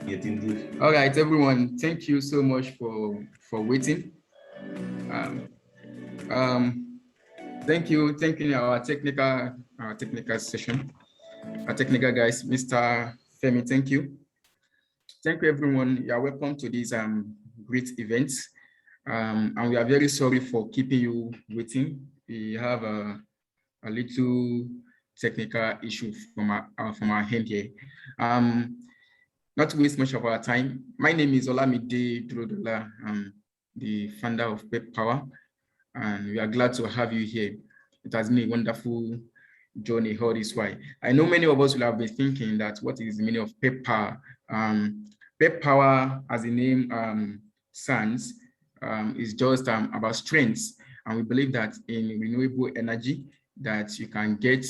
getting good. All right, everyone. Thank you so much for waiting. Thank you our technical session, our technical guys, Mr. Femi. Thank you. Thank you, everyone. You are welcome to this great event. And we are very sorry for keeping you waiting. We have a little technical issue from our hand here. Not to waste much of our time, my name is Olamide Drodola. I'm the founder of PEP Power, and we are glad to have you here. It has been a wonderful journey all this while. I know many of us will have been thinking that what is the meaning of PEP Power? PEP Power, as the name sounds, is just about strengths, and we believe that in renewable energy that you can get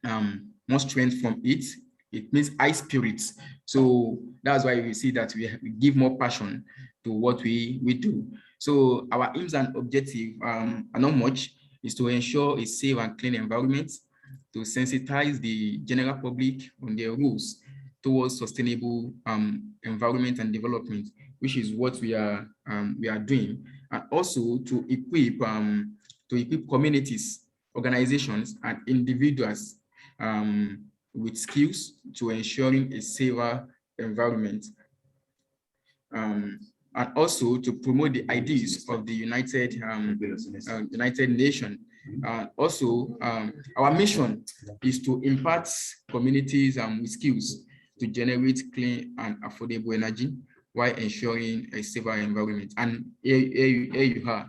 more strength from it. It means high spirits. So that's why we see that we give more passion to what we do. So our aims and objectives are not much, is to ensure a safe and clean environment, to sensitize the general public on their rules towards sustainable environment and development, which is what we are doing, and also to equip communities, organizations, and individuals with skills to ensuring a safer environment, and also to promote the ideas of the United Nations. Also, our mission is to impart communities with skills to generate clean and affordable energy while ensuring a safer environment. And here you are.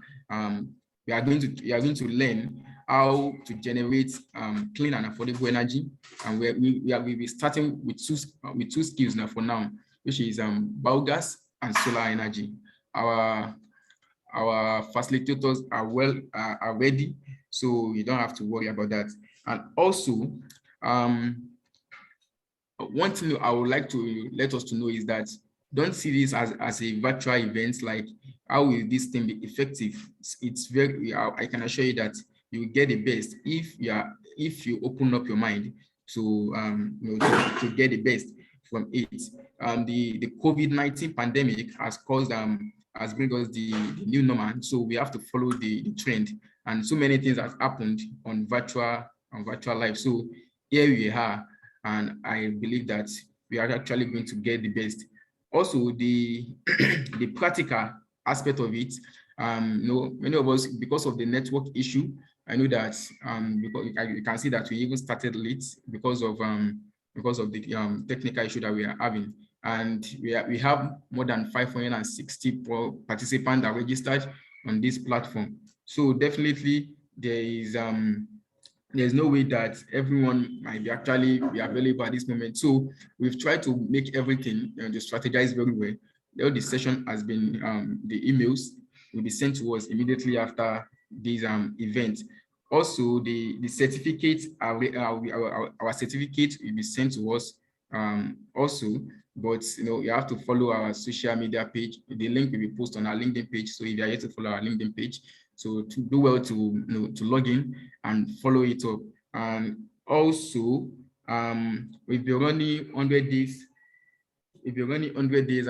You are going to learn how to generate clean and affordable energy, and we'll be starting with two skills now for now, which is biogas and solar energy. Our facilitators are ready, so you don't have to worry about that. And also, one thing I would like to let us to know is that don't see this as a virtual event. Like, how will this thing be effective? It's very, I can assure you that you will get the best if you open up your mind to to get the best from it. The COVID-19 pandemic has bring us the new normal, so we have to follow the trend, and so many things have happened on virtual life. So here we are, and I believe that we are actually going to get the best. Also, the the practical aspect of it, many of us, because of the network issue, I know that because you can see that we even started late because of the technical issue that we are having, and we have more than 560 participants that registered on this platform. So definitely there's no way that everyone might be available at this moment. So we've tried to make everything to strategize very well. The session has been the emails will be sent to us immediately after this event. Also, the certificate, our certificate will be sent to us also, but you have to follow our social media page. The link will be posted on our LinkedIn page. So if you are yet to follow our LinkedIn page, so to do well to log in and follow it up. And also, we'll be running 100 days. If you're running 100 days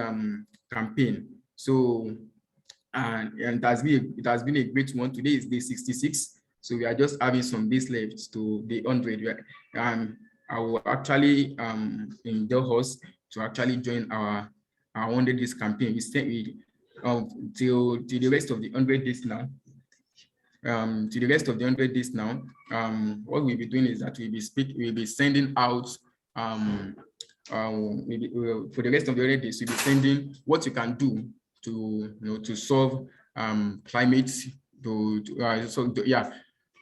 campaign, so and it has been a great one. Today is day 66, so we are just having some days left to day 100. I will actually indulge us to actually join our 100 days campaign. We stay till the rest of the 100 days now. To the rest of the 100 days now, what we'll be doing is that we'll be sending out for the rest of the 100 days, we'll be sending what you can do to solve climate,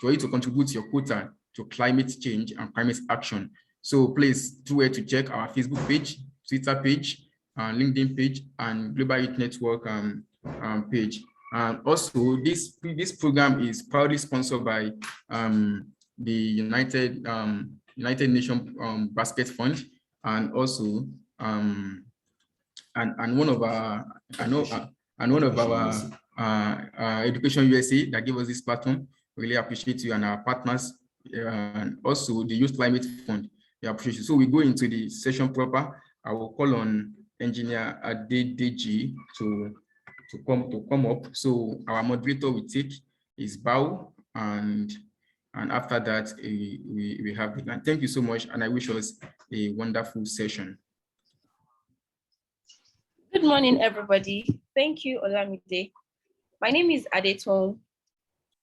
for you to contribute your quota to climate change and climate action. So please do well to check our Facebook page, Twitter page, LinkedIn page, and Global Youth Network page. And also, this program is proudly sponsored by the United Nations Basket Fund, and also and one of our Education USA that gave us this platform. Really appreciate you, and our partners, and also the Youth Climate Fund. We appreciate you. So we go into the session proper. I will call on Engineer Adedeji to come up. So our moderator will take his bow, and after that we have the line. Thank you so much, and I wish us a wonderful session. Good morning, everybody. Thank you, Olamide. My name is Adeton.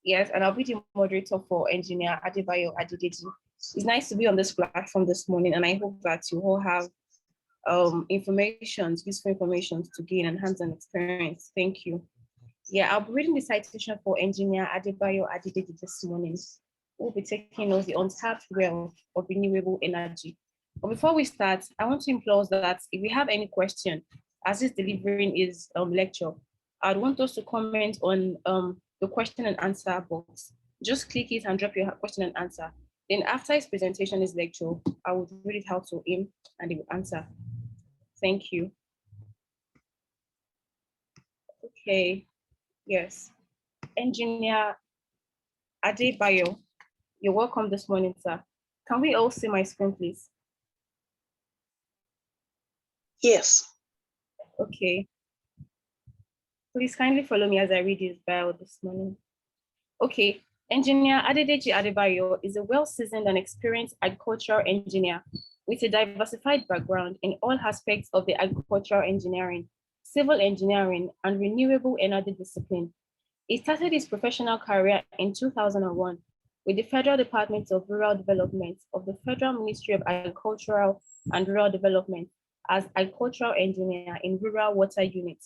Yes, and I'll be the moderator for Engineer Adebayo ADEDEJI. It's nice to be on this platform this morning, and I hope that you all have useful information to gain and hands-on experience. Thank you. Yeah, I'll be reading the citation for Engineer Adebayo ADEDEJI this morning. We'll be taking on the untapped wealth of renewable energy. But before we start, I want to implore that if we have any question, as this delivering is lecture, I'd want us to comment on the question and answer box. Just click it and drop your question and answer. Then after his presentation is lecture, I will read it out to him and he will answer. Thank you. Okay, yes. Engineer Adebayo, you're welcome this morning, sir. Can we all see my screen, please? Yes. Okay. Please kindly follow me as I read his bio this morning. Okay. Engineer Adedeji Adebayo is a well-seasoned and experienced agricultural engineer with a diversified background in all aspects of the agricultural engineering, civil engineering, and renewable energy discipline. He started his professional career in 2001 with the Federal Department of Rural Development of the Federal Ministry of Agricultural and Rural Development as agricultural engineer in Rural Water Unit.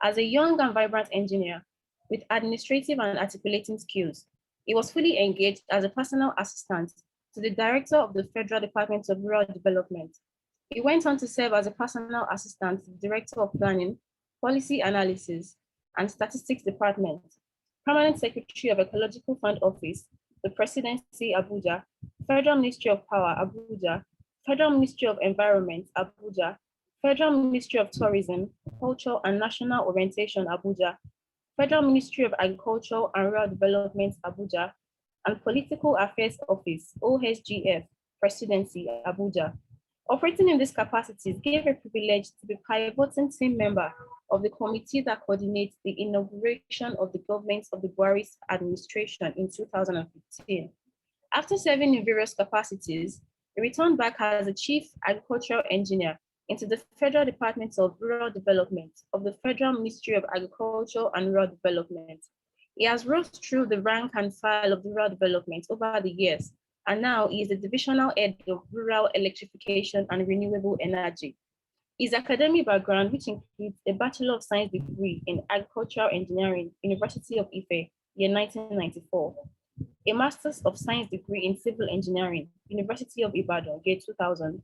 As a young and vibrant engineer with administrative and articulating skills, he was fully engaged as a personal assistant to the Director of the Federal Department of Rural Development. He went on to serve as a personal assistant to the Director of Planning, Policy Analysis, and Statistics Department, Permanent Secretary of Ecological Fund Office, the Presidency, Abuja, Federal Ministry of Power, Abuja, Federal Ministry of Environment, Abuja, Federal Ministry of Tourism, Culture and National Orientation, Abuja, Federal Ministry of Agriculture and Rural Development, Abuja, and Political Affairs Office, OSGF, Presidency, Abuja. Operating in these capacities gave a privilege to be pivoting team member of the committee that coordinates the inauguration of the government of the Buhari's administration in 2015. After serving in various capacities, he returned back as a chief agricultural engineer into the Federal Department of Rural Development of the Federal Ministry of Agriculture and Rural Development. He has rose through the rank and file of the rural development over the years, and now he is the divisional head of rural electrification and renewable energy. His academic background, which includes a Bachelor of Science degree in Agricultural Engineering, University of Ife, year 1994, a Master's of Science degree in Civil Engineering, University of Ibadan, year 2000,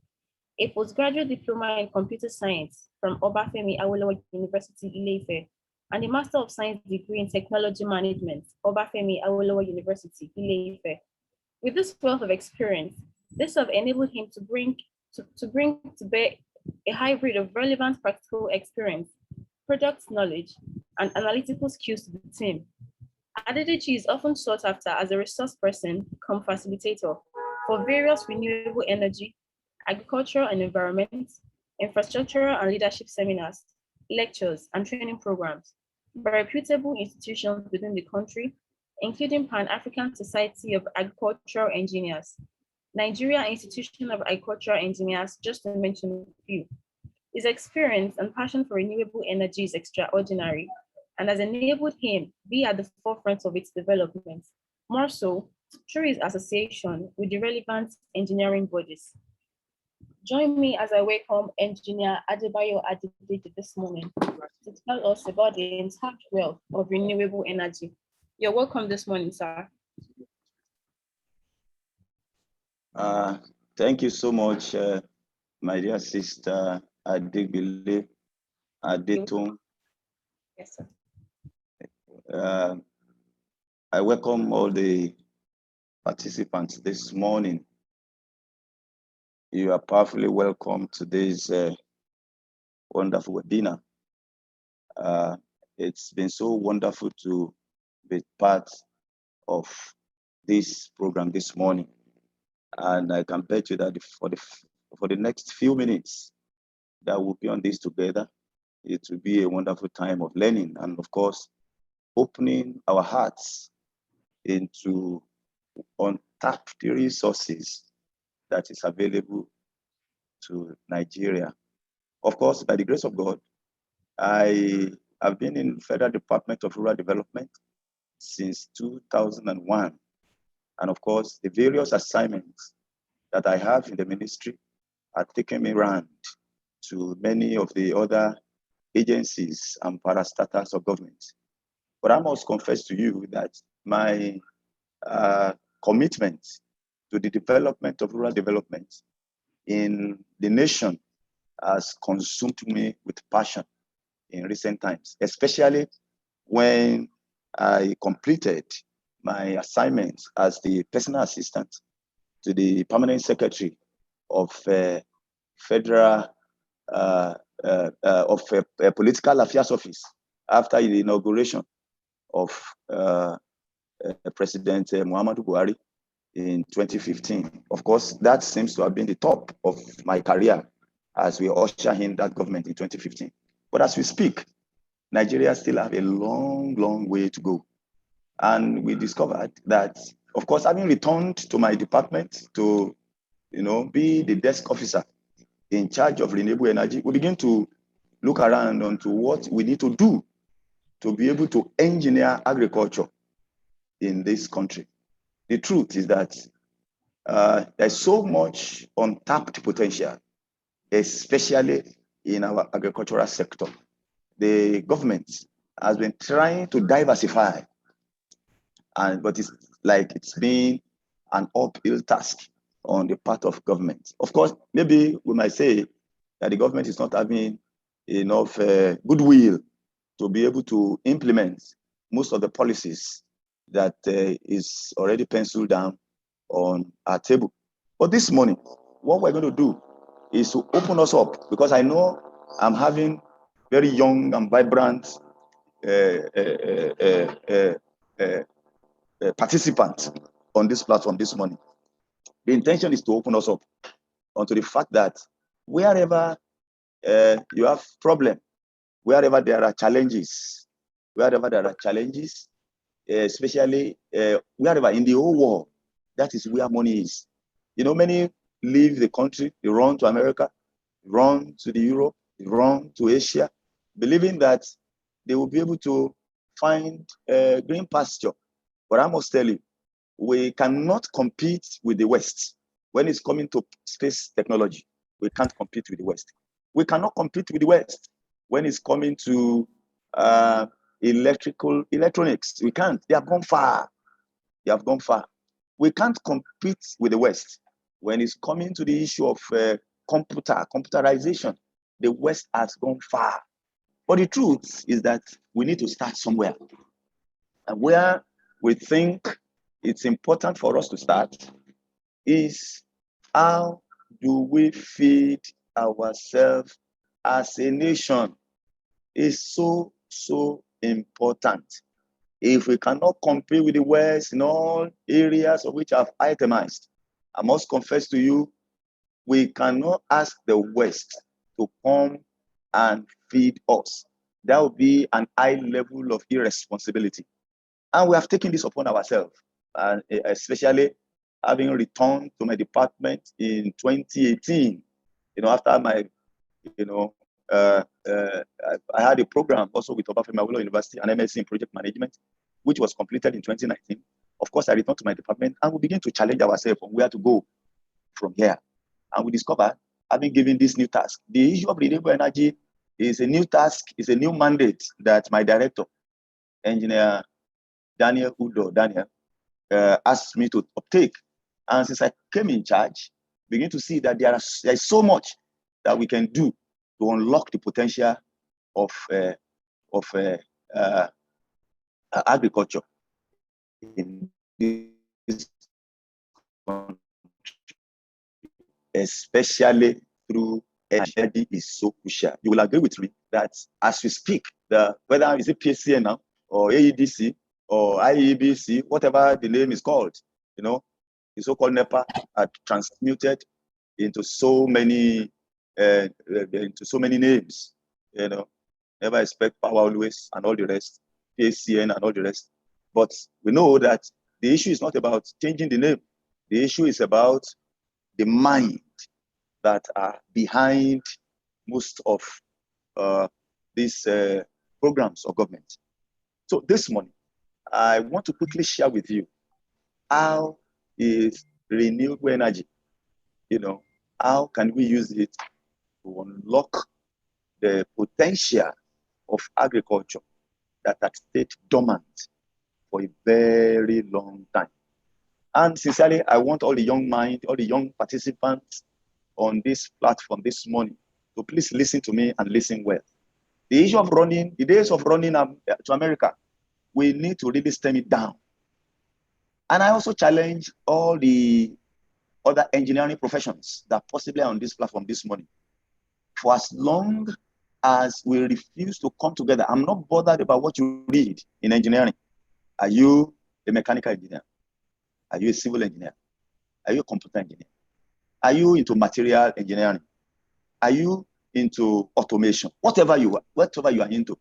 a postgraduate diploma in Computer Science from Obafemi Awolowo University, Ile-Ife, and a Master of Science degree in Technology Management, Obafemi Awolowo University, Ile-Ife. With this wealth of experience, this have enabled him to bring to bear a hybrid of relevant practical experience, product knowledge, and analytical skills to the team. Adedeji is often sought after as a resource person cum facilitator for various renewable energy, agricultural and environment, infrastructural and leadership seminars, lectures, and training programs by reputable institutions within the country, including Pan-African Society of Agricultural Engineers, Nigeria Institution of Agricultural Engineers, just to mention a few. His experience and passion for renewable energy is extraordinary and has enabled him be at the forefront of its development, more so through his association with the relevant engineering bodies. Join me as I welcome Engineer Adebayo ADEDEJI this morning to tell us about the untapped wealth of renewable energy. You're welcome this morning, sir. Thank you so much, my dear sister Adegbile Adetun. Yes, sir. I welcome all the participants this morning. You are powerfully welcome to this wonderful dinner. It's been so wonderful to be part of this program this morning. And I can bet you that for the next few minutes, that will be on this together. It will be a wonderful time of learning and, of course, opening our hearts into untapped resources that is available to Nigeria. Of course, by the grace of God, I have been in Federal Department of Rural Development since 2001. And of course, the various assignments that I have in the ministry are taking me around to many of the other agencies and parastatals of government. But I must confess to you that my commitment to the development of rural development in the nation has consumed me with passion in recent times, especially when I completed my assignment as the personal assistant to the permanent secretary of Federal Political Affairs Office after the inauguration of President Muhammadu Buhari in 2015. Of course, that seems to have been the top of my career as we usher in that government in 2015. But as we speak, Nigeria still have a long, long way to go. And we discovered that, of course, having returned to my department to, be the desk officer in charge of renewable energy, we begin to look around onto what we need to do to be able to engineer agriculture in this country. The truth is that there's so much untapped potential, especially in our agricultural sector. The government has been trying to diversify, but it's been an uphill task on the part of government. Of course, maybe we might say that the government is not having enough goodwill to be able to implement most of the policies that is already penciled down on our table. But this morning, what we're going to do is to open us up, because I know I'm having very young and vibrant participants on this platform this morning. The intention is to open us up onto the fact that wherever you have problem, wherever there are challenges, especially wherever in the whole world, that is where money is. Many leave the country, they run to America, run to the Europe, run to Asia, believing that they will be able to find green pasture. But I must tell you, we cannot compete with the West. When it's coming to space technology, we can't compete with the West. We cannot compete with the West when it's coming to electronics. We can't. They have gone far. We can't compete with the West when it's coming to the issue of computerization. The West has gone far. But the truth is that we need to start somewhere. And where we think it's important for us to start is, how do we feed ourselves as a nation? Is so important. If we cannot compete with the West in all areas of which I've itemized, I must confess to you, we cannot ask the West to come and feed us. That would be an high level of irresponsibility. And we have taken this upon ourselves, and especially having returned to my department in 2018, after my, I had a program also with Oluwasegun University, an MSc in project management, which was completed in 2019. Of course, I returned to my department and we begin to challenge ourselves on where to go from here. And we discovered, having given this new task, the issue of renewable energy is a new task, is a new mandate that my director, Engineer Daniel asked me to uptake. And since I came in charge, begin to see that there's so much that we can do to unlock the potential of agriculture in this country, especially through energy is so crucial. You will agree with me that as we speak, whether it's a PCN now or AEDC or IEBC, whatever the name is called, the so-called NEPA are transmuted into so many into so many names, never expect power always and all the rest, PACN and all the rest. But we know that the issue is not about changing the name. The issue is about the mind that are behind most of these programs of government. So this morning, I want to quickly share with you how is renewable energy, how can we use it to unlock the potential of agriculture that had stayed dormant for a very long time. And sincerely, I want all the young minds, all the young participants on this platform this morning to please listen to me and listen well. The issue of running, the days of running to America, we need to really stem it down. And I also challenge all the other engineering professions that possibly are on this platform this morning. For as long as we refuse to come together, I'm not bothered about what you read in engineering. Are you a mechanical engineer? Are you a civil engineer? Are you a computer engineer? Are you into material engineering? Are you into automation? Whatever you are into,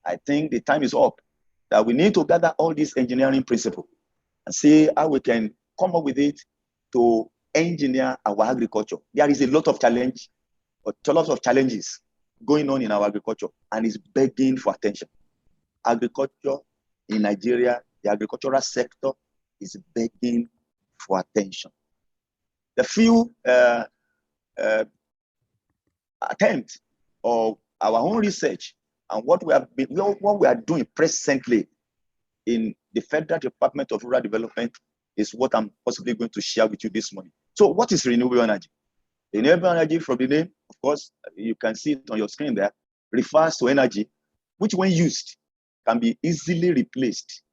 I think the time is up that we need to gather all these engineering principles and see how we can come up with it to engineer our agriculture. There is a lot of challenges going on in our agriculture, and it's begging for attention. Agriculture in Nigeria, the agricultural sector is begging for attention. The few attempts of our own research and what we are doing presently in the Federal Department of Rural Development is what I'm possibly going to share with you this morning. So what is renewable energy? Renewable energy, from the name, of course, you can see it on your screen there, refers to energy, which when used can be easily replaced.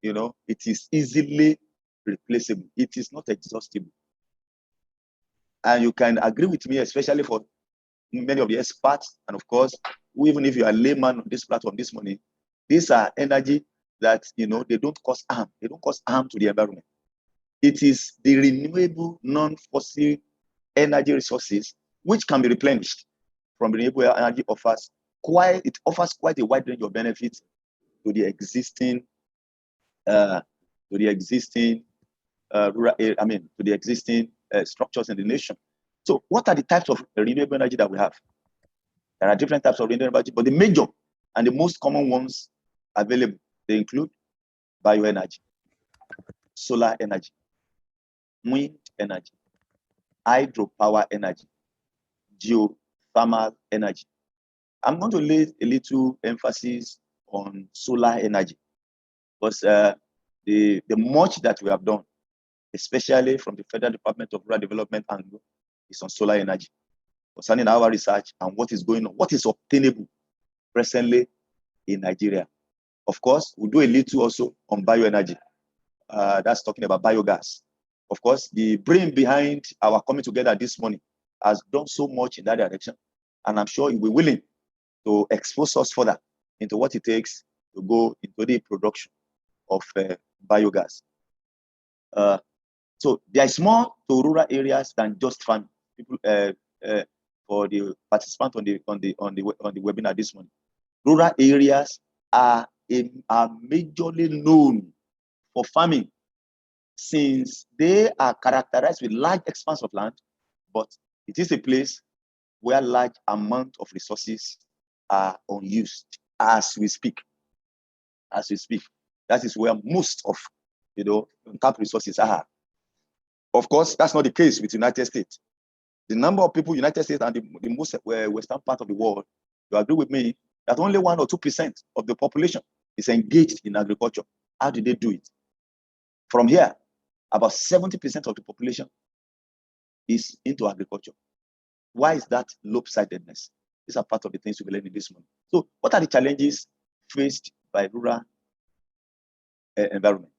It is easily replaceable. It is not exhaustible. And you can agree with me, especially for many of the experts, and of course, even if you are a layman on this platform this morning, these are energy that, they don't cause harm. They don't cause harm to the environment. It is the renewable, non-fossil energy resources which can be replenished from renewable energy offers quite a wide range of benefits to the existing structures in the nation. So what are the types of renewable energy that we have? There are different types of renewable energy, but the major and the most common ones available, they include bioenergy, solar energy, wind energy, hydropower energy, geothermal energy. I'm going to lay a little emphasis on solar energy because the much that we have done, especially from the Federal Department of Rural Development angle, is on solar energy, concerning our research and what is going on, what is obtainable presently in Nigeria. Of course, we'll do a little also on bioenergy. That's talking about biogas. Of course, the brain behind our coming together this morning has done so much in that direction. And I'm sure he'll be willing to expose us further into what it takes to go into the production of biogas. So there is more to rural areas than just farming. People, for the participants on the webinar this morning, rural areas are majorly known for farming, since they are characterized with large expanse of land, but it is a place where large amount of resources are unused as we speak. That is where most of untapped resources are. Of course, that's not the case with the United States. The number of people in the United States and the most western part of the world, you agree with me that only 1 or 2% of the population is engaged in agriculture. How do they do it? From here, about 70% of the population is into agriculture. Why is that lopsidedness? These are part of the things we're learning this morning. So what are the challenges faced by rural environment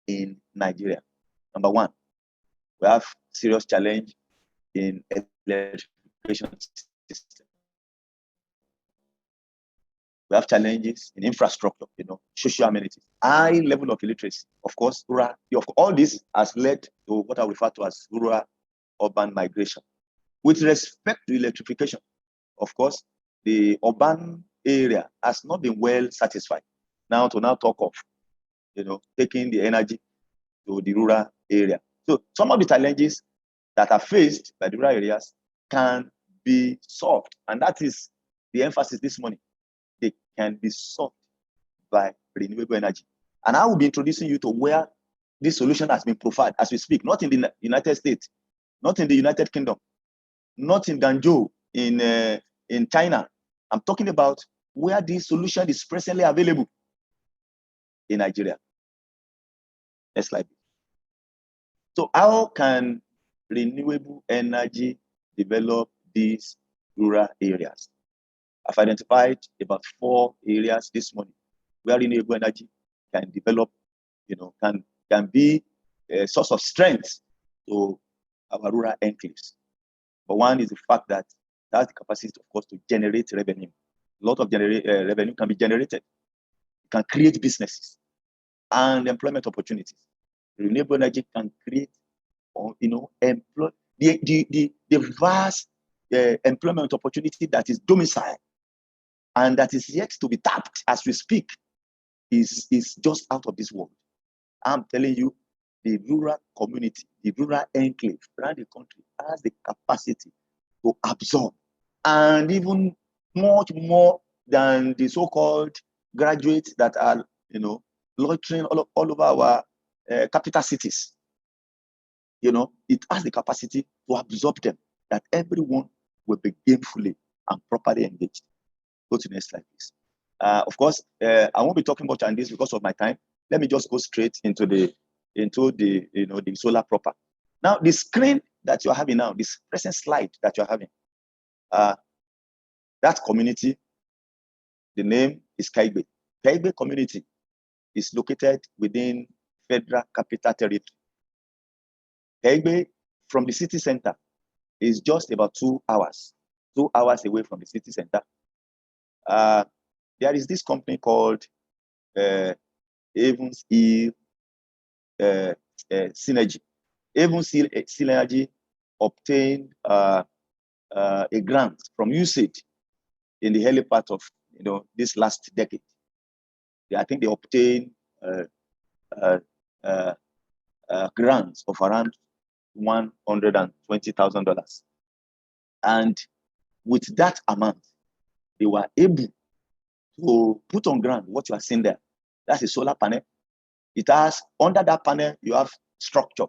in Nigeria? Number one, we have serious challenge in electrification system. We have challenges in infrastructure, social amenities, high level of illiteracy. Of course, rural. All this has led to what I refer to as rural urban migration. With respect to electrification, of course, the urban area has not been well satisfied. Now talk of, taking the energy to the rural area. So some of the challenges that are faced by the rural areas can be solved. And that is the emphasis this morning. They can be solved by renewable energy. And I will be introducing you to where this solution has been provided as we speak, not in the United States, not in the United Kingdom, not in Guangzhou, in China. I'm talking about where this solution is presently available in Nigeria. Next slide. So how can renewable energy develop these rural areas? I've identified about 4 areas this morning where renewable energy can develop, can be a source of strength to our rural enclaves. But one is the fact that it has the capacity, of course, to generate revenue. A lot of revenue can be generated. It can create businesses and employment opportunities. Renewable energy can create, employ the vast employment opportunity that is domiciled and that is yet to be tapped as we speak is just out of this world. I'm telling you, the rural community, the rural enclave around the country has the capacity to absorb, and even much more than the so-called graduates that are, loitering all over our capital cities. It has the capacity to absorb them, that everyone will be gainfully and properly engaged. Go to the next slide, please. Of course, I won't be talking much on this because of my time. Let me just go straight into the solar proper. Now, the screen that you're having now, this present slide that you're having, that community, the name is Kaigbe. Kaigbe community is located within Federal Capital Territory. Kaigbe from the city center is just about 2 hours away from the city center. There is this company called Evans Hill Synergy. Evans Hill Synergy obtained a grant from USAID in the early part of this last decade. I think they obtained grants of around $120,000, and with that amount, they were able to put on ground what you are seeing there. That's a solar panel. It has, under that panel, you have structure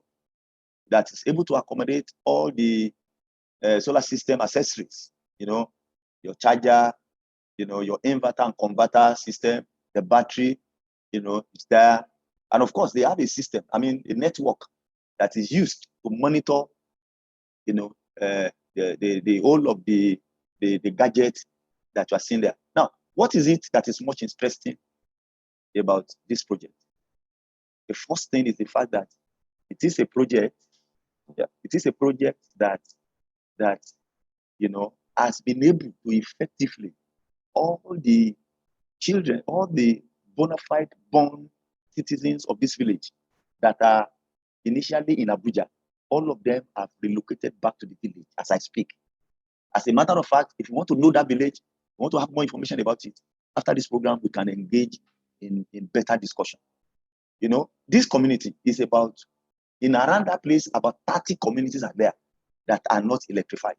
that is able to accommodate all the solar system accessories, your charger, your inverter and converter system, the battery, it's there. And of course, they have a system, a network that is used to monitor, the whole of the gadgets that you are seeing there. Now, what is it that is much interesting about this project? The first thing is the fact that it is a project. It is a project that has been able to effectively, all the children, all the bona fide born citizens of this village that are initially in Abuja, all of them have relocated back to the village as I speak. As a matter of fact, if you want to know that village, you want to have more information about it, after this program, we can engage in better discussion. This community is about, in around that place, about 30 communities are there that are not electrified.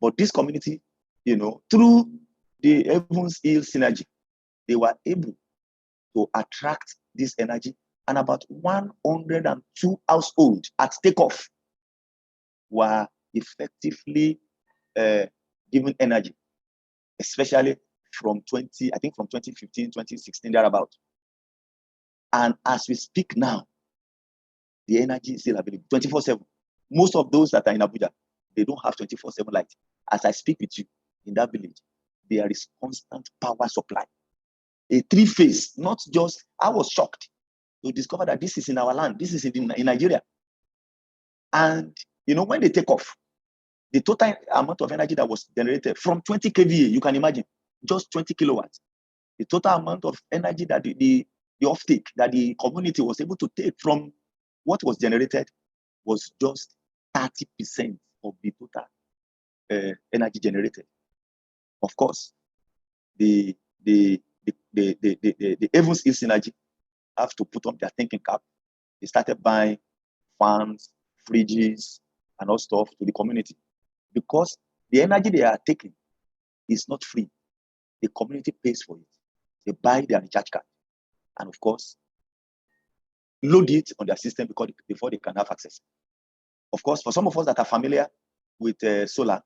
But this community, through the Evans Hill Synergy, they were able to attract this energy, and about 102 households at takeoff were effectively given energy, especially from 2015, 2016, thereabout. And as we speak now, the energy is still available 24/7. Most of those that are in Abuja, they don't have 24/7 light. As I speak with you, in that village, there is constant power supply. A 3-phase, not just, I was shocked to discover that this is in our land, this is in Nigeria. And, when they take off, the total amount of energy that was generated from 20 kVA, you can imagine, just 20 kilowatts. The total amount of energy that the offtake that the community was able to take from what was generated was just 30% of the total energy generated. Of course, the Evans East Energy have to put on their thinking cap. They started buying fans, fridges, and all stuff to the community because the energy they are taking is not free. The community pays for it. They buy their recharge card, and of course, load it on their system before they can have access. Of course, for some of us that are familiar with solar,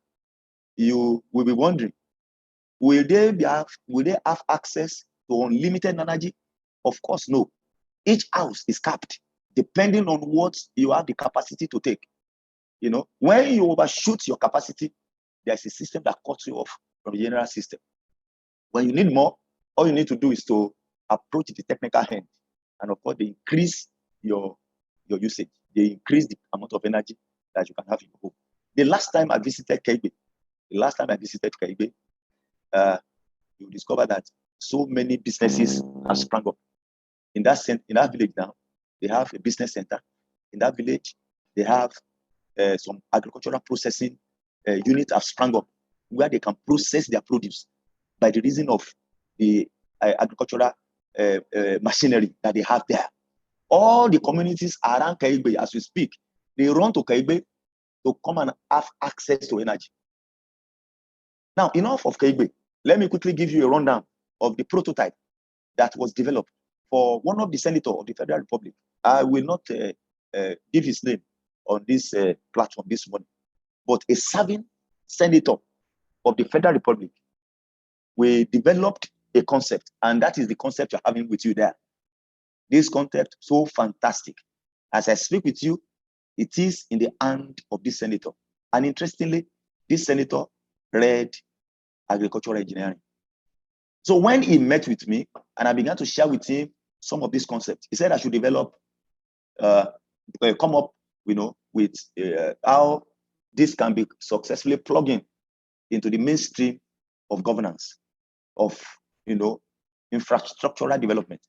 you will be wondering, will they have access to unlimited energy? Of course, no. Each house is capped depending on what you have the capacity to take. You know, when you overshoot your capacity, there's a system that cuts you off from the general system. When you need more, all you need to do is to approach the technical hand, and of course, they increase your usage. They increase the amount of energy that you can have in your home. The last time I visited Kaibe, you discover that so many businesses have sprung up. In that village now, they have a business center. In that village, they have some agricultural processing units have sprung up where they can process their produce by the reason of the agricultural machinery that they have there. All the communities around Kaibe, as we speak, they run to Kaibe to come and have access to energy. Now, enough of Kaibe. Let me quickly give you a rundown of the prototype that was developed for one of the senators of the Federal Republic. I will not give his name on this platform this morning, but a serving senator of the Federal Republic. We developed a concept, and that is the concept you're having with you there. This concept, so fantastic. As I speak with you, it is in the hand of this senator. And interestingly, this senator read agricultural engineering. So when he met with me, and I began to share with him some of these concepts, he said I should develop, come up, with how this can be successfully plugged in into the mainstream of governance, of infrastructural development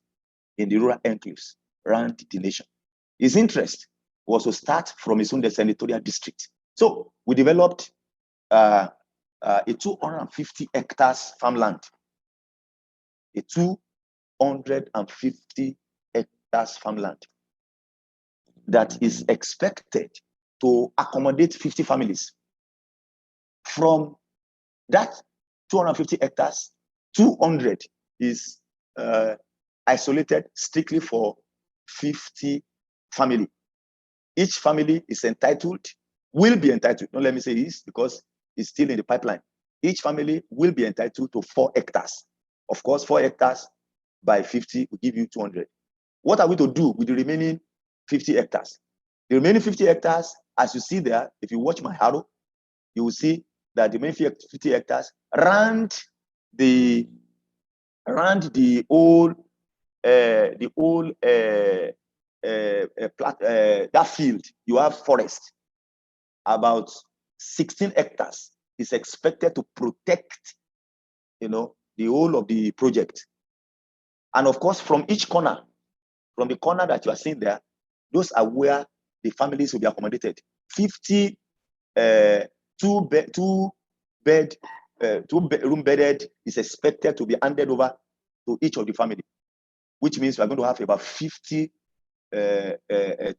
in the rural enclaves around the nation. His interest was to start from his own senatorial district. So we developed a 250 hectares farmland, a 250 hectares farmland that is expected to accommodate 50 families. From that 250 hectares, 200 is isolated strictly for 50 family. Each family is entitled, will be entitled, don't let me say is because it's still in the pipeline. Each family will be entitled to 4 hectares. Of course, 4 hectares by 50 will give you 200. What are we to do with the remaining 50 hectares? The remaining 50 hectares, as you see there, if you watch my arrow, you will see that the remaining 50 hectares around that field, you have forest. About 16 hectares is expected to protect, the whole of the project. And of course, from each corner, from the corner that you are seeing there, those are where the families will be accommodated. 50 two-bedroom bedded is expected to be handed over to each of the family, which means we are going to have about 50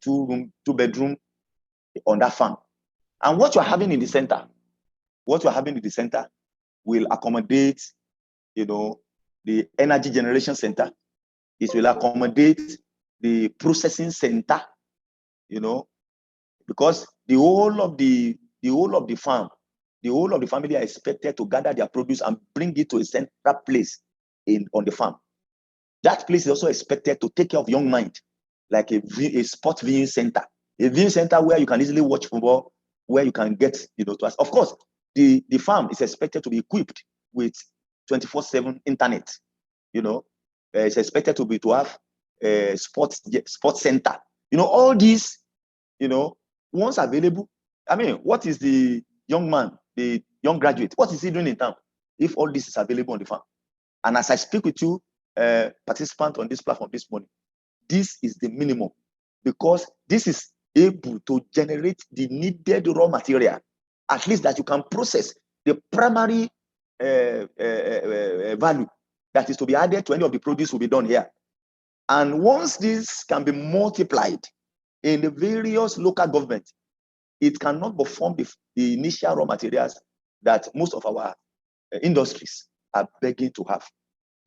two-bedroom on that farm. And what you are having in the center, will accommodate, the energy generation center. It will accommodate the processing center, because the whole of the farm, the whole of the family are expected to gather their produce and bring it to a central place on the farm. That place is also expected to take care of young mind, like a sport viewing center, where you can easily watch football, where you can get, to us. Of course, the farm is expected to be equipped with 24/7 internet. It's expected to have a sports center. All these, once available. I mean, what is the young man, the young graduate, what is he doing in town if all this is available on the farm? And as I speak with you, participant on this platform this morning, this is the minimum, because this is able to generate the needed raw material at least that you can process the primary value that is to be added to any of the produce will be done here. And once this can be multiplied in the various local governments, it cannot perform the initial raw materials that most of our industries are begging to have.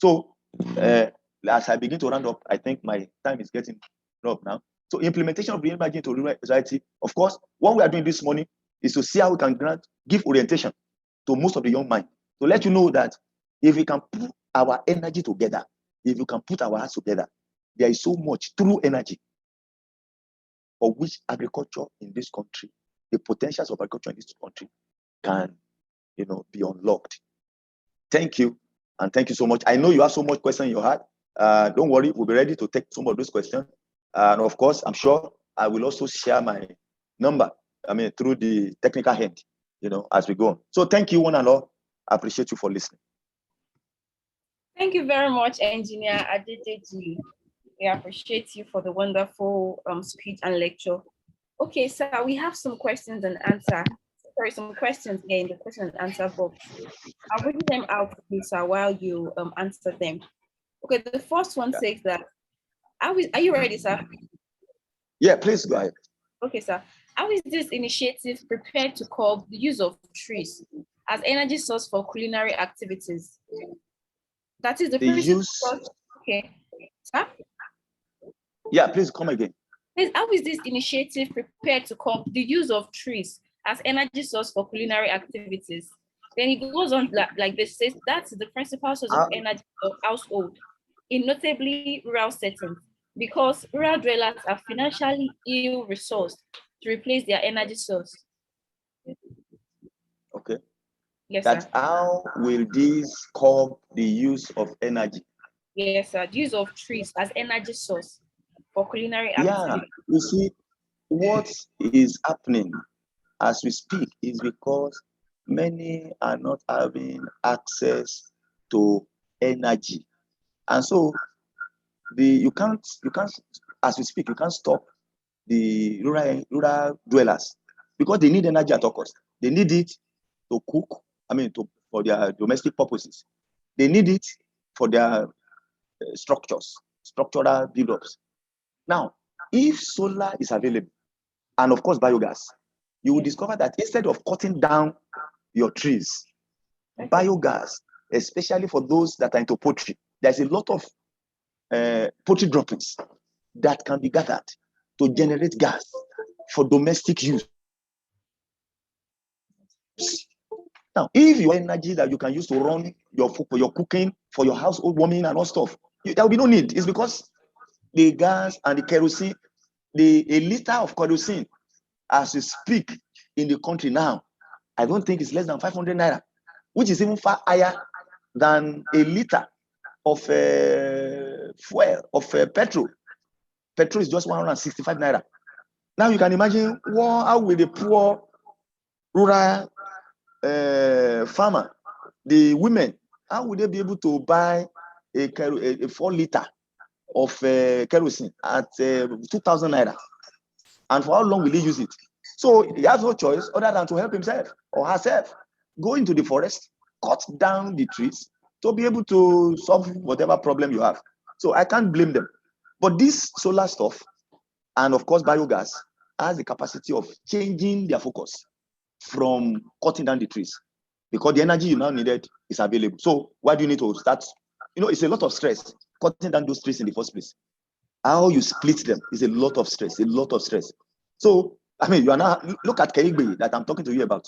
So as I begin to round up, I think my time is getting up now. So implementation of renewable energy into rural society, of course, what we are doing this morning is to see how we can give orientation to most of the young minds, to let you know that if we can put our energy together, if you can put our hearts together, there is so much true energy for which agriculture in this country, the potentials of agriculture in this country can, be unlocked. Thank you. And thank you so much. I know you have so much questions in your heart. Don't worry, we'll be ready to take some of those questions. And of course, I'm sure I will also share my number, through the technical hand, as we go on. So thank you, one and all. I appreciate you for listening. Thank you very much, Engineer Adedeji. We appreciate you for the wonderful speech and lecture. Okay, so we have some questions and answer. Sorry, some questions here in the question and answer box. I'll read them out, Lisa, while you answer them. Okay, the first one says that, are you ready, sir? Yeah, please go ahead. Okay, sir. How is this initiative prepared to curb the use of trees as energy source for culinary activities? That is the use. Okay, sir? Yeah, please come again. How is this initiative prepared to curb the use of trees as energy source for culinary activities? Then it goes on like this, says that's the principal source of energy of household in notably rural settings, because rural dwellers are financially ill-resourced to replace their energy source. Okay. Yes, that's sir. How will this curb the use of energy? Yes, sir. The use of trees as energy source for culinary activities. Yeah, you see, what is happening as we speak is because many are not having access to energy. And so you can't, as we speak, you can't stop the rural dwellers because they need energy at all costs. They need it to cook, for their domestic purposes. They need it for their structural build-ups. Now, if solar is available, and of course biogas, you will discover that instead of cutting down your trees, biogas, especially for those that are into poultry, there's a lot of poultry droppings that can be gathered to generate gas for domestic use. Now, if your energy that you can use to run your food, for your cooking, for your household warming and all stuff, there will be no need. It's because the gas and the kerosene, a liter of kerosene, as we speak in the country now, I don't think it's less than 500 naira, which is even far higher than a liter of fuel, of petrol. Petrol is just 165 naira. Now you can imagine how will the poor rural farmer, the women, how would they be able to buy a 4 liter of kerosene at 2,000 naira? And for how long will he use it? So he has no choice other than to help himself or herself. Go into the forest, cut down the trees to be able to solve whatever problem you have. So I can't blame them. But this solar stuff, and of course biogas, has the capacity of changing their focus from cutting down the trees, because the energy you now needed is available. So why do you need to start? It's a lot of stress cutting down those trees in the first place. How you split them is a lot of stress, So, you are now, look at Keigbe that I'm talking to you about.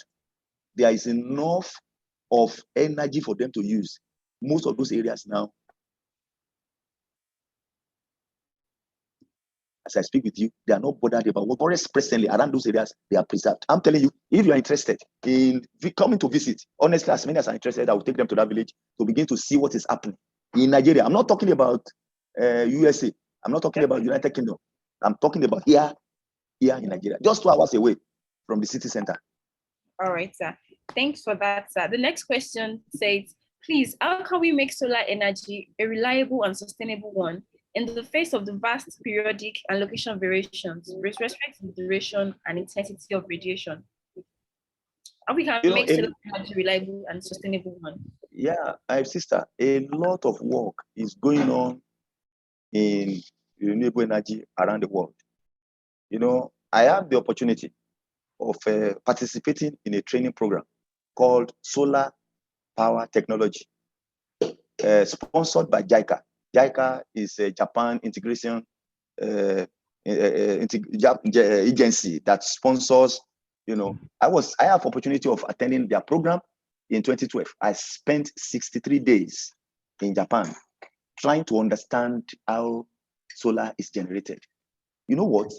There is enough of energy for them to use. Most of those areas now, as I speak with you, they are not bothered about what forests presently around those areas, they are preserved. I'm telling you, if you are interested in coming to visit, honestly, as many as are interested, I will take them to that village to begin to see what is happening in Nigeria. I'm not talking about USA. I'm not talking about United Kingdom. I'm talking about here in Nigeria, just 2 hours away from the city center. All right, sir. Thanks for that, sir. The next question says, please, how can we make solar energy a reliable and sustainable one in the face of the vast periodic and location variations with respect to the duration and intensity of radiation? And we can make solar energy reliable and sustainable one. Yeah, my sister, a lot of work is going on in renewable energy around the world. You know, I have the opportunity of participating in a training program called Solar Power Technology, sponsored by JICA. JICA is a Japan integration agency that sponsors. You know, I have opportunity of attending their program in 2012. I spent 63 days in Japan trying to understand how solar is generated. You know what?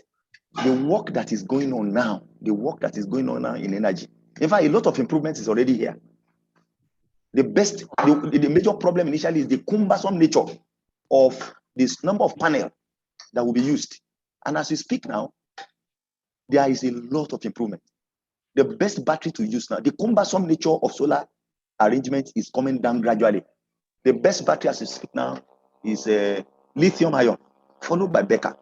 The work that is going on now, in energy. In fact, a lot of improvement is already here. The major problem initially is the cumbersome nature of this number of panels that will be used. And as we speak now, there is a lot of improvement. The best battery to use now, the cumbersome nature of solar arrangement is coming down gradually. The best battery as we speak now is lithium ion, followed by Becker.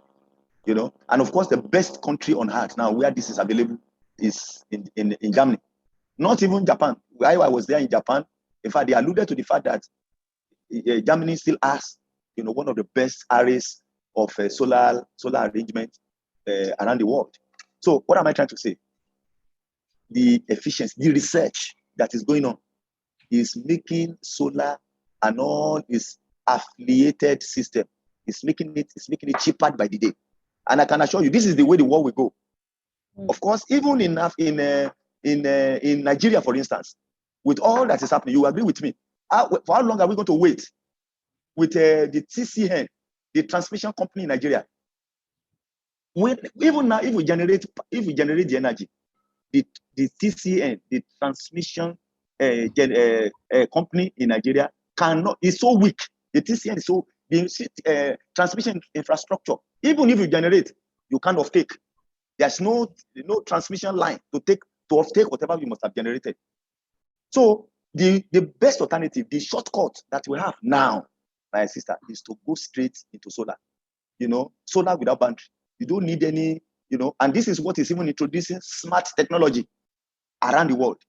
You know, and of course, the best country on earth now where this is available is in Germany. Not even Japan. While I was there in Japan, in fact, they alluded to the fact that Germany still has, you know, one of the best arrays of solar arrangement around the world. So what am I trying to say? The efficiency, the research that is going on is making solar and all its affiliated system, it's making it cheaper by the day. And I can assure you, this is the way the world will go. Of course, even in Nigeria, for instance, with all that is happening, you agree with me. For how long are we going to wait with the TCN, the transmission company in Nigeria? Even now, if we generate the energy, the TCN, the transmission company in Nigeria is so weak. The TCN is so the transmission infrastructure. Even if you generate, you can't offtake. There's no transmission line to offtake whatever you must have generated. So the best alternative, the shortcut that we have now, my sister, is to go straight into solar. You know, solar without boundary. You don't need any, you know, and this is what is even introducing smart technology around the world.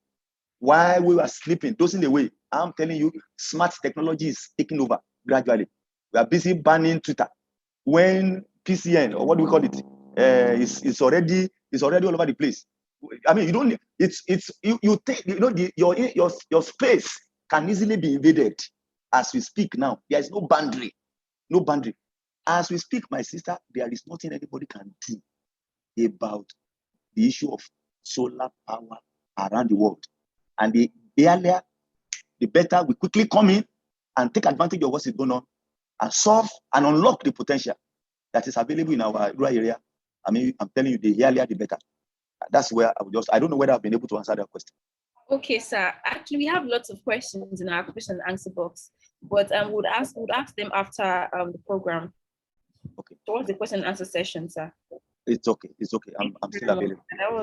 While we were sleeping, dozing away, I'm telling you, smart technology is taking over gradually. We are busy banning Twitter. When PCN, or what do we call it, it's already all over the place. I mean, you don't. You take, you know, your space can easily be invaded. As we speak now, there is no boundary, no boundary. As we speak, my sister, there is nothing anybody can do about the issue of solar power around the world. And the earlier, the better we quickly come in and take advantage of what is going on and solve and unlock the potential that is available in our rural area. I mean, I'm telling you, the earlier, the better. That's where I don't know whether I've been able to answer that question. Okay, sir. Actually, we have lots of questions in our question and answer box, but we'll ask them after the program. Okay. Towards the question and answer session, sir. It's okay. It's okay. I'm still available.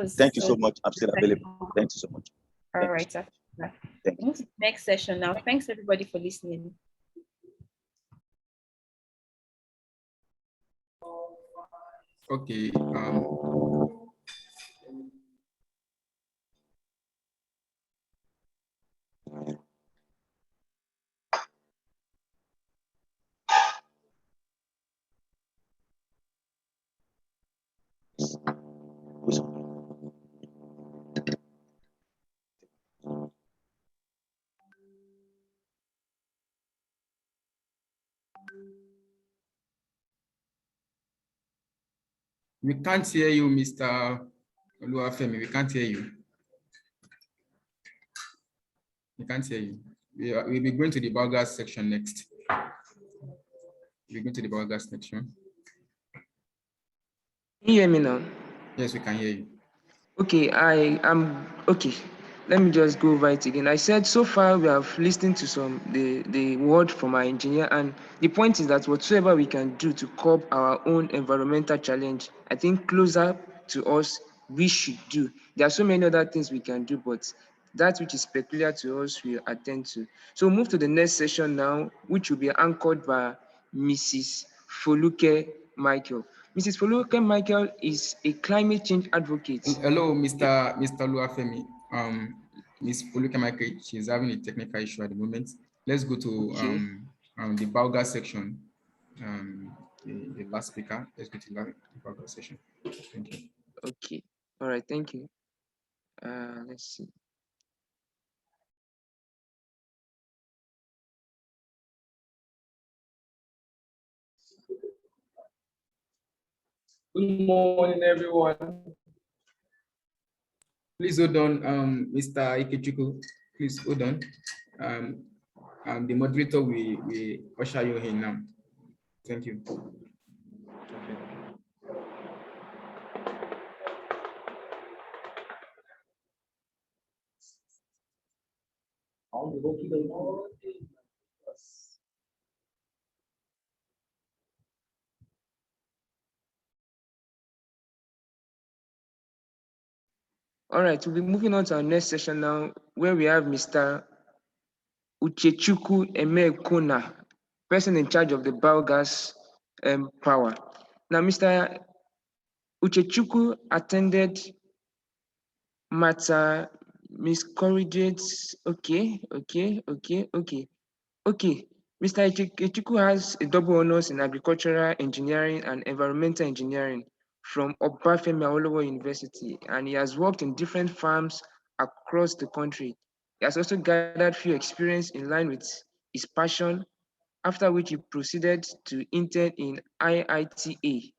Thank you so much. I'm still available. Thank you so much. All right, sir. Thank you. Next session now. Thanks everybody for listening. Okay. We can't hear you, Mr. Oluwafemi. We can't hear you. We can't hear you. We'll be going to the Biogas section next. We're going to the Biogas section. Can you hear me now? Yes, we can hear you. Okay, okay. Let me just go over it again. I said so far we have listened to the word from our engineer, and the point is that whatsoever we can do to curb our own environmental challenge, I think closer to us, we should do. There are so many other things we can do, but that which is peculiar to us, we attend to. So we'll move to the next session now, which will be anchored by Mrs. Foluke Michael. Mrs. Foluke Michael is a climate change advocate. Hello, Mr. Oluwafemi. Miss Foluke Michael, she's having a technical issue at the moment. Let's go to Okay. the Biogas section. The last speaker. Let's go to the Biogas section. Thank you. Okay. All right. Thank you. Let's see. Good morning, everyone. Please hold on, Mr. Uchechukwu. Please hold on. The moderator will usher you in now. Thank you. All right. We'll be moving on to our next session now, where we have Mr. Uchechukwu Eme-Ukomma, person in charge of the biogas power. Now, Mr. Uchechukwu attended matter miscorrigates. Okay. Mr. Uchechukwu has a double honors in agricultural engineering and environmental engineering from Obafemi Awolowo University, and he has worked in different farms across the country. He has also gathered few experience in line with his passion, after which he proceeded to intern in IITA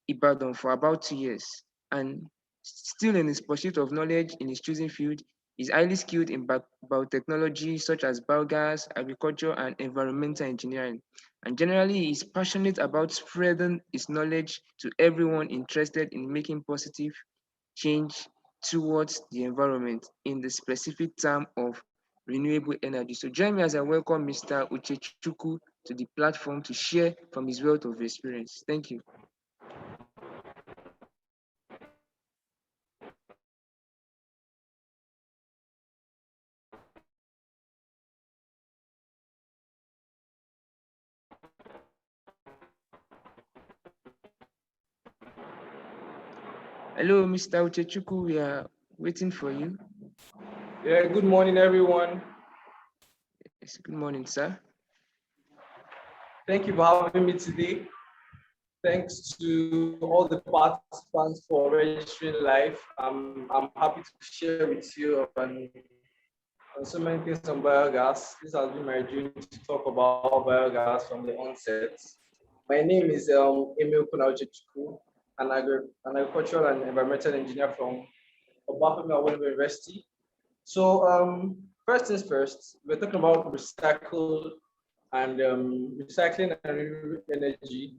Ibadan for about 2 years. And still in his pursuit of knowledge in his choosing field, he's highly skilled in biotechnology such as biogas, agriculture, and environmental engineering. And generally, he's passionate about spreading his knowledge to everyone interested in making positive change towards the environment in the specific term of renewable energy. So join me as I welcome Mr. Uchechukwu to the platform to share from his wealth of experience. Thank you. Hello, Mr. Uchechukwu, we are waiting for you. Yeah, good morning, everyone. Yes, good morning, sir. Thank you for having me today. Thanks to all the participants for registering live. I'm happy to share with you on so many things on biogas. This has been my dream to talk about biogas from the onset. My name is Eme-Ukomma, an agricultural and environmental engineer from Obafemi Awolowo University. So first things first, we're talking about recycling and renewable energy.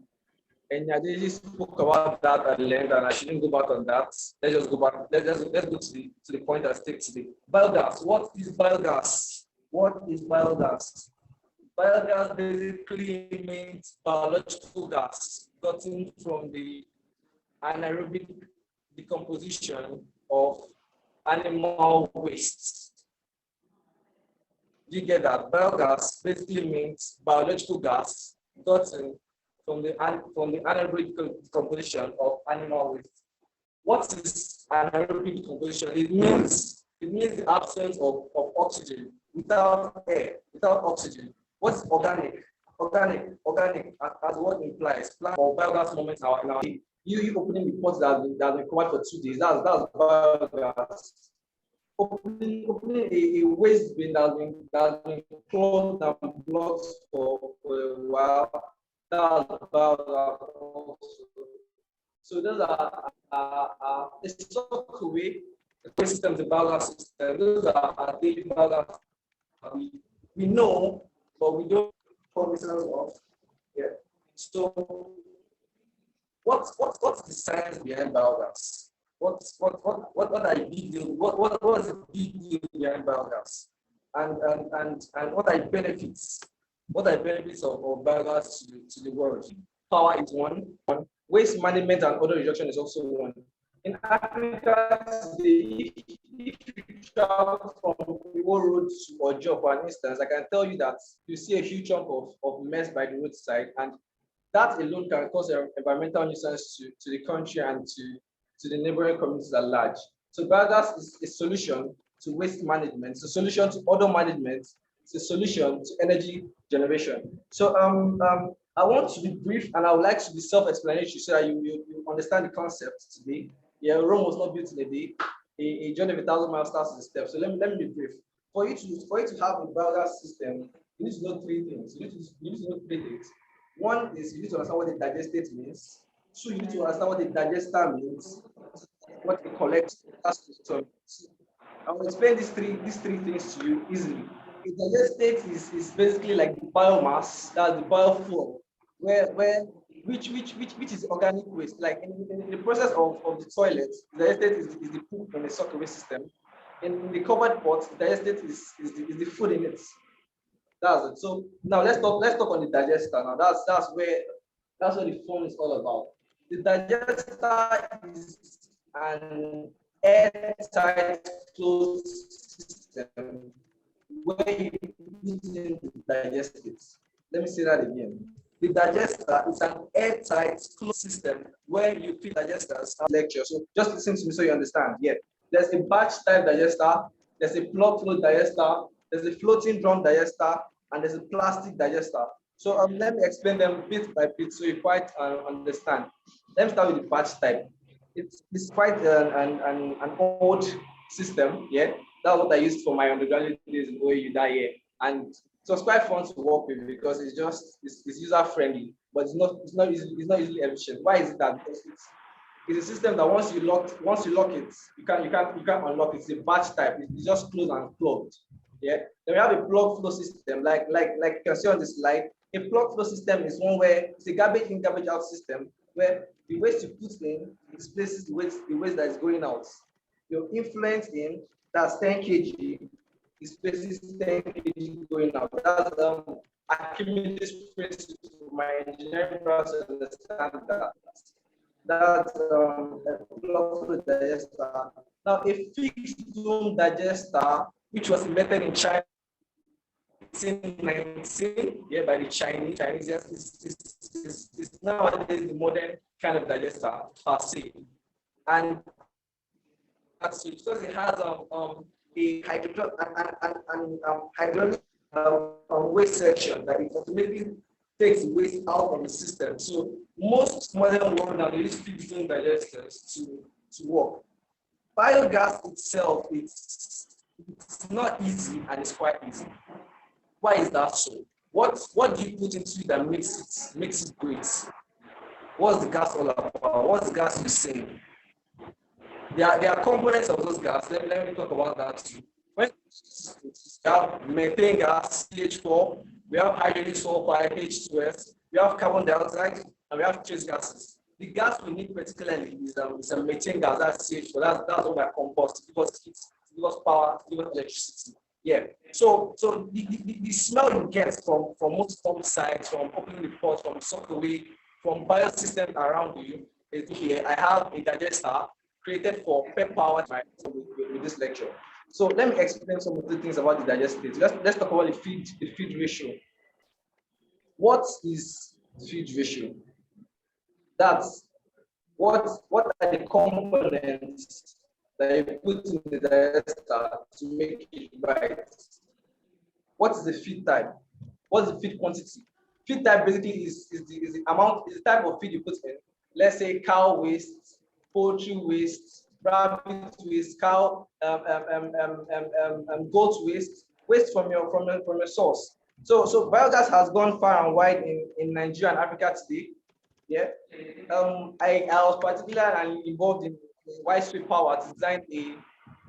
And Adedeji spoke about that at length, and I shouldn't go back on that. Let's just go back. Let's go to the point and stick to the biogas. What is biogas? What is biogas? Biogas basically means biological gas gotten from the anaerobic decomposition of animal waste. You get that? Biogas basically means biological gas gotten from the anaerobic decomposition of animal waste. What is anaerobic decomposition? It means the absence of oxygen. Without air, without oxygen. What's organic? Organic, as what implies. Plant or biogas moments in our day. You opening the pot that has been covered for 2 days. That's biogas. Opening a waste bin that has been closed and blocked for a while. That's biogas also. So those are the stock away systems, the biogas system. Those are our daily biogas. We know, but we don't promise of. Yeah. So what's the science behind biogas? What are the big deal? What is the big deal behind biogas? And what are the benefits? What are the benefits of biogas to the world? Power is one. Waste management and odor reduction is also one. In Africa, if you travel from Iwo Road to Ojo, for instance, I can tell you that you see a huge chunk of mess by the roadside, and that alone can cause environmental nuisance to the country and to the neighboring communities at large. So biogas is a solution to waste management. It's a solution to odor management. It's a solution to energy generation. So I want to be brief and I would like to be self-explanatory so that you understand the concept today. Yeah, Rome was not built in a day. A journey of 1,000 miles starts with a step. So let me be brief. For you to have a biogas system, you need to know three things. You need to know three things. One is you need to understand what the digestate means. Two, you need to understand what the digester means, what the collector means. I will explain these three things to you easily. The digestate is basically like the biomass, that's the biofuel, which is organic waste. Like in the process of the toilet, the digestate is the poop in the sockaway system. In the covered pot, the digestate is the food in it. That's it. So now let's talk on the digester. Now that's what the phone is all about. The digester is an airtight closed system where you put in the digestives. Let me say that again. The digester is an airtight closed system where you fill digesters. Lecture. So just listen to me so you understand. Yeah. There's a batch type digester, there's a plug flow digester, there's a floating drum digester, and there's a plastic digester. So let me explain them bit by bit so you quite understand. Let me start with the batch type. It's quite an old system, yeah. That's what I used for my undergraduate days in OAU that year, and it was quite fun to work with because it's user friendly, but it's not easily efficient. Why is it that? Because it's a system that once you lock it, you can't unlock it. It's a batch type. It's just closed and plugged. Yeah. Then we have a plug flow system, like you can see on the slide. A plug flow system is one where it's a garbage in, garbage out system where the waste you put in displaces the waste that is going out. Your influence in, that's 10 kg, displaces 10 kg going out. That's Archimedes principle. My engineering process understand that. That's a plug flow digester. Now, a fixed dome digester, which was invented in China in 1919, yeah, by the Chinese. Yes, it's nowadays the modern kind of digester per se, and that's because it has a hydraulic waste section that it automatically takes waste out of the system. So most modern world now use fixed dome digesters to work. Biogas itself, it's not easy and it's quite easy. Why is that so? What do you put into it that makes it great? What's the gas all about? What's the gas using? There are components of those gas. Let me talk about that too. When we have methane gas, CH4, we have hydrogen sulfide, H2S, we have carbon dioxide, and we have trace gases. The gas we need particularly is a methane gas, that's CH4. That's what we compost. Give us heat, give us power, give us electricity. Yeah. So the smell you get from most pump sites, from opening the port, from sockaway, from biosystems around you is here. I have a digester created for pet power with this lecture. So let me explain some of the things about the digestate. Let's talk about the feed ratio. What is the feed ratio? That's what are the components that you put in the digester to make it right. What is the feed type? What's the feed quantity? Feed type basically is the amount, is the type of feed you put in. Let's say cow waste, poultry waste, rabbit waste, cow, goat waste from your source. So biogas has gone far and wide in Nigeria and Africa today. Yeah. I was particularly involved in widespread power to design a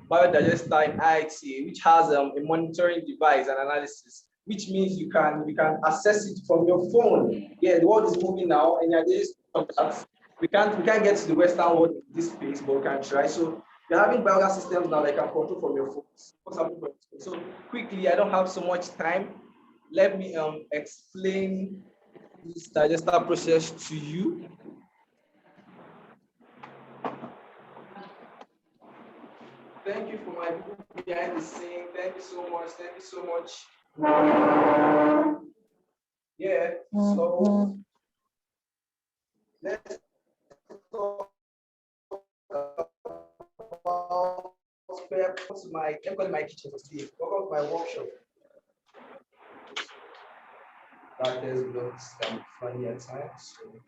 biodigester in IITA, which has a monitoring device and analysis, which means you can access it from your phone. Yeah, the world is moving now, and you're just we can't get to the Western world in this space, but we can try. So you're having biogas systems now that you can control from your phones. So quickly, I don't have so much time. Let me explain this digester process to you. Thank you for my people behind the scene. Thank you so much. Thank you so much. Yeah, so let's talk about welcome to my kitchen today. Welcome to my workshop. There's blocks can be funny at times. So.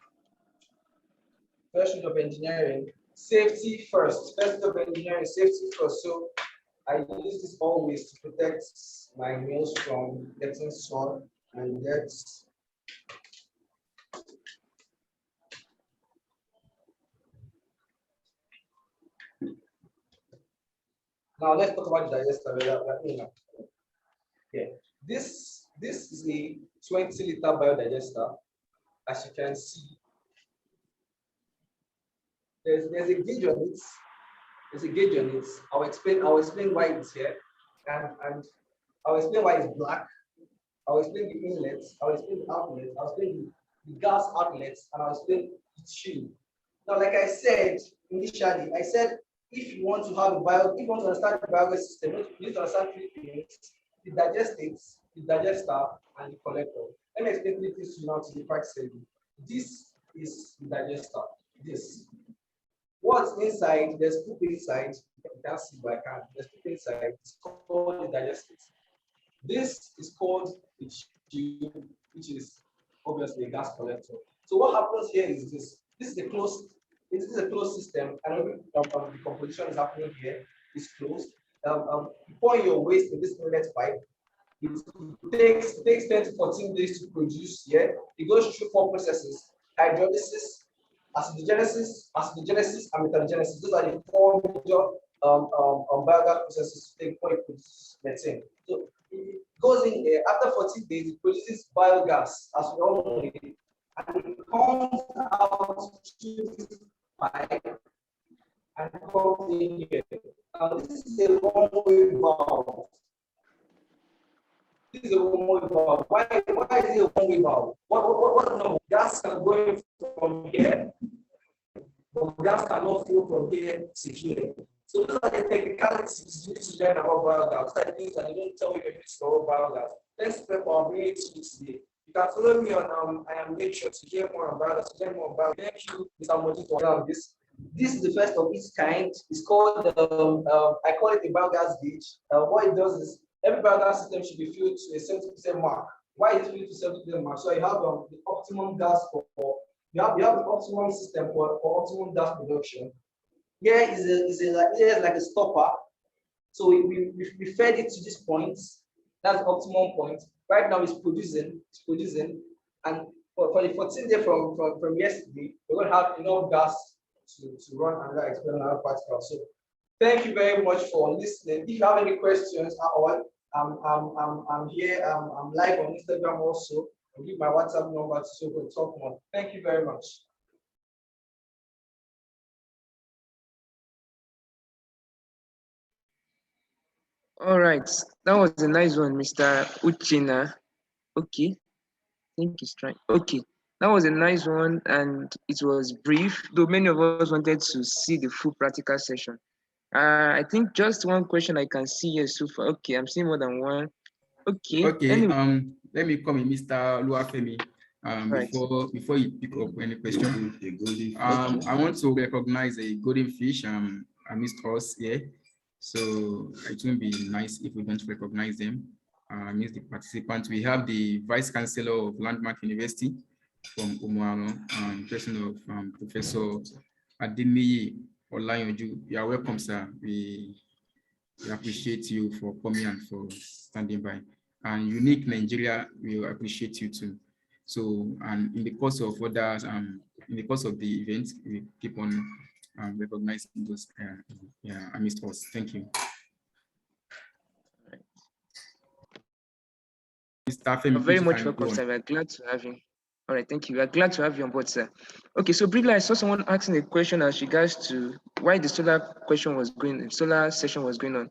First rule of engineering, safety first. First rule of engineering, safety first. So I use this always to protect my meals from getting soiled and dirt. Now let's talk about the digester. Yeah. This is a 20-liter biodigester. As you can see, there's a gauge on it. There's a gauge on it. I'll explain why it's here, and I'll explain why it's black. I'll explain the inlets. I'll explain the outlet. I'll explain the gas outlets, and I'll explain its shield. Now, like I said initially, I said if you want to understand the biogas system, you need to understand three things: the digestates, the digester, and the collector. Let me explain three things to you now to be practically. This is the digester. This. What's inside? There's poop inside. You can't see, but I can. There's poop inside. It's called the digester. This is called the tube, which is obviously a gas collector. So what happens here is this. This is a closed system, and the composition is happening here. It's closed. You pour your waste in this inlet pipe. It takes 10 to 14 days to produce. Yeah, it goes through 4 processes: hydrolysis, acidogenesis, and methanogenesis. Those are the 4 major biogas processes to take before it produces methane. So it goes in here. After 14 days, it produces biogas, as we all know it, and it comes out through this pipe and comes in here. Now, this is a one-way valve. This is a one-way valve. Why is it a one-way valve? What no? Gas can go from here, but gas cannot flow from here to here. So those are the technicalities you need to learn about biogas. Those are the things that they don't tell you when you store biogas. Let's prep our brain to today. You can follow me on I am make sure to hear more about it, to learn more about it. Thank you, Mr. Modi, for this. This is the first of its kind. It's called I call it a biogas gauge. What it does is every biogas system should be filled to a 70% mark. Why is it filled to 70% mark? So you have the optimum gas you have the optimum system for optimum gas production. Here is like a stopper. So we fed it to this point. That's the optimum point. Right now it's producing, and for the 14 days from yesterday, we're going to have enough gas to run another experiment, practical. So thank you very much for listening. If you have any questions at all, I'm here. I'm live on Instagram also. I'll give my WhatsApp number so we can talk more. Thank you very much. All right, that was a nice one, Mr. Uchina. Okay, I think he's trying. Okay, that was a nice one, and it was brief, though many of us wanted to see the full practical session. I think just one question I can see here so far. Okay, I'm seeing more than one. Okay. Okay. Anyway. Let me come in, Mr. Oluwafemi. Right. Before you pick up any question, I want to recognize a golden fish amidst us here. So it will be nice if we don't recognize them. Amidst the participants, we have the Vice Chancellor of Landmark University from Umuaro, person of Professor Adebayo ADEDEJI. You are welcome, sir. We appreciate you for coming and for standing by. And Unique Nigeria, we appreciate you too. So, and in the course of others, in the course of the event, we keep on recognizing those amidst us. Thank you. Mr. Very much welcome, sir. We're glad to have you. All right, thank you. We're glad to have you on board, sir. Okay, so briefly, I saw someone asking a question as regards to why the solar session was going on.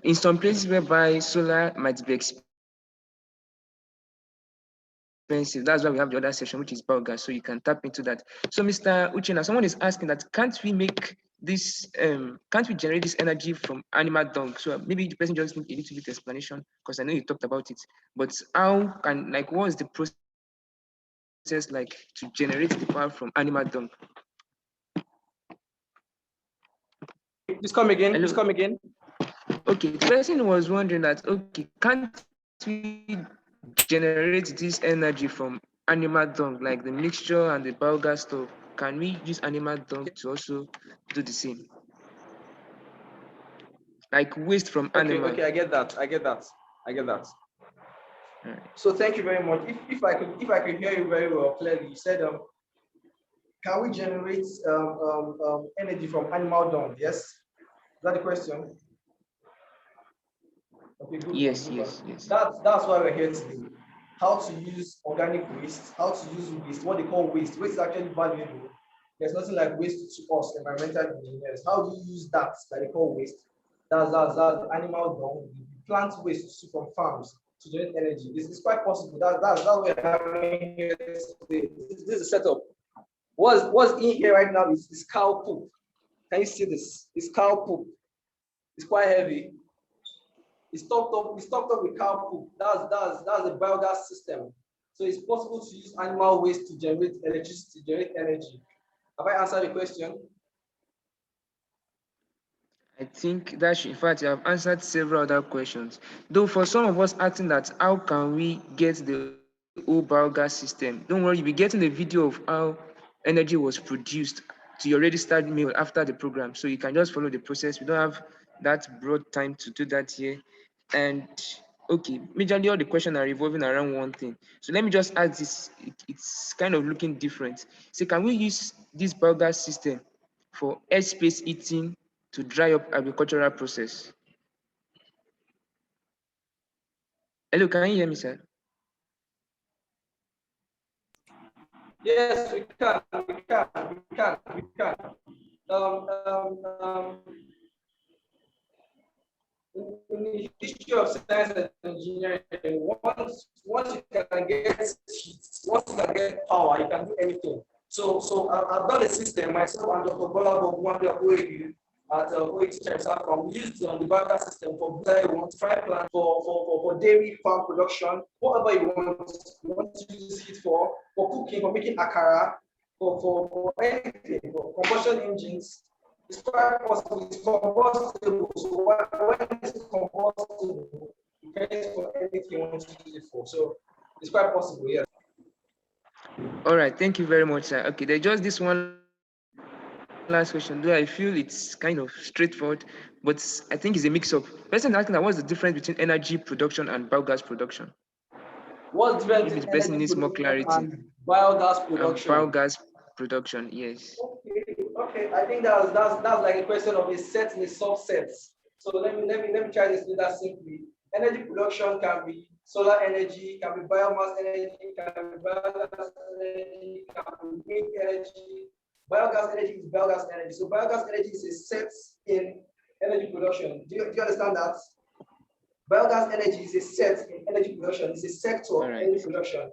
In some places whereby solar might be expensive, that's why we have the other session, which is biogas, so you can tap into that. So Mr. Uchina, someone is asking that can't we make this, can't we generate this energy from animal dung? So maybe the person just needs a little bit explanation, because I know you talked about it, but how can, like, what is the process like to generate the power from animal dung? Please come again. Hello. Please come again. Okay, the person was wondering that, okay, can't we generate this energy from animal dung, like the mixture and the biogas stuff? Can we use animal dung to also do the same? Like waste from animal. Okay, I get that. Right. So thank you very much. If I could hear you very well clearly, you said can we generate energy from animal dung? Yes, is that the question? Okay, good. Yes, Good. yes, yes. That's why we're here today. How to use organic waste, how to use waste, what they call waste. Waste is actually valuable. There's nothing like waste to us, environmental engineers. How do you use that they call waste? That's animal dung, plant waste from farms to generate energy. This is quite possible. That's what we're having here today. This is a setup. What's in here right now is cow poop. Can you see this? It's cow poop. It's quite heavy. It's stocked up with cow poop. That's the biogas system. So it's possible to use animal waste to generate electricity, generate energy. Have I answered the question? I think that in fact, you have answered several other questions. Though for some of us asking that, how can we get the whole biogas system? Don't worry, you'll be getting a video of how energy was produced to your registered mail after the program. So you can just follow the process. We don't have that broad time to do that here. And okay, majorly all the questions are revolving around one thing. So let me just add this. It's kind of looking different. So can we use this biogas system for airspace heating to dry up agricultural process? Hello, can you hear me, sir? Yes, we can. In the history of science and engineering, once you can get power, you can do anything. So I've done a system myself and Dr. Bola one day of at Uchechukwu. We used the Biogas system for fry plant for dairy farm production, whatever you want to use it for cooking, for making akara, for anything, for combustion engines. It's quite possible. It's combustible. So when it's combustible, you can use it for anything you want to use it for. So it's quite possible, yes. All right, thank you very much, sir. Okay, there's just this one last question, though I feel it's kind of straightforward, but I think it's a mix-up. Person asking that what's the difference between energy production and biogas production? What's the difference Maybe the person needs more clarity. and biogas production? Biogas production, yes. Okay. I think that's like a question of a set and a subset. So let me try this do that simply. Energy production can be solar energy, can be biomass energy, can be biogas energy, can be wind energy. Biogas energy is biogas energy. So biogas energy is a set in energy production. Do you understand that? Biogas energy is a set in energy production. It's a sector of energy production.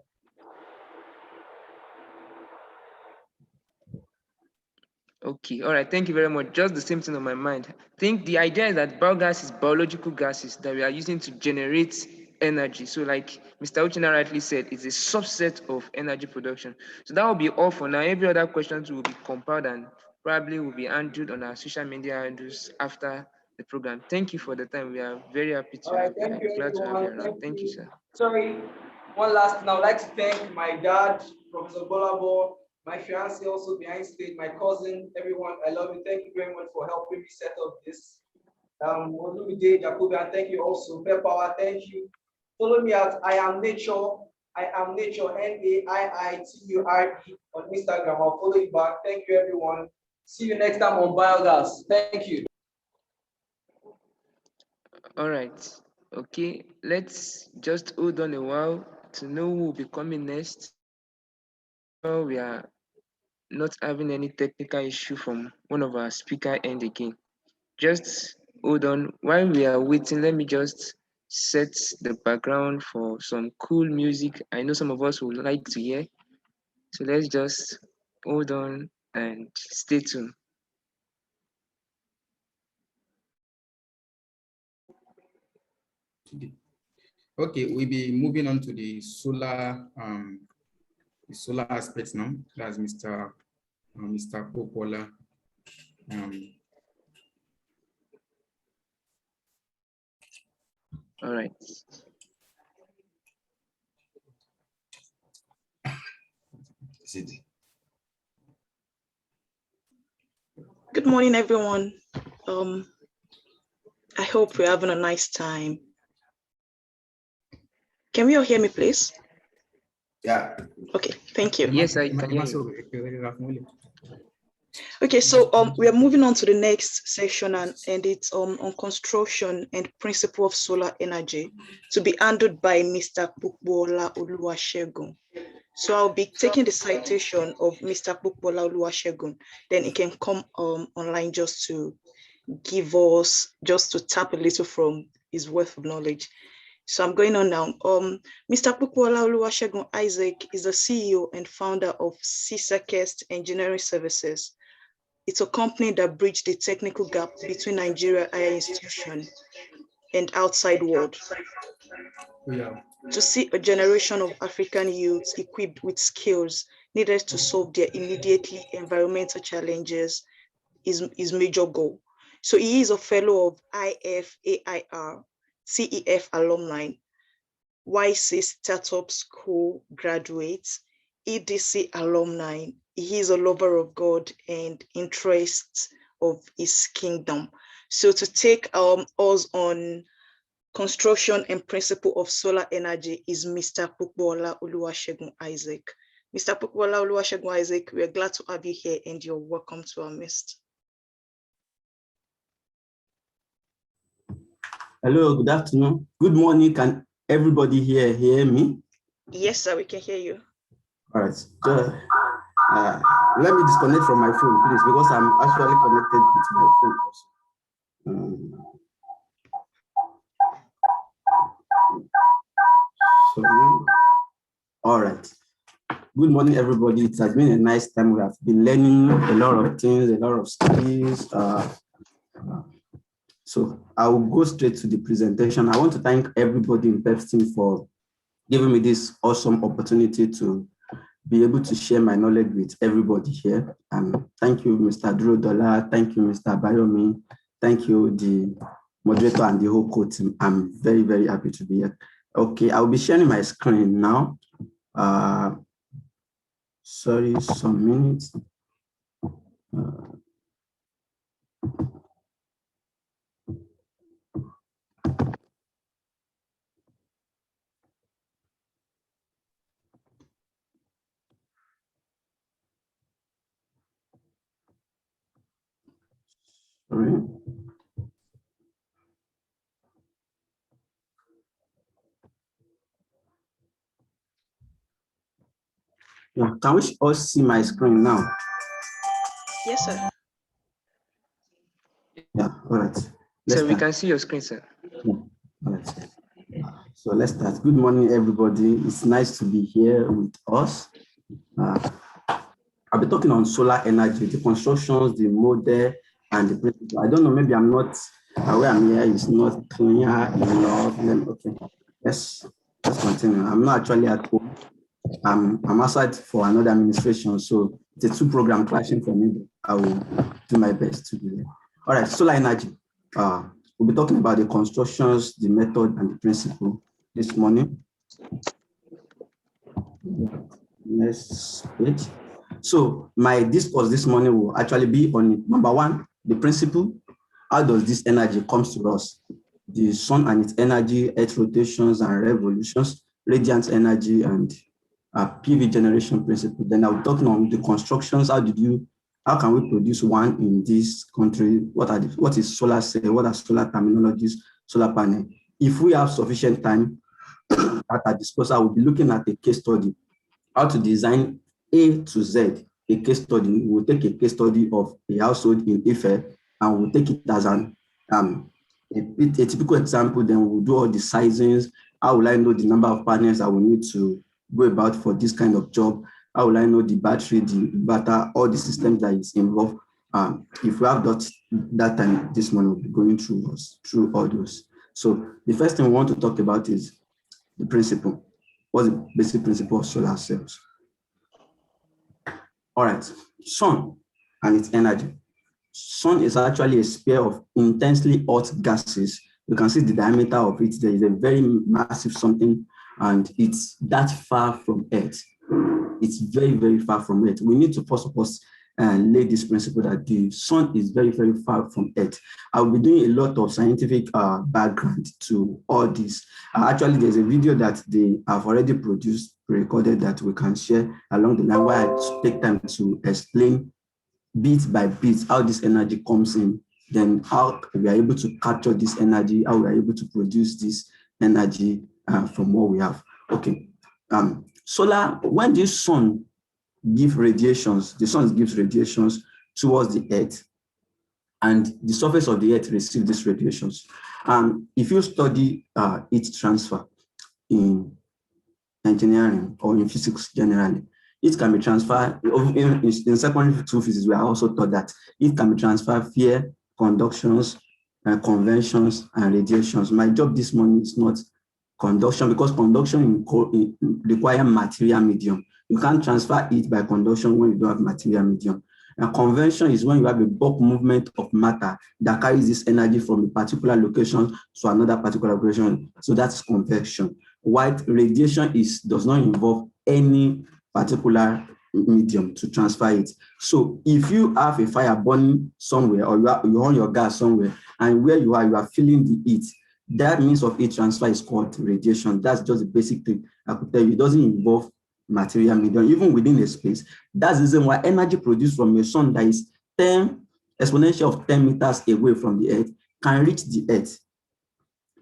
Okay, all right, thank you very much. Just the same thing on my mind. I think the idea is that biogas is biological gases that we are using to generate energy. So like Mr. Uchenna rightly said, it's a subset of energy production. So that will be all for now. Every other questions will be compiled and probably will be handled on our social media handles after the program. Thank you for the time. We are very happy to have you. Thank you, Glad to have you everyone. around. Thank you, sir. Sorry, one last thing. I would like to thank my dad, Professor Bolabo, my fiance also behind stage, my cousin, everyone. I love you. Thank you very much for helping me set up this. Olumide Jacobian, thank you also. Power, thank you. Follow me at I am nature, NAIITURE on Instagram. I'll follow you back. Thank you, everyone. See you next time on Biogas. Thank you. All right. Okay, let's just hold on a while to know who will be coming next. We are not having any technical issue from one of our speaker end again. Just hold on. While we are waiting, let me just set the background for some cool music I know some of us would like to hear. So let's just hold on and stay tuned. Okay, we'll be moving on to the solar aspects now. That's Mr. POPOOLA. All right. Good morning, everyone. I hope we're having a nice time. Can we all hear me, please? Yeah. Okay, thank you. Yes, I can hear you. Okay, so we are moving on to the next section, and it's on construction and principle of solar energy, to be handled by Mr. POPOOLA Oluwasegun. So I'll be taking the citation of Mr. POPOOLA Oluwasegun, then it can come online just to give us, just to tap a little from his wealth of knowledge. So I'm going on now. Mr. POPOOLA Oluwasegun Isaac is the CEO and founder of CSECEST Engineering Services. It's a company that bridged the technical gap between Nigeria higher institution and outside world. Yeah. To see a generation of African youths equipped with skills needed to solve their immediately environmental challenges is his major goal. So he is a fellow of IFAIR, CEF alumni, YC Startup School graduates, EDC alumni. He is a lover of God and interests of his kingdom. So to take us on construction and principle of solar energy is Mr. POPOOLA Oluwasegun Isaac. Mr. POPOOLA Oluwasegun Isaac, we are glad to have you here and you're welcome to our midst. Hello, good afternoon. Good morning. Can everybody here hear me? Yes, sir, we can hear you. All right. So, let me disconnect from my phone, please, because I'm actually connected with my phone also. All right. Good morning, everybody. It has been a nice time. We have been learning a lot of things, a lot of skills. So I will go straight to the presentation. I want to thank everybody in PEP's team for giving me this awesome opportunity to be able to share my knowledge with everybody here. And thank you, Mr. Drew Dollar. Thank you, Mr. Bayomi. Thank you, the moderator and the whole core team. I'm very, very happy to be here. Okay, I'll be sharing my screen now. Sorry, some minutes. Sorry. Yeah, can we all see my screen now? Yes, sir. Yeah, all right. So we can see your screen, sir. Yeah, all right. So let's start. Good morning, everybody. It's nice to be here with us. I'll be talking on solar energy, the constructions, the model, and the principle. I don't know, maybe I'm not where I'm here is not clear enough. Okay, let's continue. I'm not actually at home. I'm outside for another administration, so it's a two program clashing for me. I will do my best to do that. All right, solar energy. We'll be talking about the constructions, the method, and the principle this morning. Next page. So my discourse this morning will actually be on number one, the principle. How does this energy comes to us? The sun and its energy, earth rotations and revolutions, radiant energy, and PV generation principle. Then I'll be talking on the constructions. How can we produce one in this country? What is solar cell? What are solar terminologies, solar panel? If we have sufficient time at our disposal, we'll be looking at a case study, how to design A to Z, a case study. We'll take a case study of a household in Ife, and we'll take it as a typical example. Then we'll do all the sizings. How will I know the number of panels I will need to go about for this kind of job? How will I know the battery, the inverter, all the systems that is involved? If we have that time, this morning we'll be going through all those. So the first thing we want to talk about is the principle. What's the basic principle of solar cells? All right, sun and its energy. Sun is actually a sphere of intensely hot gases You can see the diameter of it. There is a very massive something, and it's that far from Earth. It's very, very far from Earth. We need to first of all lay this principle that the sun is very, very far from Earth. I'll be doing a lot of scientific background to all this. Actually, there's a video that they have already produced, recorded, that we can share along the line, where I take time to explain bit by bit how this energy comes in, then how we are able to capture this energy, how we are able to produce this energy from what we have. Okay. Solar, when the sun gives radiations, the sun gives radiations towards the Earth, and the surface of the Earth receives these radiations. If you study heat transfer in engineering or in physics generally, it can be transferred. In secondary two physics, we are also taught that it can be transferred via conductions, conventions, and radiations. My job this morning is not conduction, because conduction requires material medium. You can't transfer it by conduction when you don't have material medium. And convention is when you have a bulk movement of matter that carries this energy from a particular location to another particular location. So that's convection. While radiation does not involve any particular medium to transfer it. So if you have a fire burning somewhere, or you on your gas somewhere, and where you are feeling the heat, that means of heat transfer is called radiation. That's just the basic thing I could tell you. It doesn't involve material medium, even within a space. That's the reason why energy produced from a sun that is 10 exponential of 10 meters away from the Earth can reach the Earth.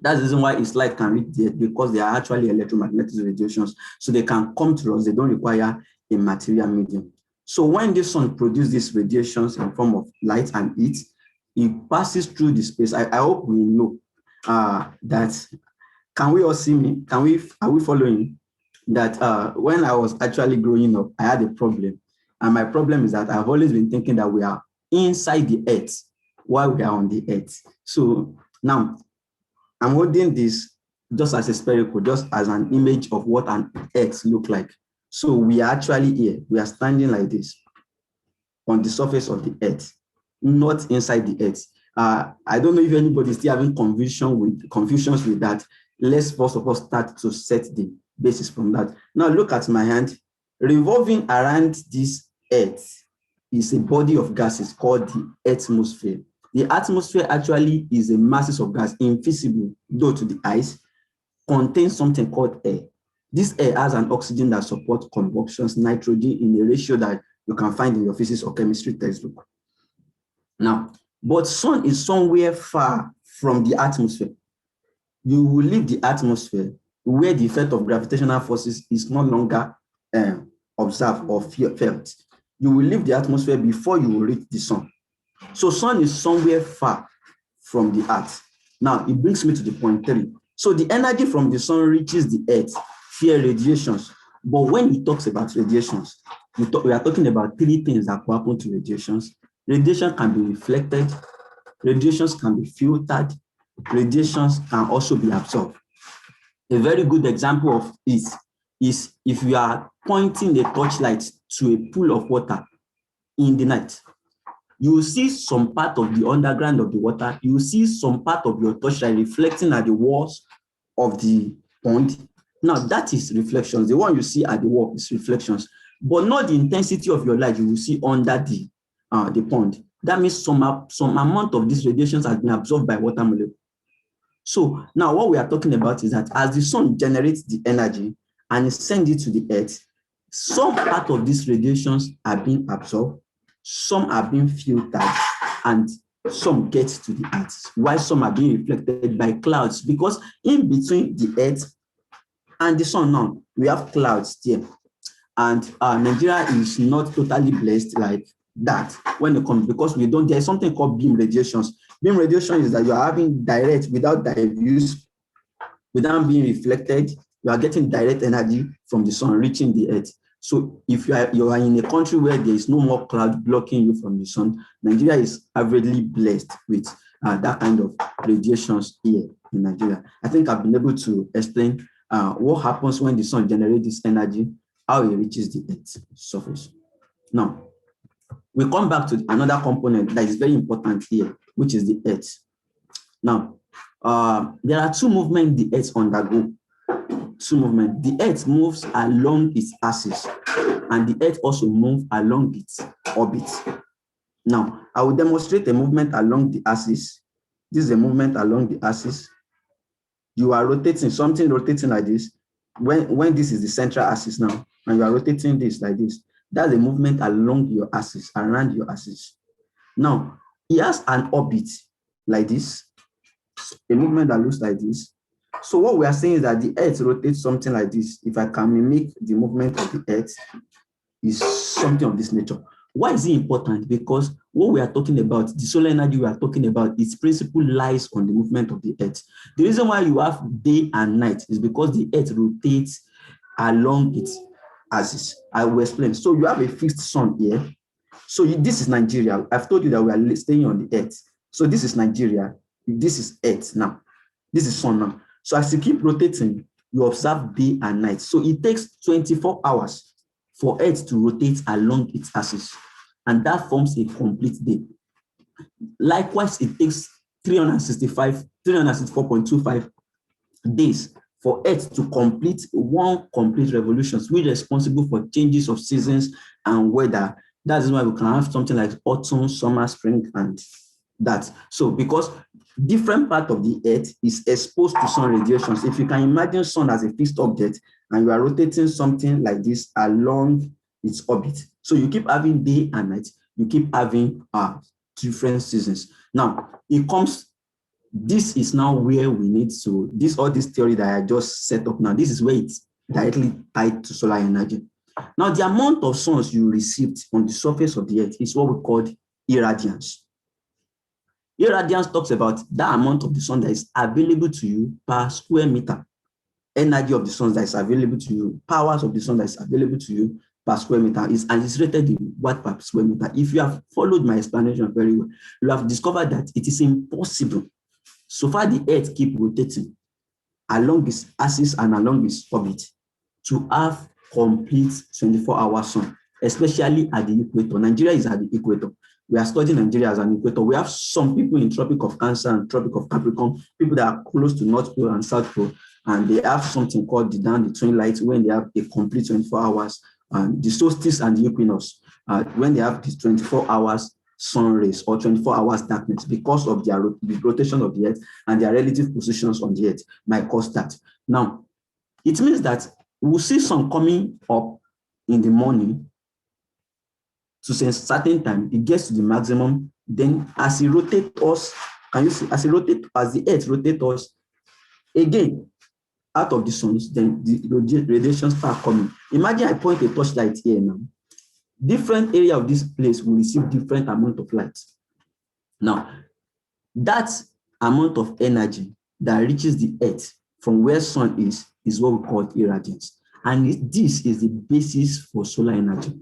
That's the reason why its light can reach the Earth, because they are actually electromagnetic radiations. So they can come to us. They don't require a material medium. So when the sun produces these radiations in form of light and heat, it passes through the space. I hope we know that. Can we all see me? Are we following? That when I was actually growing up, I had a problem. And my problem is that I've always been thinking that we are inside the Earth while we are on the Earth. So now I'm holding this just as a spherical, just as an image of what an Earth looks like. So we are actually here. We are standing like this on the surface of the Earth, not inside the Earth. I don't know if anybody is still having confusions with that. Let's first of all start to set the basis from that. Now look at my hand. Revolving around this Earth is a body of gases called the atmosphere. The atmosphere actually is a masses of gas, invisible though to the eyes, contains something called air. This air has an oxygen that supports combustions, nitrogen in a ratio that you can find in your physics or chemistry textbook. Now, but sun is somewhere far from the atmosphere. You will leave the atmosphere where the effect of gravitational forces is no longer observed or felt. You will leave the atmosphere before you will reach the sun. So sun is somewhere far from the earth. Now, it brings me to the point 3. So the energy from the sun reaches the earth via radiations. But when he talks about radiations, we are talking about 3 things that will happen to radiations. Radiation can be reflected, radiations can be filtered, radiations can also be absorbed. A very good example of it is if you are pointing a torchlight to a pool of water in the night, you will see some part of the underground of the water, you will see some part of your torchlight reflecting at the walls of the pond. Now that is reflections. The one you see at the wall is reflections, but not the intensity of your light you will see under the pond. That means some amount of these radiations has been absorbed by water molecule. So now what we are talking about is that as the sun generates the energy and sends it to the earth, some part of these radiations are being absorbed, some are being filtered, and some get to the earth, while some are being reflected by clouds, because in between the earth and the sun now, we have clouds there. And Nigeria is not totally blessed like that when it comes, because there's something called beam radiations. Beam radiation is that you are having direct, without diffuse, without being reflected, you are getting direct energy from the sun reaching the earth. So if you are in a country where there is no more cloud blocking you from the sun, Nigeria is averagely blessed with that kind of radiations here in Nigeria. I think I've been able to explain what happens when the sun generates this energy, how it reaches the earth's surface. Now, we come back to another component that is very important here, which is the earth. Now, There are two movements the Earth undergo. Two movements. The Earth moves along its axis, and the Earth also moves along its orbit. Now, I will demonstrate a movement along the axis. This is a movement along the axis. You are rotating, something rotating like this. When this is the central axis now, and you are rotating this like this, that's a movement along your axis, around your axis. Now, it has an orbit like this, a movement that looks like this. So what we are saying is that the Earth rotates something like this. If I can mimic the movement of the Earth, is something of this nature. Why is it important? Because what we are talking about, the solar energy we are talking about, its principle lies on the movement of the Earth. The reason why you have day and night is because the Earth rotates along its axis. I will explain. So you have a fixed sun here. So this is Nigeria. I've told you that we are staying on the Earth. So this is Nigeria. This is Earth now. This is sun now. So as you keep rotating, you observe day and night. So it takes 24 hours for Earth to rotate along its axis, and that forms a complete day. Likewise, it takes 364.25 days for Earth to complete one complete revolution, which is responsible for changes of seasons and weather. That's why we can have something like autumn, summer, spring, and that. So because different part of the Earth is exposed to sun radiations. If you can imagine sun as a fixed object and you are rotating something like this along its orbit, so you keep having day and night, you keep having different seasons. Now it comes, this is now where we need to, all this theory that I just set up now, this is where it's directly tied to solar energy. Now the amount of suns you received on the surface of the Earth is what we call irradiance. Irradiance talks about that amount of the sun that is available to you per square meter. Energy of the sun that is available to you, powers of the sun that is available to you per square meter and it's rated in watt per square meter. If you have followed my explanation very well, you have discovered that it is impossible, so far the Earth keeps rotating along its axis and along its orbit, to have complete 24-hour sun, especially at the equator. Nigeria is at the equator. We are studying Nigeria as an equator. We have some people in Tropic of Cancer and Tropic of Capricorn, people that are close to North Pole and South Pole, and they have something called the twin light, when they have a complete 24 hours, the solstice and the equinox, when they have these 24 hours sun rays or 24 hours darkness, because of the rotation of the Earth and their relative positions on the Earth might cause that. Now, it means that we'll see sun coming up in the morning to a certain time, it gets to the maximum. Then as it rotates us, can you see, as the Earth rotates us again out of the suns, then the radiations start coming. Imagine I point a torchlight here now. Different area of this place will receive different amount of light. Now, that amount of energy that reaches the Earth from where sun is what we call irradiance. And this is the basis for solar energy.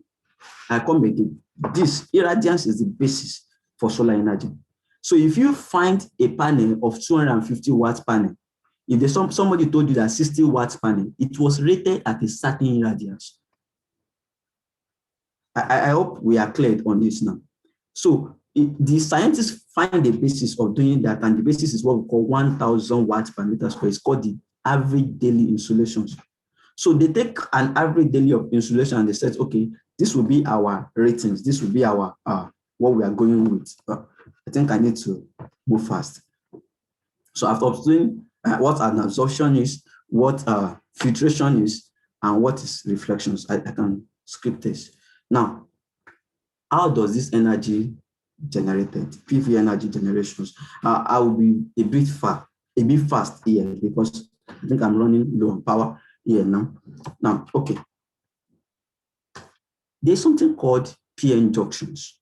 I come again. This irradiance is the basis for solar energy. So if you find a panel of 250 watts panel, if there's somebody told you that 60 watts panel, it was rated at a certain irradiance. I hope we are clear on this now. So the scientists find the basis of doing that, and the basis is what we call 1,000 watts per meter square. It's called the average daily insulations. So they take an average daily of insulation and they said, okay, this will be our ratings. This will be our what we are going with. I think I need to move fast. So after observing what an absorption is, what filtration is, and what is reflections, I can script this. Now, how does this energy generated? PV energy generations. I will be a bit fast here because I think I'm running low on power here now. Now, okay. There's something called PN junctions.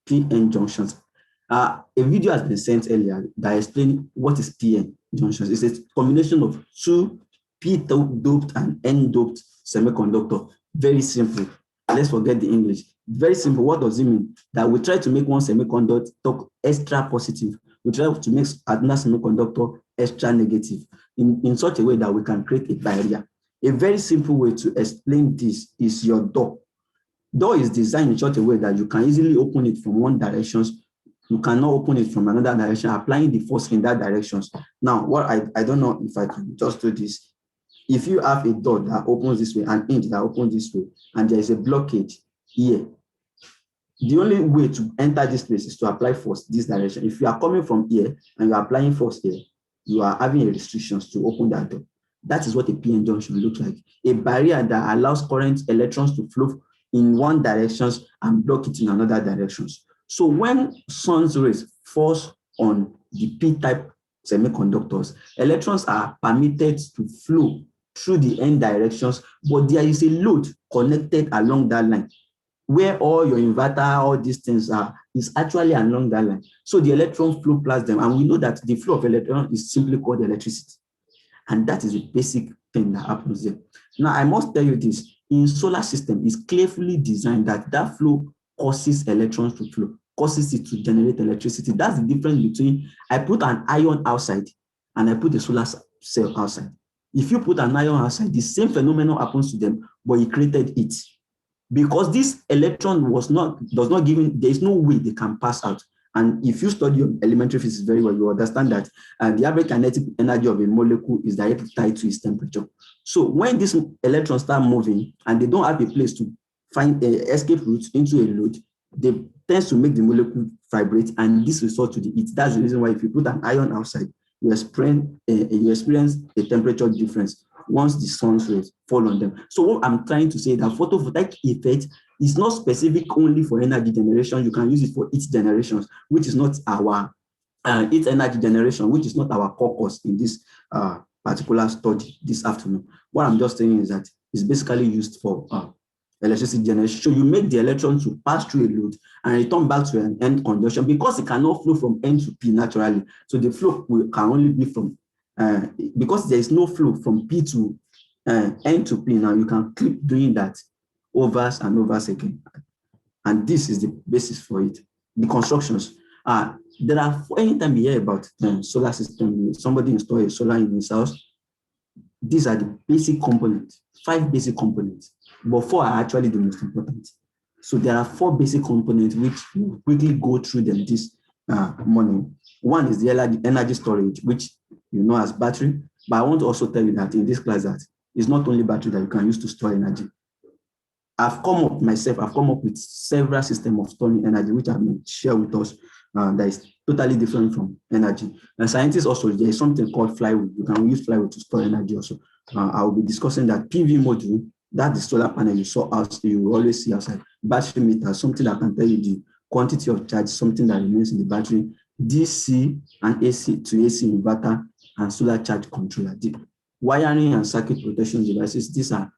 PN junctions. A video has been sent earlier that explains what is PN junctions. It's a combination of two p-doped and n-doped semiconductor. Very simple. Let's forget the English. Very simple. What does it mean? That we try to make one semiconductor extra positive. We try to make another semiconductor extra negative in such a way that we can create a barrier. A very simple way to explain this is your door. Door is designed in such a way that you can easily open it from one direction You cannot open it from another direction, applying the force in that direction. Now, what I don't know if I can just do this. If you have a door that opens this way, an inch that opens this way, and there is a blockage here, the only way to enter this place is to apply force this direction. If you are coming from here and you are applying force here, you are having restrictions to open that door. That is what a PN junction looks like. A barrier that allows current electrons to flow in one direction and block it in another direction. So when sun's rays falls on the P-type semiconductors, electrons are permitted to flow through the n directions, but there is a load connected along that line. Where all your inverter, all these things are, is actually along that line. So the electron flow past them, and we know that the flow of electron is simply called electricity. And that is a basic thing that happens there. Now, I must tell you this, in solar system, it's carefully designed that that flow causes electrons to flow, causes it to generate electricity. That's the difference between I put an ion outside and I put a solar cell outside. If you put an ion outside, the same phenomenon happens to them, but it created it. Because this electron does not give, there is no way they can pass out. And if you study elementary physics very well, you understand that the average kinetic energy of a molecule is directly tied to its temperature. So when these electrons start moving and they don't have a place to find an escape route into a load, they tend to make the molecule vibrate, and this results to the heat. That's the reason why if you put an ion outside, you experience a temperature difference once the sun's rays fall on them. So what I'm trying to say that photovoltaic effect is not specific only for energy generation. You can use it for heat generations, which is not our heat energy generation, which is not our core course in this particular study this afternoon. What I'm just saying is that it's basically used for electricity generation. So you make the electron to pass through a load and return back to an end conduction because it cannot flow from N to P naturally. So the flow can only be from, because there is no flow from P to N to P. Now you can keep doing that over and over again. And this is the basis for it. The constructions. There are, anytime you hear about solar system, somebody install a solar in his house, these are the basic components, 5 basic components, but 4 are actually the most important. So there are 4 basic components which we'll quickly go through them this morning. One is the energy storage, which you know as battery, but I want to also tell you that in this class that it's not only battery that you can use to store energy. I've come up with several systems of storing energy, which I may share with us that is totally different from energy. And scientists also, there is something called flywheel. You can use flywheel to store energy also. I will be discussing that PV module, that the solar panel you saw out, you will always see outside. Battery meter, something that can tell you the quantity of charge, something that remains in the battery, DC and AC to AC inverter, and solar charge controller. The wiring and circuit protection devices, these are,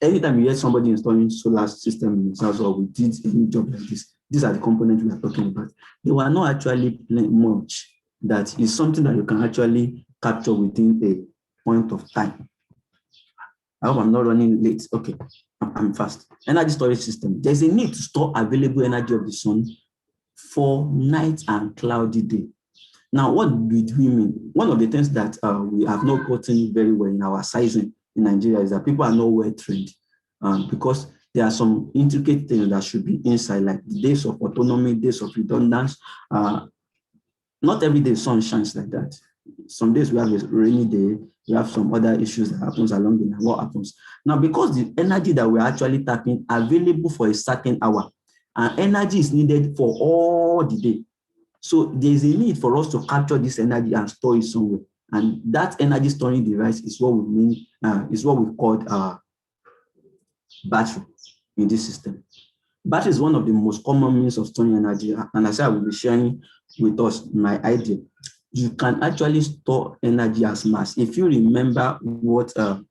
anytime you hear somebody installing solar system in his house or we did any job like this, these are the components we are talking about. They were not actually much. That is something that you can actually capture within a point of time. I hope I'm not running late. Okay, I'm fast. Energy storage system. There's a need to store available energy of the sun for night and cloudy day. Now, what do we mean? One of the things that we have not gotten very well in our sizing in Nigeria is that people are not well trained because there are some intricate things that should be inside, like days of autonomy, days of redundance. Not every day sun shines like that. Some days we have a rainy day, we have some other issues that happens along the line. What happens? Now, because the energy that we're actually tapping available for a certain hour, and energy is needed for all the day. So there's a need for us to capture this energy and store it somewhere. And that energy storing device is what we mean, is what we've called battery in this system. Battery is one of the most common means of storing energy. And as I will be sharing with us my idea, you can actually store energy as mass. If you remember what Albert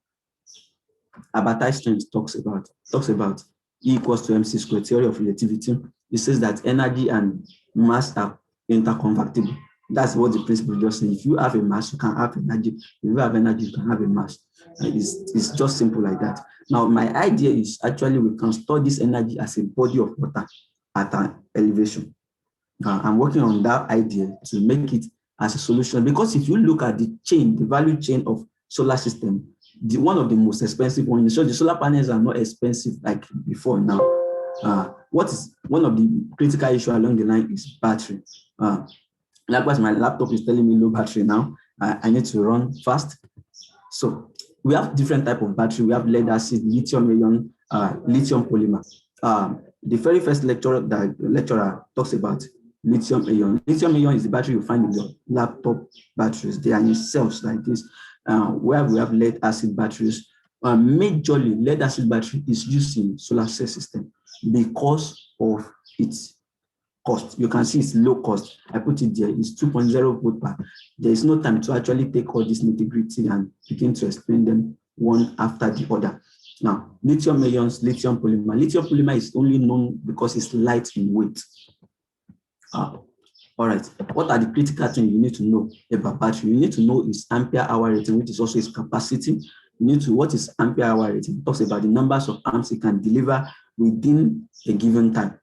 Einstein talks about E equals to MC squared, theory of relativity. It says that energy and mass are interconvertible. That's what the principle just says. If you have a mass, you can have energy. If you have energy, you can have a mass. It's just simple like that. Now, my idea is actually we can store this energy as a body of water at an elevation. I'm working on that idea to make it as a solution, because if you look at the chain, the value chain of solar system, one of the most expensive ones, so the solar panels are not expensive like before now. What is one of the critical issues along the line is battery. Likewise, my laptop is telling me low battery now. I need to run fast. So we have different type of battery. We have lead acid, lithium ion, lithium polymer. The very first lecturer talks about lithium ion. Lithium ion is the battery you find in your laptop batteries. They are in cells like this, where we have lead acid batteries. Majorly, lead acid battery is used in solar cell system because of its cost. You can see it's low cost. I put it there. It's 2.0 volt per. There is no time to actually take all this nitty-gritty and begin to explain them one after the other. Now, lithium ions, lithium polymer. Lithium polymer is only known because it's light in weight. All right. What are the critical things you need to know about battery? You need to know its ampere hour rating, which is also its capacity. You need to, what is ampere hour rating? It talks about the numbers of amps it can deliver within a given time.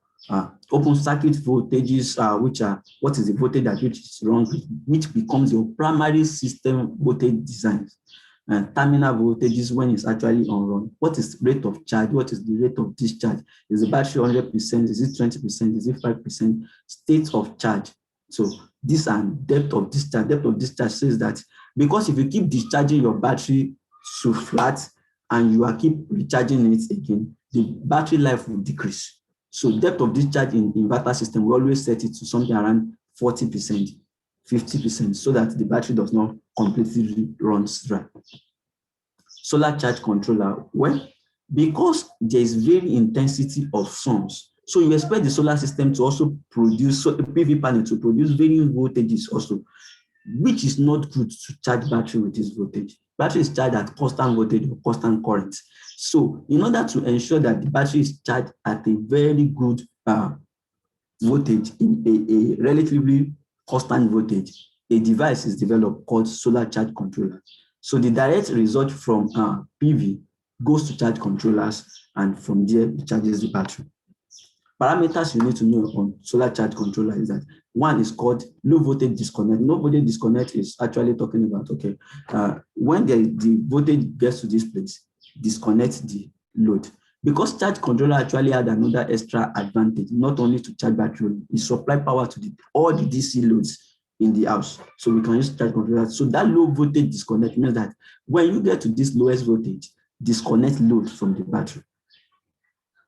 Open circuit voltages, which are what is the voltage at which is run, which becomes your primary system voltage design. And terminal voltages when it's actually on run. What is the rate of charge? What is the rate of discharge? Is the battery 100%? Is it 20%? Is it 5%? State of charge. So this and depth of discharge. Depth of discharge says that because if you keep discharging your battery to flat and you are keep recharging it again, the battery life will decrease. So depth of discharge in inverter system, we always set it to something around 40%, 50%, so that the battery does not completely run dry. Solar charge controller, well, because there is very intensity of suns, so you expect the solar system to also produce, so the PV panel to produce varying voltages also, which is not good to charge battery with this voltage. Battery is charged at constant voltage or constant current. So in order to ensure that the battery is charged at a very good voltage in a relatively constant voltage, a device is developed called solar charge controller. So the direct result from PV goes to charge controllers, and from there it charges the battery. Parameters you need to know on solar charge controller is that one is called low voltage disconnect. Low voltage disconnect is actually talking about, okay, when the voltage gets to this place, disconnect the load. Because charge controller actually had another extra advantage, not only to charge battery, it supply power to all the DC loads in the house. So we can use charge controller. So that low voltage disconnect means that when you get to this lowest voltage, disconnect load from the battery.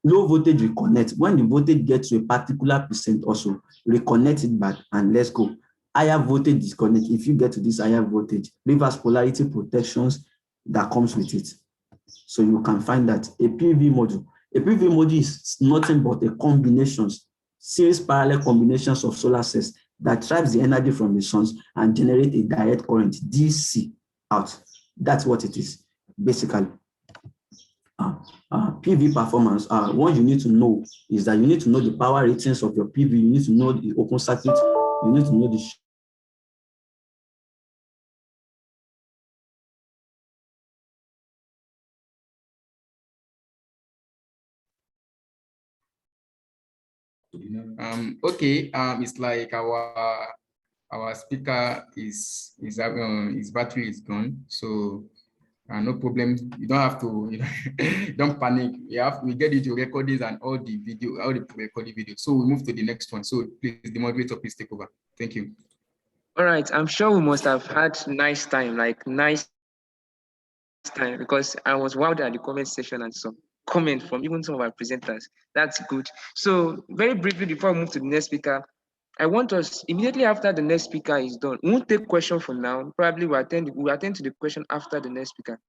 Low voltage reconnect. When the voltage gets to a particular percent also, reconnect it back and let's go. Higher voltage disconnect. If you get to this higher voltage, reverse polarity protections that comes with it. So you can find that a PV module is nothing but a combinations, series parallel combinations of solar cells that traps the energy from the suns and generate a direct current, DC, out. That's what it is, basically. PV performance, what you need to know is that you need to know the power ratings of your PV, you need to know the open circuit, you need to know the it's like our speaker his battery is gone, so no problem. You don't have to, don't panic. We get you to record this and all the recorded video. So we move to the next one. So please, the moderator, please take over. Thank you. All right, I'm sure we must have had nice time, because I was wild at the comment section and some comment from even some of our presenters. That's good. So very briefly before we move to the next speaker, I want us immediately after the next speaker is done. We won't take question for now. Probably we'll attend to the question after the next speaker.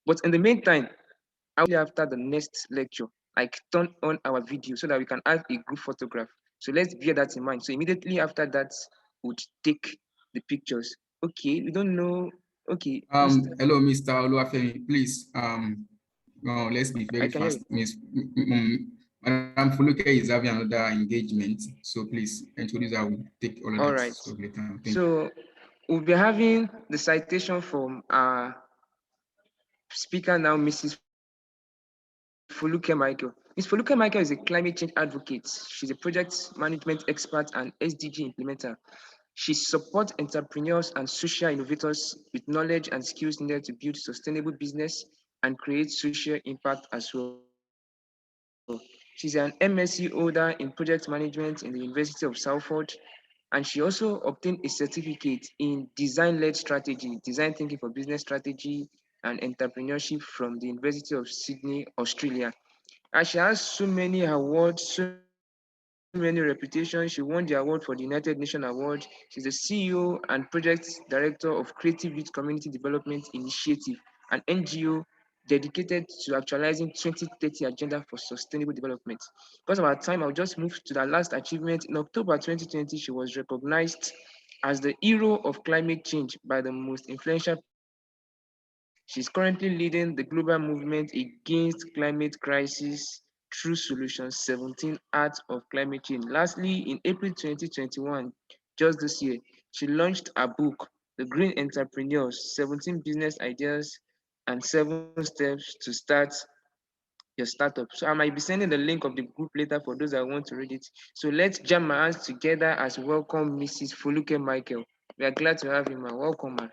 But in the meantime, after the next lecture, turn on our video so that we can have a group photograph. So let's bear that in mind. So immediately after that, we'll take the pictures. Okay, we don't know. Okay. Hello, Mr. Oluwasegun, please. Let's be very fast. Madam Foluke is having another engagement, so please introduce her. We'll take all of all that. right. So we'll be having the citation from our speaker now, Mrs. Foluke Michael. Ms. Foluke Michael is a climate change advocate. She's a project management expert and SDG implementer. She supports entrepreneurs and social innovators with knowledge and skills needed to build sustainable business and create social impact as well. She's an MSc holder in project management in the University of Salford, and she also obtained a certificate in design-led strategy, design thinking for business strategy and entrepreneurship from the University of Sydney, Australia. And she has so many awards, so many reputations. She won the award for the United Nations Award. She's the CEO and project director of Creative Youth Community Development Initiative, an NGO dedicated to actualizing 2030 agenda for sustainable development. Because of our time, I'll just move to the last achievement. In October 2020, she was recognized as the hero of climate change by the most influential person. She's currently leading the global movement against climate crisis through Solution 17 Art of Climate Change. Lastly, in April 2021, just this year, she launched a book, The Green Entrepreneurs, 17 Business Ideas and 7 Steps to Start Your Startup. So I might be sending the link of the group later for those that want to read it. So let's jam our hands together as we welcome Mrs. Foluke Michael. We are glad to have you, ma. Welcome, ma.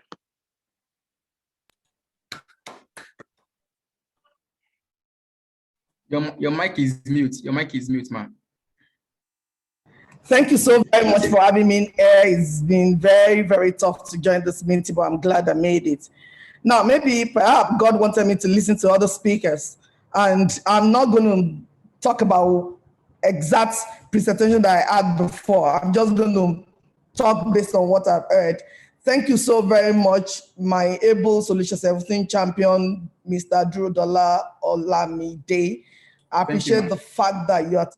Your mic is mute. Your mic is mute, man. Thank you so very much for having me in here. It's been very, very tough to join this meeting, but I'm glad I made it. Now, maybe perhaps God wanted me to listen to other speakers, and I'm not going to talk about exact presentation that I had before. I'm just going to talk based on what I've heard. Thank you so very much, my able Solution 17 champion, Mr. Drew Dollar Olamide. I appreciate the fact that you are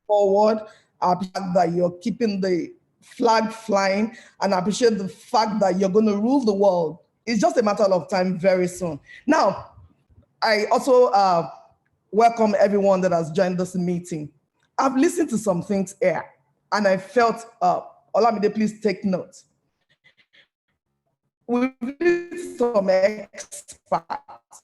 forward. I appreciate that you're keeping the flag flying, and I appreciate the fact that you're going to rule the world. It's just a matter of time very soon. Now, I also welcome everyone that has joined this meeting. I've listened to some things here, and I felt, Olamide, please take note. We've listened to some experts,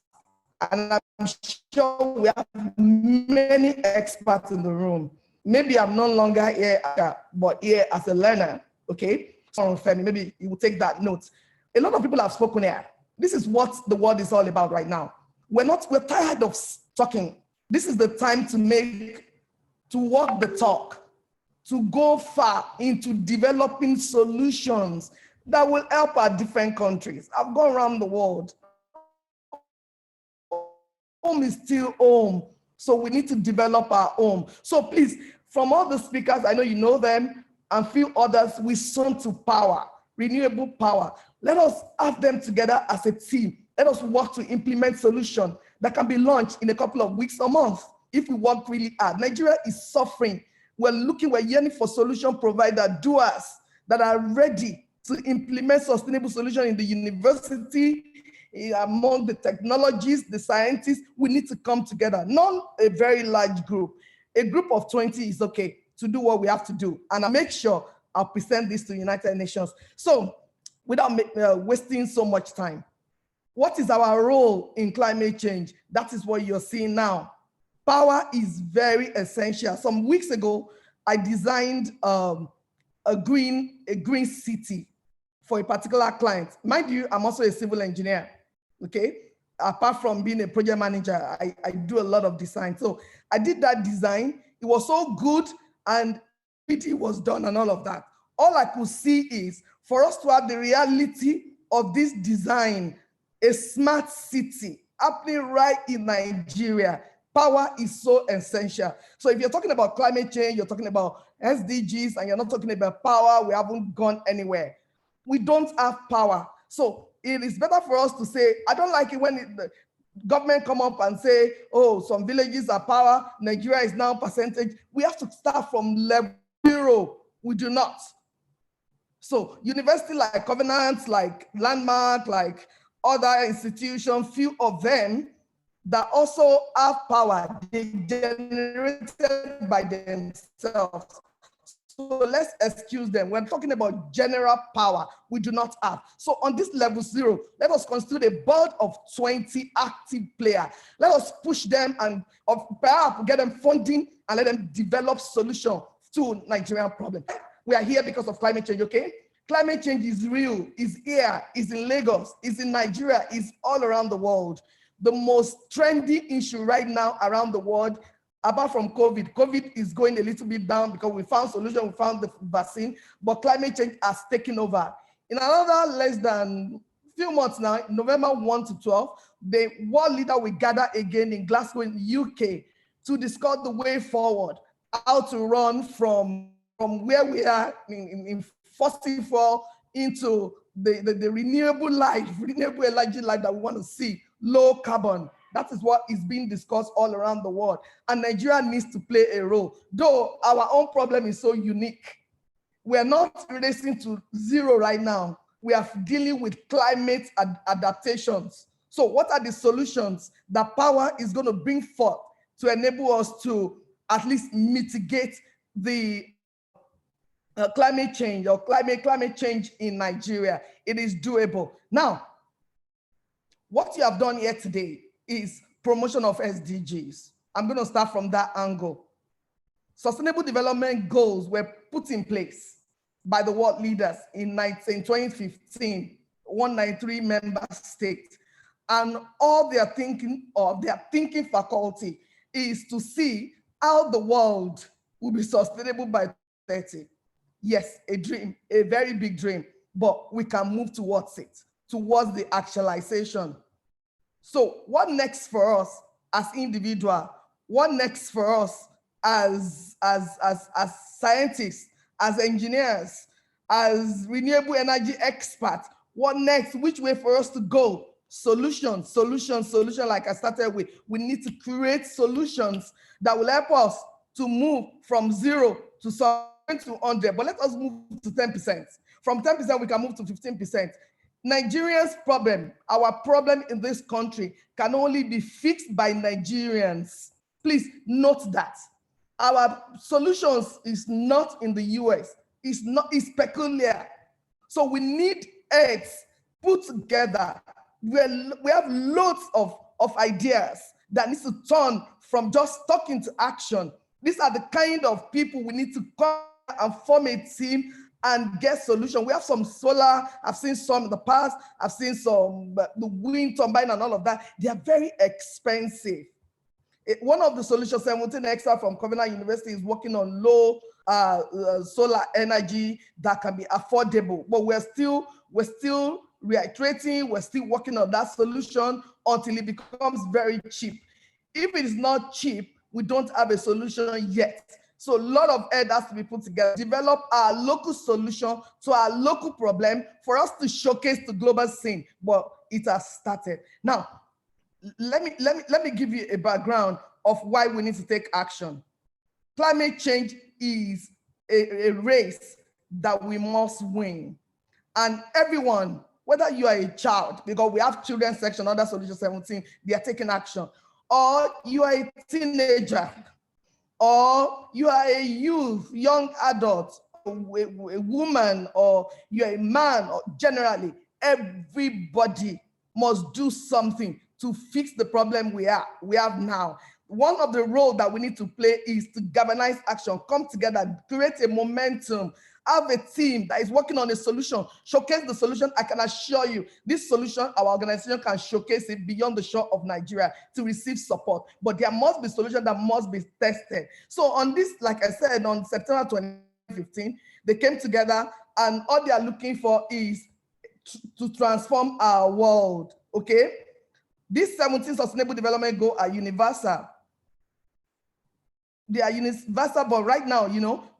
and I'm sure we have many experts in the room. Maybe I'm no longer here, but here as a learner, okay? So maybe you will take that note. A lot of people have spoken here. This is what the world is all about right now. We're tired of talking. This is the time to walk the talk, to go far into developing solutions that will help our different countries. I've gone around the world. Home is still home. So we need to develop our home. So please, from all the speakers, I know you know them, and few others, we son to power, renewable power. Let us have them together as a team. Let us work to implement solutions that can be launched in a couple of weeks or months if we work really hard. Nigeria is suffering. We're yearning for solution provider doers that are ready to implement sustainable solutions in the university, among the technologies, the scientists. We need to come together, not a very large group. A group of 20 is okay to do what we have to do. And I'll make sure I'll present this to the United Nations. So without wasting so much time, what is our role in climate change? That is what you're seeing now. Power is very essential. Some weeks ago, I designed a green city for a particular client. Mind you, I'm also a civil engineer, okay? Apart from being a project manager, I do a lot of design. So I did that design. It was so good, and it was done and all of that. All I could see is for us to have the reality of this design, a smart city happening right in Nigeria. Power is so essential. So if you're talking about climate change, you're talking about SDGs, and you're not talking about power, we haven't gone anywhere. We don't have power. So it is better for us to say, I don't like it when the government come up and say, oh, some villages are power, Nigeria is now percentage. We have to start from level 0. We do not. So university like Covenant, like Landmark, like other institutions, few of them that also have power, they generated by themselves. So let's excuse them. We're talking about general power we do not have. So on this level 0, let us constitute a board of 20 active players. Let us push them and perhaps get them funding and let them develop solutions to Nigerian problem. We are here because of climate change, okay? Climate change is real, is here, is in Lagos, is in Nigeria, is all around the world. The most trendy issue right now around the world, apart from COVID is going a little bit down because we found solution, we found the vaccine, but climate change has taken over. In another less than few months now, November 1 to 12, the world leader will gather again in Glasgow in the UK to discuss the way forward, how to run from where we are in fossil fuel into the renewable energy life that we want to see, low carbon. That is what is being discussed all around the world. And Nigeria needs to play a role. Though our own problem is so unique. We are not racing to zero right now. We are dealing with climate adaptations. So what are the solutions that power is going to bring forth to enable us to at least mitigate the climate change or climate change in Nigeria? It is doable. Now, what you have done here today is promotion of SDGs. I'm going to start from that angle. Sustainable development goals were put in place by the world leaders in 2015, 193 member states. And all their thinking faculty is to see how the world will be sustainable by 2030. Yes, a dream, a very big dream, but we can move towards it, towards the actualization. So what next for us as individuals? What next for us as scientists, as engineers, as renewable energy experts? What next? Which way for us to go? Solution, like I started with. We need to create solutions that will help us to move from 0 to 100, but let us move to 10%. From 10%, we can move to 15%. Nigerians' problem, our problem in this country, can only be fixed by Nigerians. Please note that. Our solutions is not in the US. It's peculiar. So we need heads put together. We have loads of ideas that need to turn from just talking to action. These are the kind of people we need to come and form a team and get solution. We have some solar, I've seen some in the past, I've seen some, the wind turbine and all of that. They are very expensive. One of the solutions, 17 Extra from Covenant University, is working on low solar energy that can be affordable. But we're still reiterating, we're still working on that solution until it becomes very cheap. If it is not cheap, we don't have a solution yet. So a lot of aid has to be put together, develop our local solution to our local problem for us to showcase the global scene, but it has started. Now, let me give you a background of why we need to take action. Climate change is a race that we must win. And everyone, whether you are a child, because we have children's section under Solution 17, they are taking action, or you are a teenager, or you are a youth, young adult, a woman, or you're a man, or generally, everybody must do something to fix the problem we have now. One of the roles that we need to play is to galvanize action, come together, create a momentum, have a team that is working on a solution, showcase the solution. I can assure you, this solution, our organization can showcase it beyond the shore of Nigeria to receive support. But there must be solutions that must be tested. So on this, like I said, on September 2015, they came together and all they are looking for is to transform our world, okay? These 17 sustainable development goals are universal. They are universal, but right now,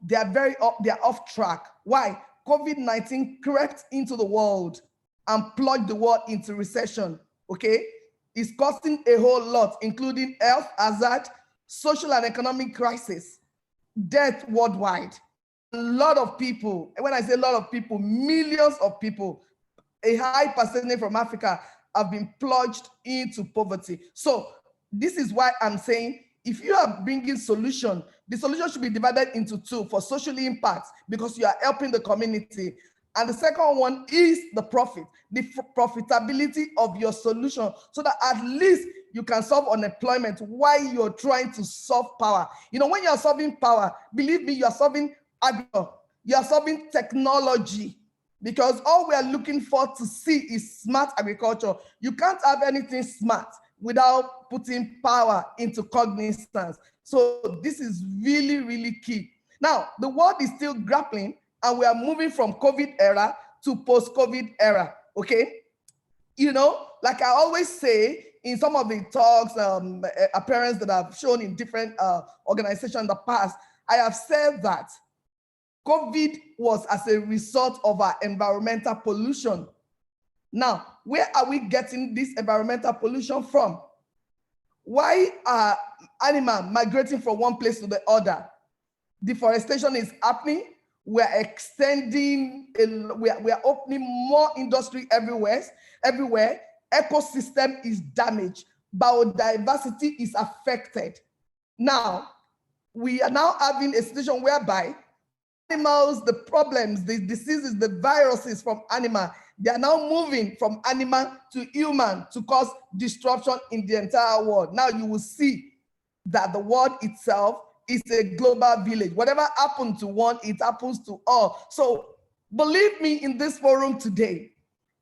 they are off track. Why? COVID-19 crept into the world and plunged the world into recession, okay? It's costing a whole lot, including health hazard, social and economic crisis, death worldwide. A lot of people, when I say a lot of people, millions of people, a high percentage from Africa have been plunged into poverty. So this is why I'm saying, if you are bringing solution, the solution should be divided into two for social impact because you are helping the community. And the second one is the profit, the profitability of your solution so that at least you can solve unemployment while you're trying to solve power. When you're solving power, believe me, you're solving agro, you're solving technology. because all we are looking for to see is smart agriculture. You can't have anything smart without putting power into cognizance. So this is really, really key. Now, the world is still grappling, and we are moving from COVID era to post-COVID era, okay? You know, like I always say in some of the talks, appearances that I've shown in different organizations in the past, I have said that COVID was as a result of our environmental pollution. Now, where are we getting this environmental pollution from? Why are animals migrating from one place to the other? Deforestation is happening. We're extending, we are opening more industry everywhere. Ecosystem is damaged. Biodiversity is affected. Now, we are now having a situation whereby animals, the problems, the diseases, the viruses from animal, they are now moving from animal to human to cause disruption in the entire world. Now you will see that the world itself is a global village. Whatever happens to one, it happens to all. So believe me, in this forum today,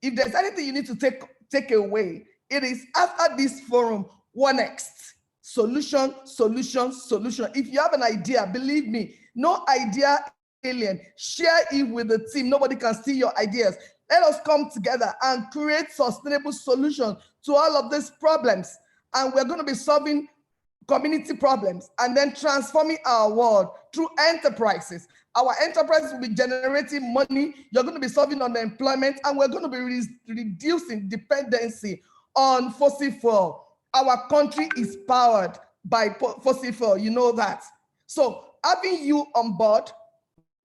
if there's anything you need to take away, it is after this forum, what next? Solution, solution, solution. If you have an idea, believe me, no idea alien. Share it with the team. Nobody can steal your ideas. Let us come together and create sustainable solutions to all of these problems. And we're going to be solving community problems and then transforming our world through enterprises. Our enterprises will be generating money. You're going to be solving unemployment, and we're going to be reducing dependency on fossil fuel. Our country is powered by fossil fuel. You know that. So having you on board,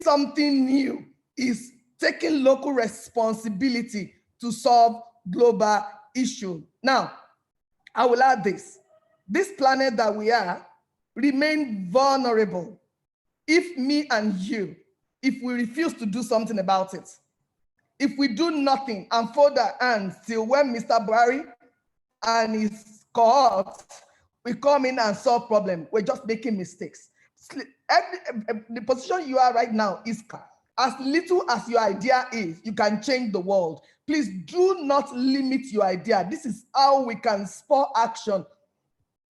something new is taking local responsibility to solve global issues. Now, I will add this. This planet that we are remain vulnerable if me and you, if we refuse to do something about it. If we do nothing and fold our hands till when Mr. Buhari and his cohort will come in and solve problems, we're just making mistakes. The position you are right now is as little as your idea is, you can change the world. Please do not limit your idea. This is how we can spur action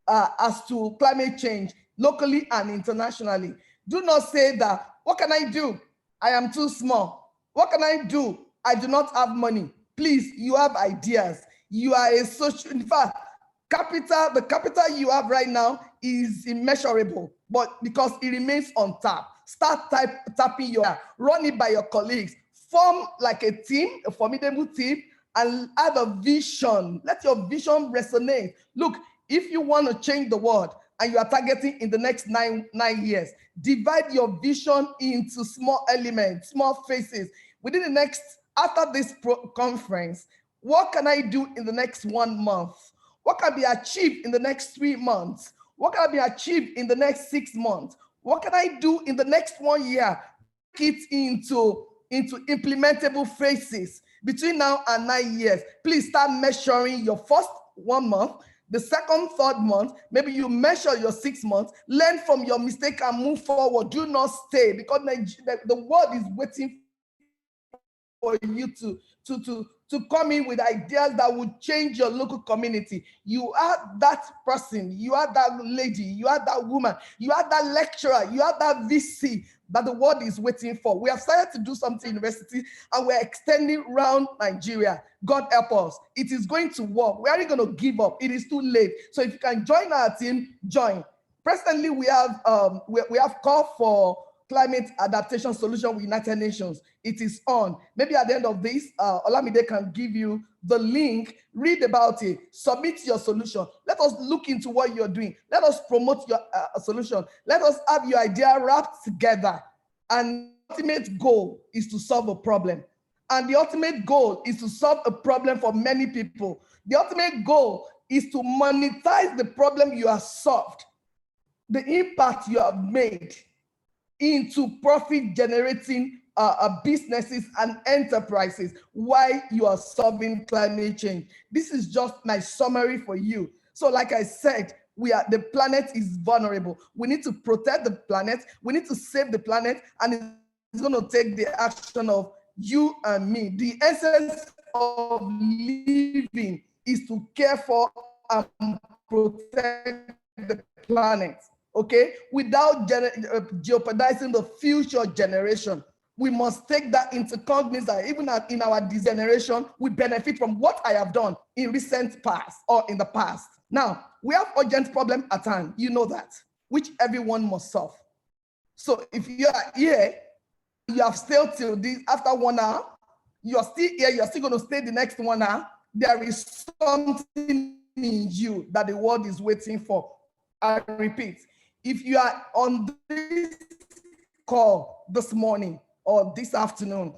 as to climate change locally and internationally. Do not say that, what can I do? I am too small. What can I do? I do not have money. Please, you have ideas. You are a social, in fact, the capital you have right now is immeasurable, but because it remains untapped. Start tapping run it by your colleagues, form like a team, a formidable team, and have a vision. Let your vision resonate. Look, if you want to change the world and you are targeting in the next nine years, divide your vision into small elements, small phases. Within the next, after this conference, what can I do in the next 1 month? What can be achieved in the next 3 months? What can be achieved in the next 6 months? What can I do in the next 1 year? Get into implementable phases between now and 9 years. Please start measuring your first 1 month, the second, third month. Maybe you measure your 6 months, learn from your mistake and move forward. Do not stay, because the world is waiting for you to come in with ideas that would change your local community. You are that person, you are that lady, you are that woman, you are that lecturer, you are that VC that the world is waiting for. We have started to do something in university, and we're extending around Nigeria. God help us. It is going to work. We aren't going to give up. It is too late. So if you can join our team, join. Presently, we have call for climate adaptation solution with United Nations. It is on. Maybe at the end of this, Olamide can give you the link. Read about it. Submit your solution. Let us look into what you're doing. Let us promote your solution. Let us have your idea wrapped together. And the ultimate goal is to solve a problem. And the ultimate goal is to solve a problem for many people. The ultimate goal is to monetize the problem you have solved, the impact you have made, into profit-generating businesses and enterprises while you are solving climate change. This is just my summary for you. So like I said, the planet is vulnerable. We need to protect the planet. We need to save the planet, and it's going to take the action of you and me. The essence of living is to care for and protect the planet, okay? Without jeopardizing the future generation. We must take that into cognizance. Even in our generation, we benefit from what I have done in recent past or in the past. Now, we have urgent problem at hand, you know that, which everyone must solve. So if you are here, you have stayed till this, after 1 hour, you're still here, you're still going to stay the next 1 hour, there is something in you that the world is waiting for. I repeat, if you are on this call this morning or this afternoon,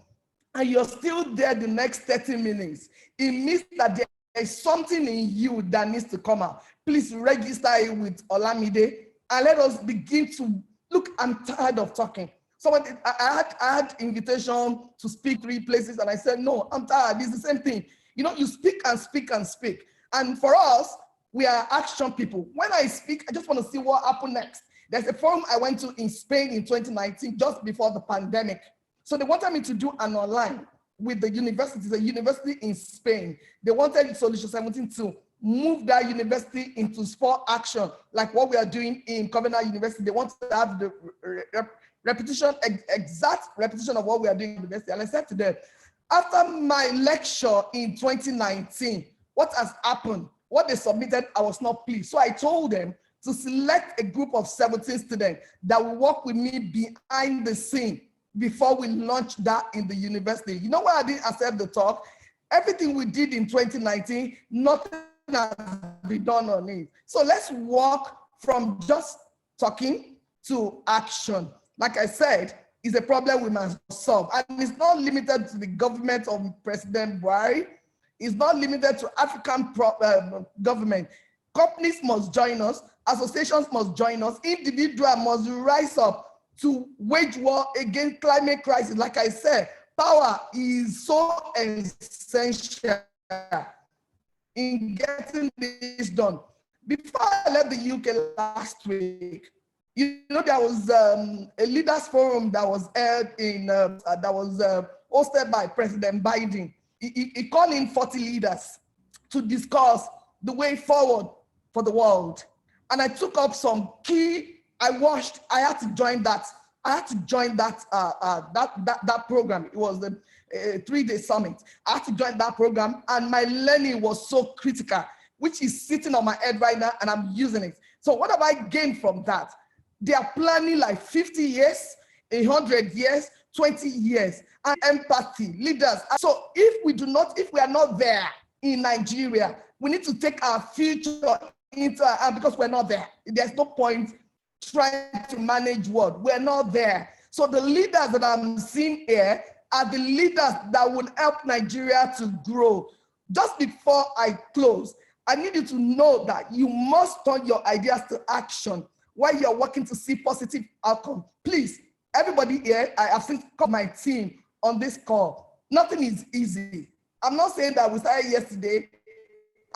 and you're still there the next 30 minutes, it means that there is something in you that needs to come out. Please register it with Olamide and let us begin to look. I'm tired of talking. Someone, I had invitation to speak 3 places, and I said, no, I'm tired. It's the same thing. You know, you speak and speak and speak. And for us, we are action people. When I speak, I just want to see what happened next. There's a forum I went to in Spain in 2019, just before the pandemic. So they wanted me to do an online with the university, a university in Spain. They wanted Solution 17 to move that university into sport action, like what we are doing in Covenant University. They want to have the exact repetition of what we are doing in university. And I said to them, after my lecture in 2019, what has happened? What they submitted, I was not pleased. So I told them to select a group of 17 students that will work with me behind the scene before we launch that in the university. You know why I didn't accept the talk? Everything we did in 2019, nothing has been done on it. So let's walk from just talking to action. Like I said, it's a problem we must solve. And it's not limited to the government of President Buhari. It's not limited to African government. Companies must join us. Associations must join us. Individuals must rise up to wage war against climate crisis. Like I said, power is so essential in getting this done. Before I left the UK last week, you know, there was a leaders forum that was held in, hosted by President Biden. He called in 40 leaders to discuss the way forward for the world. And I took up some key, I had to join that. I had to join that program. It was a 3-day summit. I had to join that program, and my learning was so critical, which is sitting on my head right now, and I'm using it. So what have I gained from that? They are planning like 50 years, 100 years, 20 years, and empathy, leaders. So if we are not there in Nigeria, we need to take our future into our hand, because we're not there. There's no point trying to manage what we're not there. So the leaders that I'm seeing here are the leaders that will help Nigeria to grow. Just before I close, I need you to know that you must turn your ideas to action while you're working to see positive outcome. Please, everybody here, I have seen my team on this call. Nothing is easy. I'm not saying that we started yesterday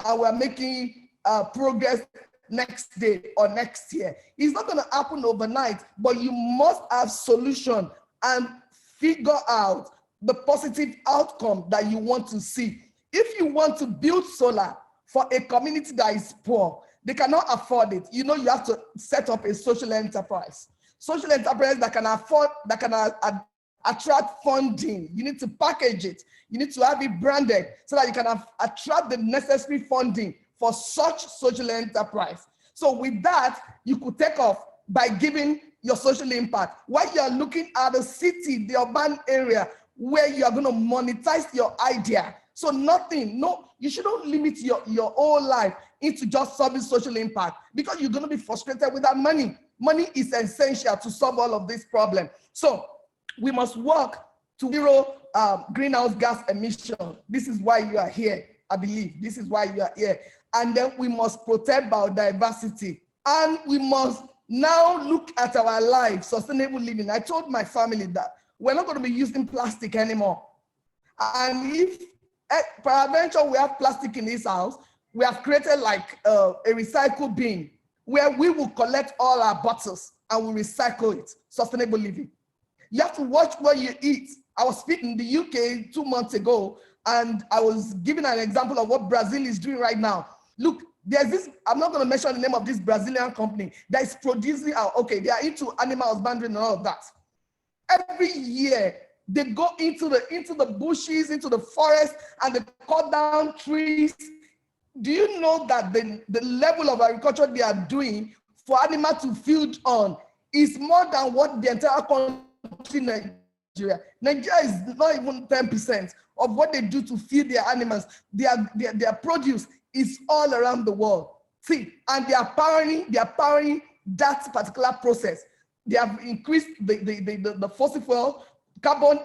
and we're making progress next day or next year. It's not going to happen overnight, but you must have solution and figure out the positive outcome that you want to see. If you want to build solar for a community that is poor, they cannot afford it. You know, you have to set up a social enterprise. Social enterprise that can afford, that can attract funding. You need to package it. You need to have it branded so that you can attract the necessary funding for such social enterprise. So with that, you could take off by giving your social impact. While you're looking at the city, the urban area, where you are going to monetize your idea. So you shouldn't limit your whole life into just solving social impact, because you're going to be frustrated with that money. Money is essential to solve all of this problem. So we must work to zero greenhouse gas emission. This is why you are here, I believe. This is why you are here. And then we must protect biodiversity. And we must now look at our life, sustainable living. I told my family that we're not going to be using plastic anymore. And if peradventure we have plastic in this house, we have created like a recycle bin where we will collect all our bottles and we recycle it. Sustainable living. You have to watch what you eat I was speaking in the UK 2 months ago, and I was giving an example of what Brazil is doing right now. Look, there's this, I'm not going to mention the name of this Brazilian company that is producing, okay, they are into animal husbandry and all of that. Every year, they go into the bushes, into the forest, and they cut down trees. Do you know that the level of agriculture they are doing for animals to feed on is more than what the entire country, Nigeria. Nigeria is not even 10% of what they do to feed their animals. Their produce is all around the world. See, and they are powering that particular process. They have increased the fossil fuel. Carbon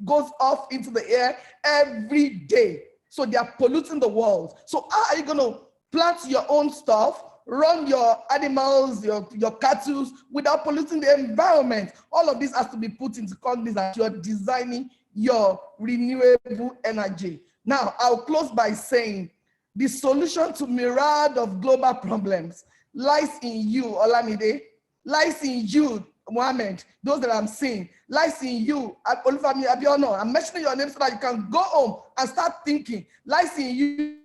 goes off into the air every day. So they are polluting the world. So how are you going to plant your own stuff, run your animals, your cattle without polluting the environment? All of this has to be put into context as you are designing your renewable energy. Now, I'll close by saying the solution to myriad of global problems lies in you, Olamide, lies in you, Mohammed, those that I'm seeing, lies in you, Olufemi Abiono. I'm mentioning your name so that you can go home and start thinking. Lies in you,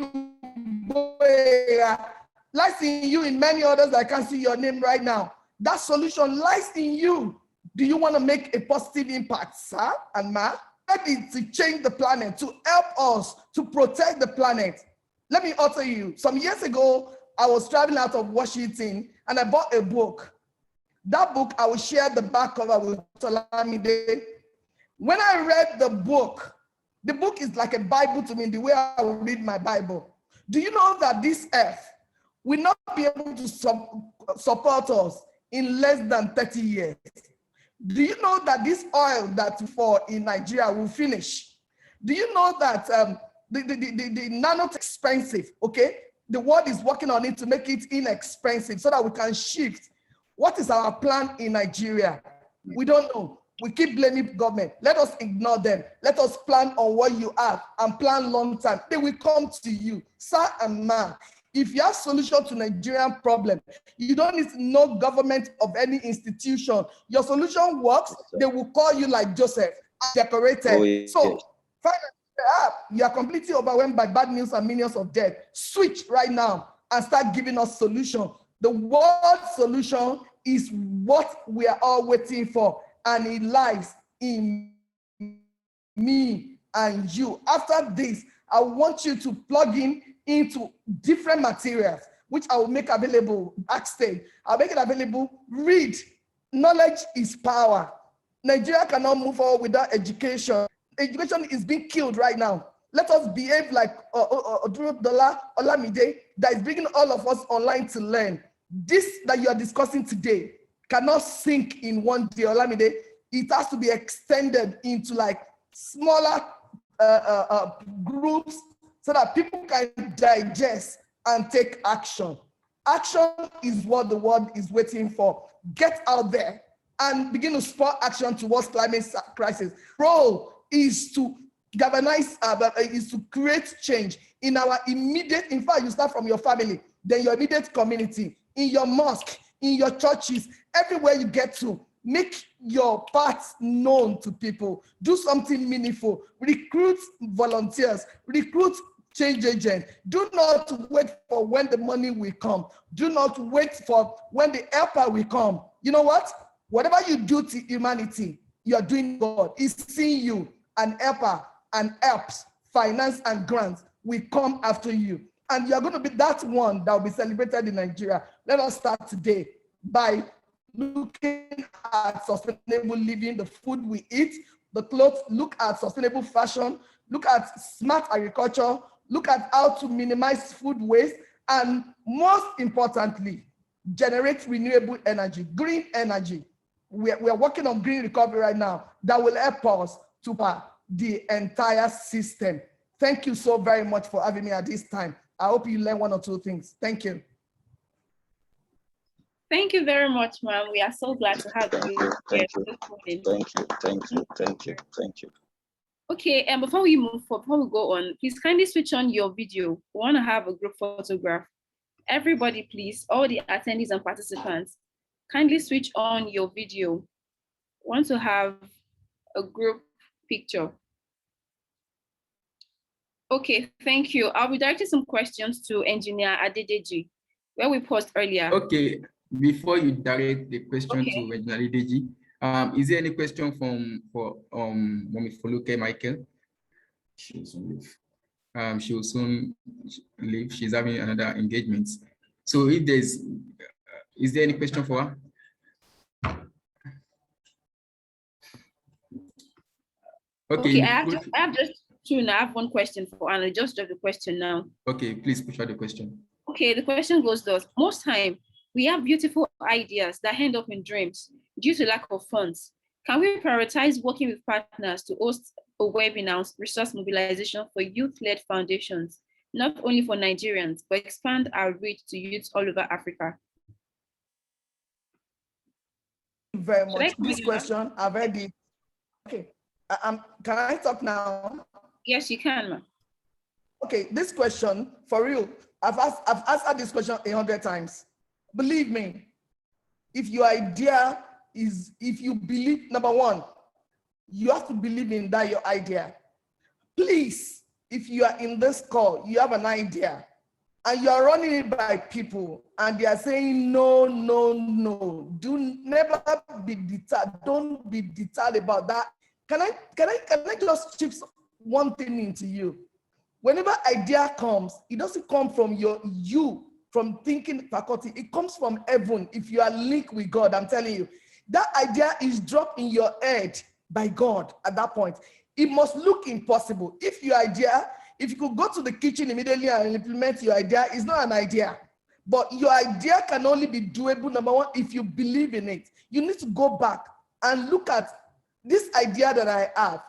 lies in you in many others that I can't see your name right now. That solution lies in you. Do you want to make a positive impact, sir and ma? Ready to change the planet, to help us, to protect the planet. Let me utter you. Some years ago, I was traveling out of Washington and I bought a book. That book, I will share the back cover with Olamide. When I read the book is like a Bible to me in the way I will read my Bible. Do you know that this earth will not be able to support us in less than 30 years? Do you know that this oil that for in Nigeria will finish? Do you know that the nano is expensive, okay? The world is working on it to make it inexpensive so that we can shift. What is our plan in Nigeria? We don't know. We keep blaming government. Let us ignore them. Let us plan on what you have and plan long term. They will come to you, sir and ma. If you have solution to Nigerian problem, you don't need to know government of any institution. Your solution works, they will call you like Joseph, decorated. Oh, yes. So, you are completely overwhelmed by bad news and millions of debt. Switch right now and start giving us solution. The world solution is what we are all waiting for, and it lies in me and you. After this, I want you to plug into different materials, which I will make available backstage. I'll make it available. Read. Knowledge is power. Nigeria cannot move forward without education. Education is being killed right now. Let us behave like Olamide, that is bringing all of us online to learn. This that you are discussing today cannot sink in one day, Olamide. It has to be extended into like smaller groups so that people can digest and take action. Action is what the world is waiting for. Get out there and begin to spur action towards climate crisis. Role is to galvanize, is to create change in our immediate, in fact, you start from your family, then your immediate community, in your mosque, in your churches, everywhere you get to, make your parts known to people. Do something meaningful. Recruit volunteers, recruit change agents. Do not wait for when the money will come. Do not wait for when the helper will come. You know what? Whatever you do to humanity, you are doing God. He's seeing you, an helper and helps, finance and grants will come after you. And you're going to be that one that will be celebrated in Nigeria. Let us start today by looking at sustainable living, the food we eat, the clothes, look at sustainable fashion, look at smart agriculture, look at how to minimize food waste, and most importantly, generate renewable energy, green energy. We are working on green recovery right now that will help us to power the entire system. Thank you so very much for having me at this time. I hope you learn one or two things. Thank you. Thank you very much, ma'am. We are so glad to have you here this morning. Thank you. Okay, and before we move forward, before we go on, please kindly switch on your video. We want to have a group photograph. Everybody, please, all the attendees and participants, kindly switch on your video. We want to have a group picture. Okay, thank you. I'll be directing some questions to Engineer Adedeji, where we paused earlier. Okay, before you direct the question to Engineer Adedeji, is there any question for Mommy Foluke Michael? She will soon leave. She will soon leave. She's having another engagement. So if there's, is there any question for her? Okay, I have just two now. I have one question for Anna. Just drop the question now. Okay, please push out the question. Okay, the question goes thus. Most time, we have beautiful ideas that end up in dreams due to lack of funds. Can we prioritize working with partners to host a webinar resource mobilization for youth-led foundations, not only for Nigerians, but expand our reach to youths all over Africa? Thank you very much. This question, I've heard it. Okay, can I talk now? Yes, you can, ma'am. Okay, this question, for real, I've answered this question 100 times. Believe me, if your idea is, if you believe, number one, you have to believe in that your idea. Please, if you are in this call, you have an idea, and you are running it by people, and they are saying no, no, no. Do never be deterred. Don't be deterred about that. Can I just chip one thing into you? Whenever idea comes, it doesn't come from you from thinking faculty. It comes from heaven. If you are linked with God, I'm telling you, that idea is dropped in your head by God at that point. It must look impossible. If your idea, if you could go to the kitchen immediately and implement your idea, it's not an idea. But your idea can only be doable, number one, if you believe in it. You need to go back and look at this idea that I have.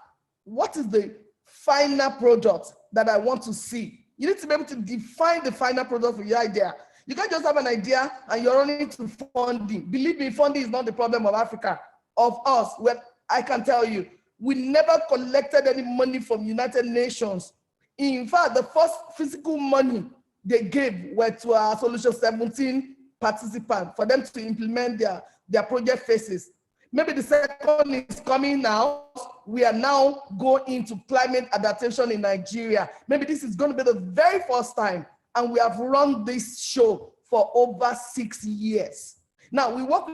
What is the final product that I want to see? You need to be able to define the final product for your idea. You can't just have an idea and you're running to funding. Believe me, funding is not the problem of Africa, of us. Well, I can tell you, we never collected any money from United Nations. In fact, the first physical money they gave were to our Solution 17 participants for them to implement their project phases. Maybe the second is coming now. We are now going into climate adaptation in Nigeria. Maybe this is going to be the very first time, and we have run this show for over 6 years. Now, we work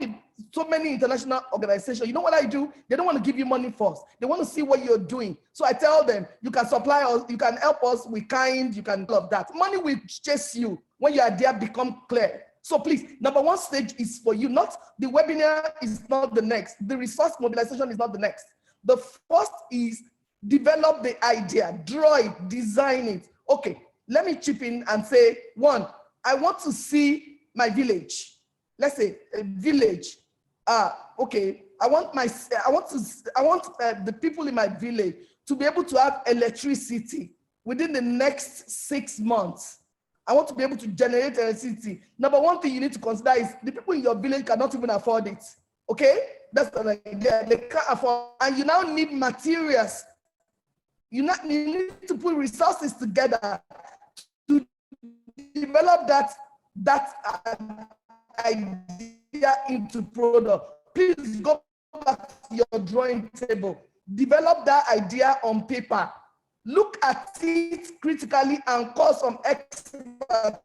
with so many international organizations. You know what I do? They don't want to give you money first. They want to see what you're doing. So I tell them, you can supply us, you can help us with kind, you can love that. Money will chase you when your idea becomes clear. So please, number one stage is for you, not the webinar is not the next. The resource mobilization is not the next. The first is develop the idea, draw it, design it. Okay, let me chip in and say, one, I want to see my village. Let's say a village. Okay, I want the people in my village to be able to have electricity within the next 6 months. I want to be able to generate electricity. Number one thing you need to consider is the people in your village cannot even afford it. Okay? That's an idea. They can't afford, and you now need materials. You need to put resources together to develop that idea into product. Please go back to your drawing table. Develop that idea on paper. Look at it critically and call some experts to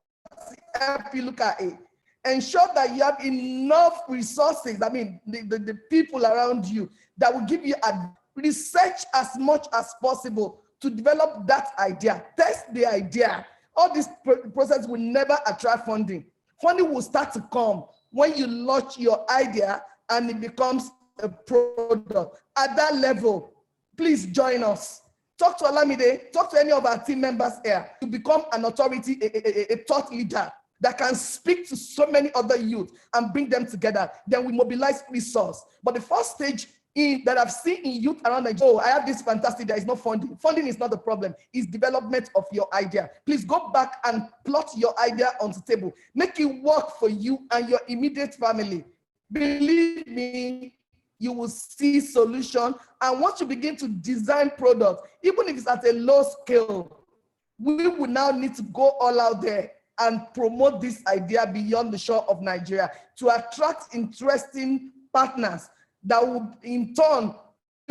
help you look at it. Ensure that you have enough resources, I mean, the people around you that will give you a research as much as possible to develop that idea. Test the idea. All this process will never attract funding. Funding will start to come when you launch your idea and it becomes a product. At that level, please join us. Talk to Olamide, talk to any of our team members here to become an authority, a thought leader that can speak to so many other youth and bring them together. Then we mobilize resource. But the first stage that I've seen in youth around Nigeria, oh, I have this fantastic, there is no funding. Funding is not the problem, it's development of your idea. Please go back and plot your idea on the table. Make it work for you and your immediate family. Believe me, you will see solution. And once you begin to design products, even if it's at a low scale, we will now need to go all out there and promote this idea beyond the shore of Nigeria to attract interesting partners that will in turn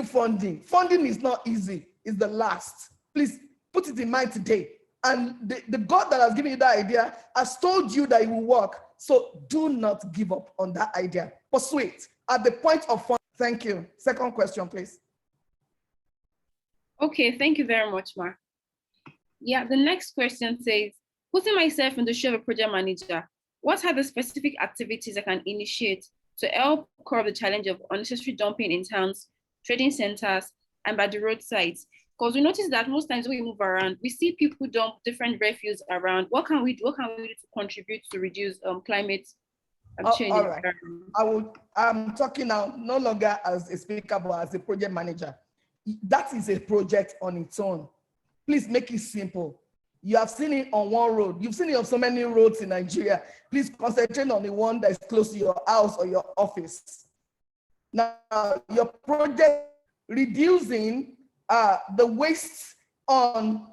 funding. Funding is not easy, it's the last. Please put it in mind today. And the God that has given you that idea has told you that it will work. So do not give up on that idea. Pursue it at the point of funding. Thank you. Second question, please. Okay, thank you very much, Ma. Yeah, the next question says, putting myself in the shoe of a project manager, what are the specific activities I can initiate to help curb the challenge of unnecessary dumping in towns, trading centers, and by the roadsides? Because we notice that most times when we move around, we see people dump different refuse around. What can we do? What can we do to contribute to reduce climate change? All right. I'm talking now no longer as a speaker, but as a project manager. That is a project on its own. Please make it simple. You have seen it on one road. You've seen it on so many roads in Nigeria. Please concentrate on the one that is close to your house or your office. Now, your project reducing the waste on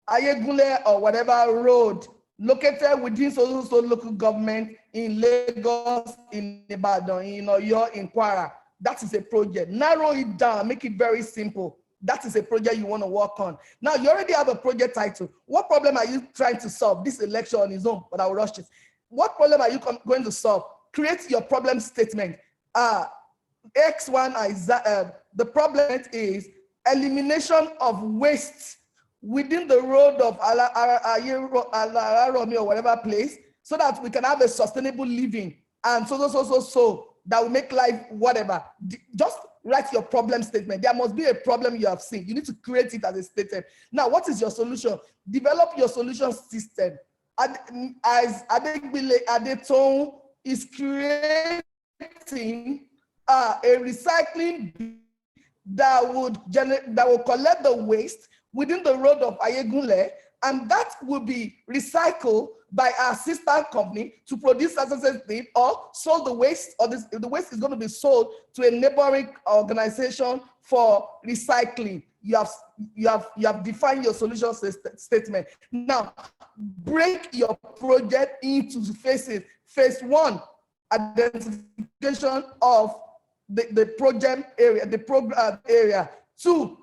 Ayegule or whatever road located within so local government in Lagos, in Ibadan, in Oyo, in Kwara. That is a project. Narrow it down, make it very simple. That is a project you want to work on. Now, you already have a project title. What problem are you trying to solve? This election on its own, but I will rush it. What problem are you going to solve? Create your problem statement. X1 is the problem is elimination of waste within the road of Alaromi or whatever place, so that we can have a sustainable living and so that will make life whatever. Just write your problem statement. There must be a problem you have seen. You need to create it as a statement. Now, what is your solution? Develop your solution system. As Adeton is creating a recycling that will collect the waste within the road of Ayegule, and that will be recycled by our sister company to produce certain thing or sold the waste, or the waste is going to be sold to a neighboring organization for recycling. You have defined your solution statement. Now, break your project into phases. Phase one, identification of the project area, the program area. Two,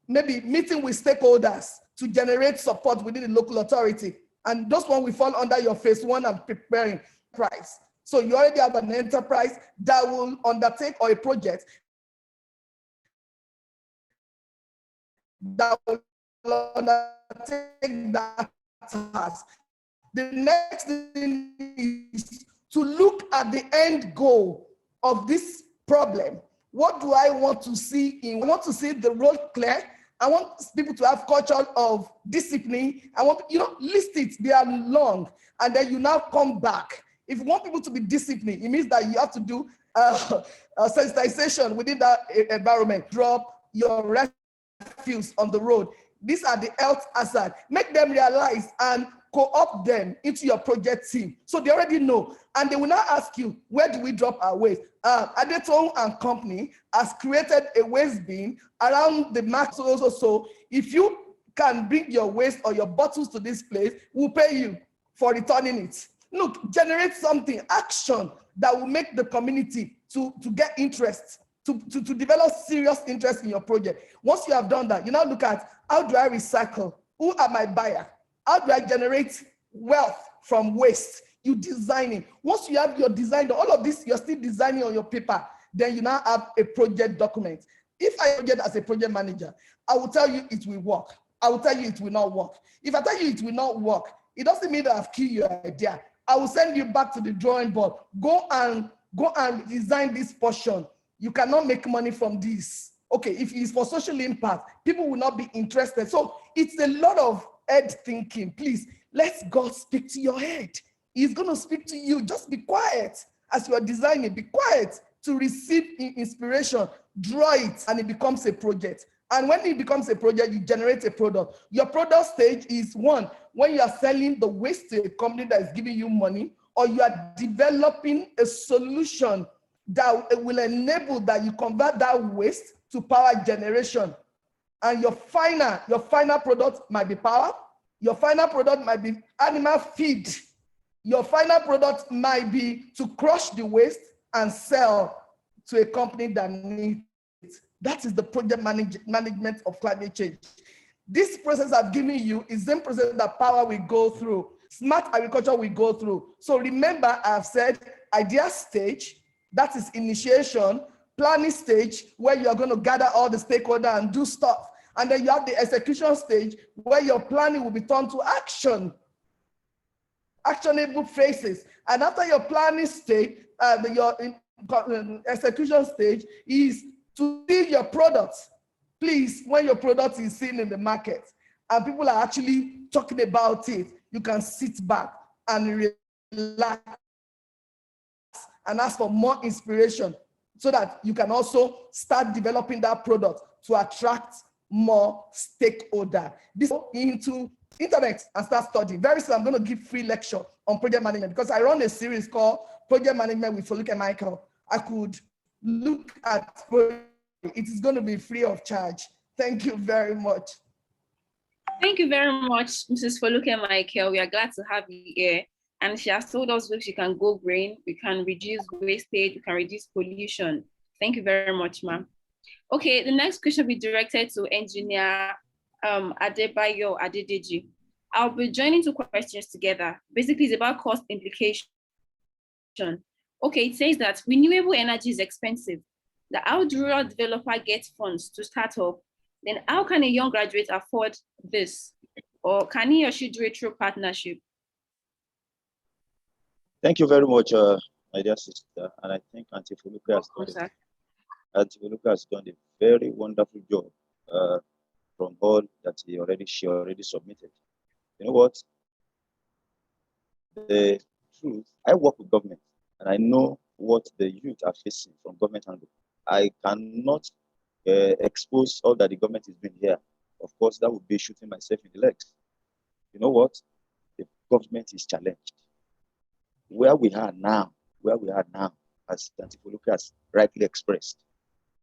maybe meeting with stakeholders to generate support within the local authority. And those one will fall under your phase one and preparing price. So you already have an enterprise that will undertake, or a project that will undertake that task. The next thing is to look at the end goal of this problem. What do I want to see? I want to see the road clear. I want people to have culture of discipline. I want, list it, they are long, and then you now come back. If you want people to be disciplined, it means that you have to do sensitization within that environment. Drop your refuse on the road. These are the health hazards. Make them realize and co-opt them into your project team. So they already know. And they will now ask you, where do we drop our waste? Adeton and company has created a waste bin around the market. So if you can bring your waste or your bottles to this place, we'll pay you for returning it. Look, generate something, action that will make the community to get interest, to develop serious interest in your project. Once you have done that, you now look at, how do I recycle? Who are my buyer? How do I generate wealth from waste? You design it. Once you have your design, all of this, you're still designing on your paper, then you now have a project document. If I project as a project manager, I will tell you it will work. I will tell you it will not work. If I tell you it will not work, it doesn't mean that I've killed your idea. I will send you back to the drawing board. Go and design this portion. You cannot make money from this. Okay, if it's for social impact, people will not be interested. So it's a lot of head thinking. Please, let God speak to your head. He's going to speak to you. Just be quiet as you are designing. Be quiet to receive inspiration. Draw it, and it becomes a project. And when it becomes a project, you generate a product. Your product stage is one, when you are selling the waste to a company that is giving you money, or you are developing a solution that will enable that you convert that waste to power generation. And your final product might be power. Your final product might be animal feed. Your final product might be to crush the waste and sell to a company that needs That is the project management of climate change. This process I've given you is the same process that power will go through, smart agriculture will go through. So remember, I've said idea stage, that is initiation, planning stage, where you're going to gather all the stakeholders and do stuff. And then you have the execution stage, where your planning will be turned to action, actionable phases. And after your planning stage, your execution stage is to see your products. Please, when your product is seen in the market and people are actually talking about it, you can sit back and relax and ask for more inspiration so that you can also start developing that product to attract more stakeholder. This into internet and start studying. Very soon, I'm going to give free lecture on project management because I run a series called Project Management with Foluke Michael. I could look at it is going to be free of charge. Thank you very much. Thank you very much, Mrs. Foluke Michael. We are glad to have you here. And she has told us ways you can go green, we can reduce wastage, we can reduce pollution. Thank you very much, ma'am. Okay, the next question will be directed to Engineer Adebayo ADEDEJI. I'll be joining two questions together. Basically, it's about cost implication. Okay, it says that renewable energy is expensive. How do rural developer get funds to start up? Then how can a young graduate afford this? Or can he or she do it through partnership? Thank you very much, my dear sister. And I think Auntie Foluke has done a very wonderful job from all that she already submitted. You know what? The truth, I work with government and I know what the youth are facing from government angle. I cannot expose all that the government is doing here. Of course, that would be shooting myself in the legs. You know what? The government is challenged. Where we are now, as Auntie Foluke has rightly expressed,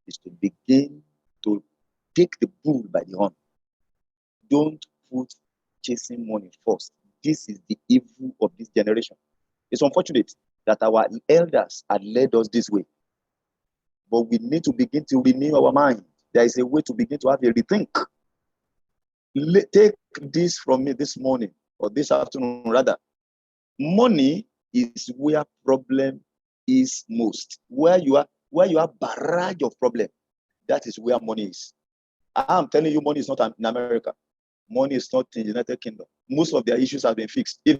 is to begin to take the bull by the horn. Don't put chasing money first. This is the evil of this generation. It's unfortunate that our elders had led us this way. But we need to begin to renew our mind. There is a way to begin to have a rethink. Take this from me this morning, or this afternoon rather. Money is where problem is most. Where you have barrage of problem, that is where money is. I'm telling you, money is not in America. Money is not in the United Kingdom. Most of their issues have been fixed. If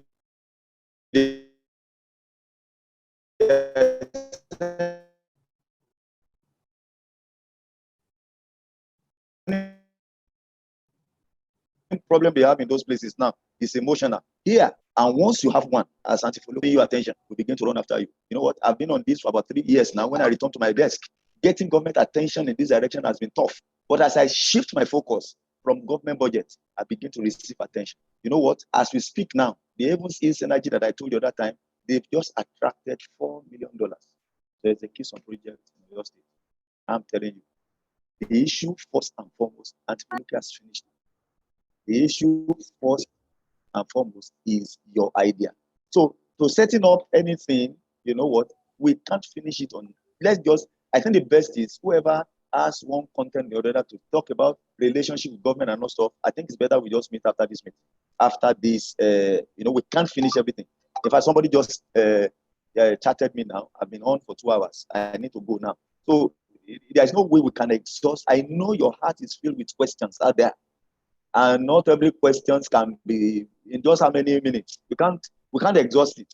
problem they have in those places now is emotional. Here, and once you have one, as Auntie Foluke pay you attention, we begin to run after you. You know what? I've been on this for about 3 years now. When I return to my desk, getting government attention in this direction has been tough. But as I shift my focus from government budget, I begin to receive attention. You know what? As we speak now, the Evans East Energy that I told you that time, they've just attracted $4 million. So it's a case on project in your state. I'm telling you, the issue first and foremost, Auntie Foluke has finished. The issue first and foremost is your idea. So to setting up anything, you know what, we can't finish it on, I think the best is whoever has one content or the other to talk about relationship with government and all stuff, I think it's better we just meet after this meeting. After this, we can't finish everything. In fact, somebody just chatted me now. I've been on for 2 hours. I need to go now. So there's no way we can exhaust. I know your heart is filled with questions out there. And not every question can be in just how many minutes. We can't exhaust it,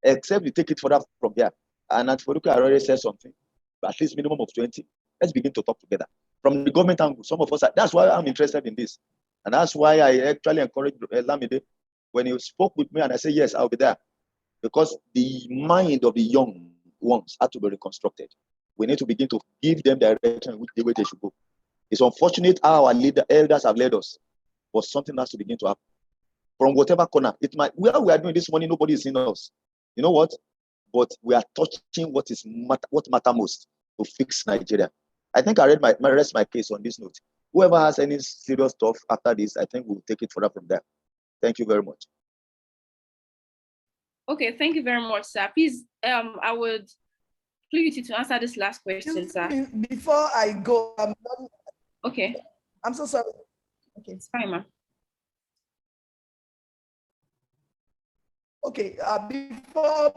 except we take it further from here. And Auntie Foluke already said something, at least minimum of 20. Let's begin to talk together. From the government angle, some of us, that's why I'm interested in this. And that's why I actually encouraged Lamide when he spoke with me and I said, yes, I'll be there. Because the mind of the young ones had to be reconstructed. We need to begin to give them direction which the way they should go. It's unfortunate how our elders have led us. But something has to begin to happen. From whatever corner, where we are doing this morning, nobody is seeing us. You know what? But we are touching what matters most to fix Nigeria. I think I rest my case on this note. Whoever has any serious stuff after this, I think we'll take it further from there. Thank you very much. Okay, thank you very much, sir. Please, I would Fluidity to answer this last question, sir. Before I go, Okay. I'm so sorry. Okay, it's fine, ma'am. Okay, before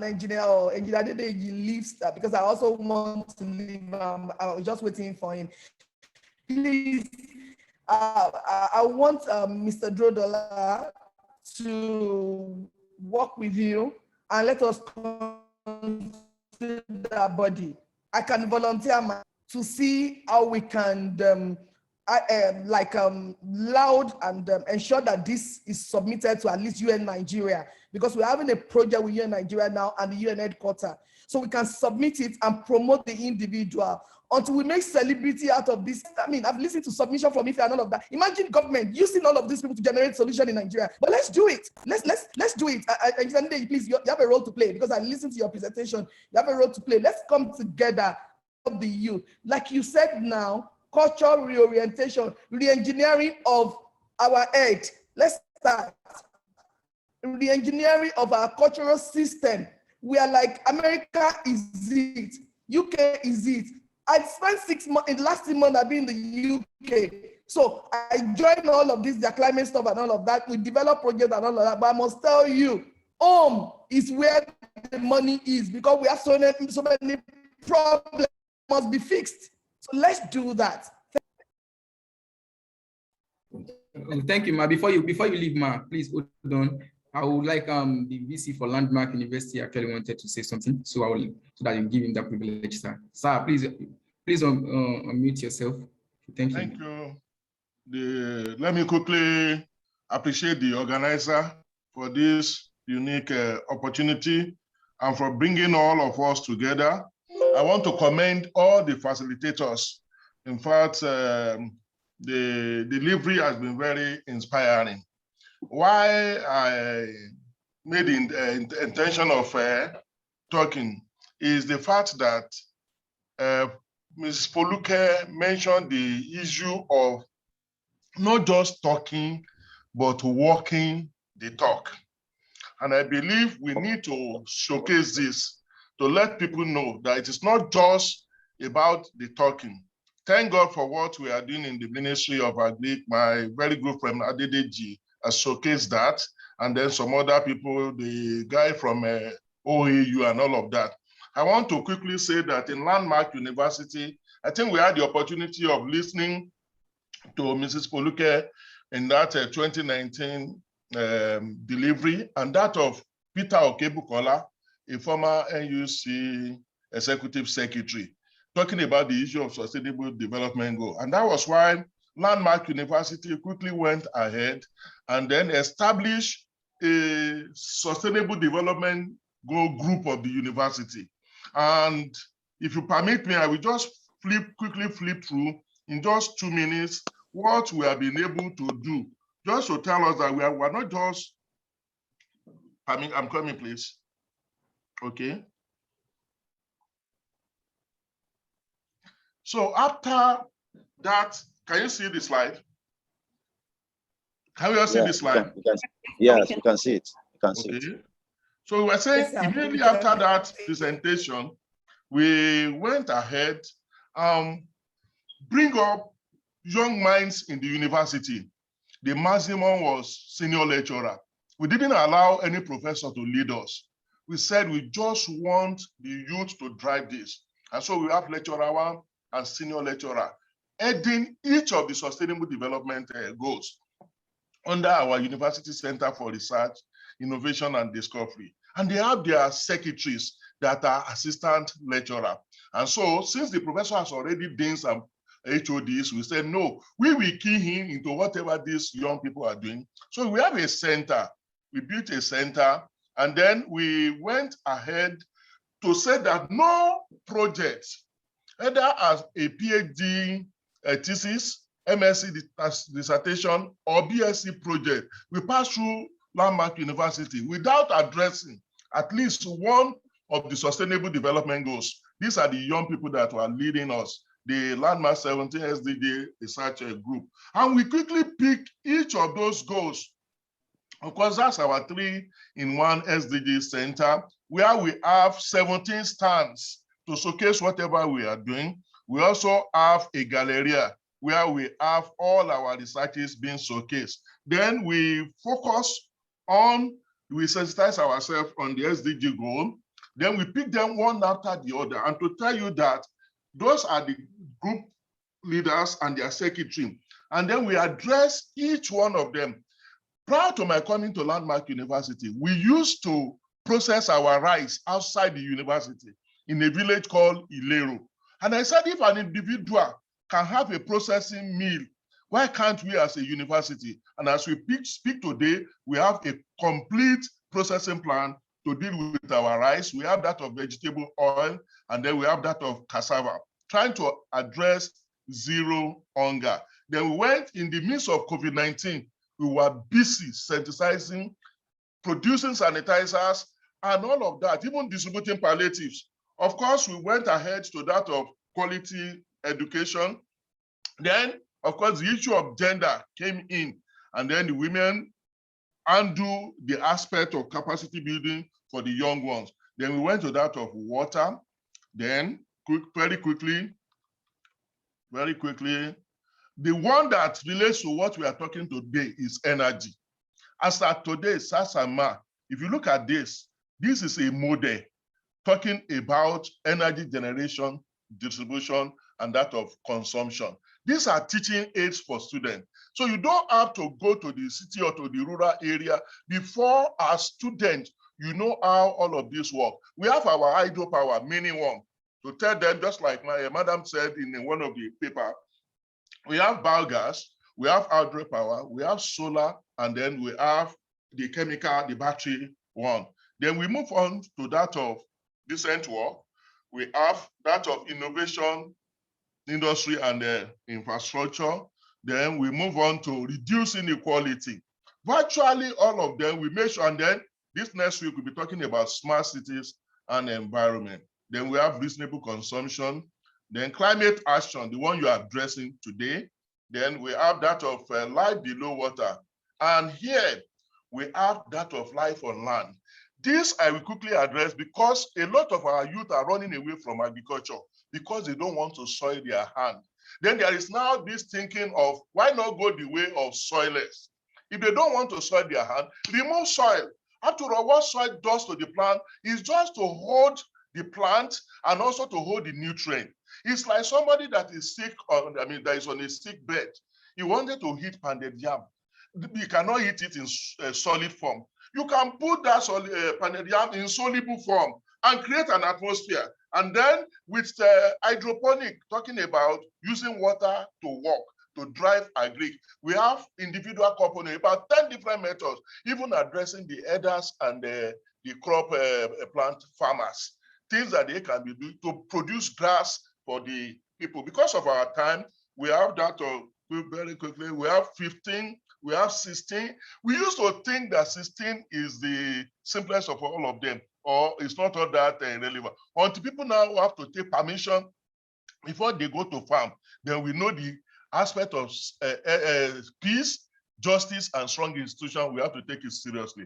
engineer Adedeji leaves, because I also want to leave, I was just waiting for him. Please, I want Mr. Drodola to work with you and let us consider that body. I can volunteer to see how we can loud and ensure that this is submitted to at least UN Nigeria, because we're having a project with UN Nigeria now and the UN headquarters. So we can submit it and promote the individual until we make celebrity out of this. I mean, I've listened to submission from IFE and all of that. Imagine government using all of these people to generate solution in Nigeria. But let's do it. Let's do it. Please, you have a role to play, because I listened to your presentation. You have a role to play. Let's come together of the youth. Like you said now, cultural reorientation, re-engineering of our head. Let's start. Re-engineering of our cultural system. We are like, America is it, UK is it. I spent 6 months, in the last 6 months I've been in the UK. So I joined all of this, their climate stuff and all of that. We develop projects and all of that, but I must tell you, home is where the money is, because we have so many problems must be fixed. So let's do that. Thank you, Ma. Before you leave, Ma, please hold on. I would like the VC for Landmark University actually wanted to say something, so so that you give him that privilege, sir. Sir, please unmute yourself. Thank you. Thank you. Let me quickly appreciate the organizer for this unique opportunity and for bringing all of us together. I want to commend all the facilitators. In fact, the delivery has been very inspiring. Why I made the intention of talking is the fact that Ms. Foluke mentioned the issue of not just talking, but walking the talk. And I believe we need to showcase this to let people know that it is not just about the talking. Thank God for what we are doing in the Ministry of Agri. My very good friend Adedeji has showcased that, and then some other people, the guy from OAU and all of that. I want to quickly say that in Landmark University, I think we had the opportunity of listening to Mrs. Foluke in that 2019 delivery, and that of Peter Okebukola, a former NUC Executive Secretary, talking about the issue of sustainable development goal. And that was why Landmark University quickly went ahead and then established a sustainable development goal group of the university. And if you permit me, I will just quickly flip through in just 2 minutes what we have been able to do, just to tell us that we're not just, I'm coming, please. Okay. So after that, can you see the slide? Can we all see the slide? Yes, you can see it. You can see it. So we were saying immediately after that presentation, we went ahead, bring up young minds in the university. The maximum was senior lecturer. We didn't allow any professor to lead us. We said we just want the youth to drive this. And so we have lecturer 1 and senior lecturer heading each of the sustainable development goals under our University Center for Research, Innovation and Discovery. And they have their secretaries that are assistant lecturer. And so since the professor has already done some HODs, we said, no, we will key him into whatever these young people are doing. So we have a center, we built a center, and then we went ahead to say that no project, either as a PhD thesis, MSc dissertation, or BSc project, we pass through Landmark University without addressing at least one of the sustainable development goals. These are the young people that were leading us, the Landmark 17 SDG research group. And we quickly pick each of those goals. Of course, that's our 3-in-1 SDG center. where we have 17 stands to showcase whatever we are doing. We also have a galleria where we have all our researches being showcased. Then we focus on, we sensitize ourselves on the SDG goal. Then we pick them one after the other. And to tell you that those are the group leaders and their secretary. And then we address each one of them. Prior to my coming to Landmark University, we used to process our rice outside the university in a village called Ilero. And I said, if an individual can have a processing mill, why can't we as a university? And as we speak today, we have a complete processing plan to deal with our rice. We have that of vegetable oil, and then we have that of cassava, trying to address zero hunger. Then we went in the midst of COVID-19, we were busy synthesizing, producing sanitizers, and all of that, even distributing palliatives. Of course, we went ahead to that of quality education. Then, of course, the issue of gender came in, and then the women undo the aspect of capacity building for the young ones. Then we went to that of water. Then, very quickly, the one that relates to what we are talking today is energy. As at today, Sasama, if you look at this, this is a model talking about energy generation, distribution, and that of consumption. These are teaching aids for students. So you don't have to go to the city or to the rural area before as students, you know how all of this work. We have our hydropower, minimum, to tell them, just like my madam said in one of the paper, we have biogas, we have hydropower, we have solar, and then we have the chemical, the battery one. Then we move on to that of decent work. We have that of innovation, industry, and infrastructure. Then we move on to reduce inequality. Virtually all of them, we make sure, and then this next week we'll be talking about smart cities and environment. Then we have reasonable consumption. Then climate action, the one you are addressing today. Then we have that of life below water. And here we have that of life on land. This I will quickly address because a lot of our youth are running away from agriculture because they don't want to soil their hand. Then there is now this thinking of why not go the way of soilless? If they don't want to soil their hand, remove soil. After all, what soil does to the plant is just to hold the plant and also to hold the nutrient. It's like somebody that is sick, that is on a sick bed. He wanted to eat pounded yam. You cannot eat it in solid form. You can put that pounded yam in soluble form and create an atmosphere. And then with hydroponic, talking about using water to work, to drive agri. We have individual components, about 10 different methods, even addressing the headers and the crop plant farmers. Things that they can be doing to produce grass for the people. Because of our time, we have that very quickly. We have 15, we have 16. We used to think that 16 is the simplest of all of them, or it's not all that relevant. Until people now have to take permission before they go to farm, then we know the aspect of peace, justice, and strong institution. We have to take it seriously.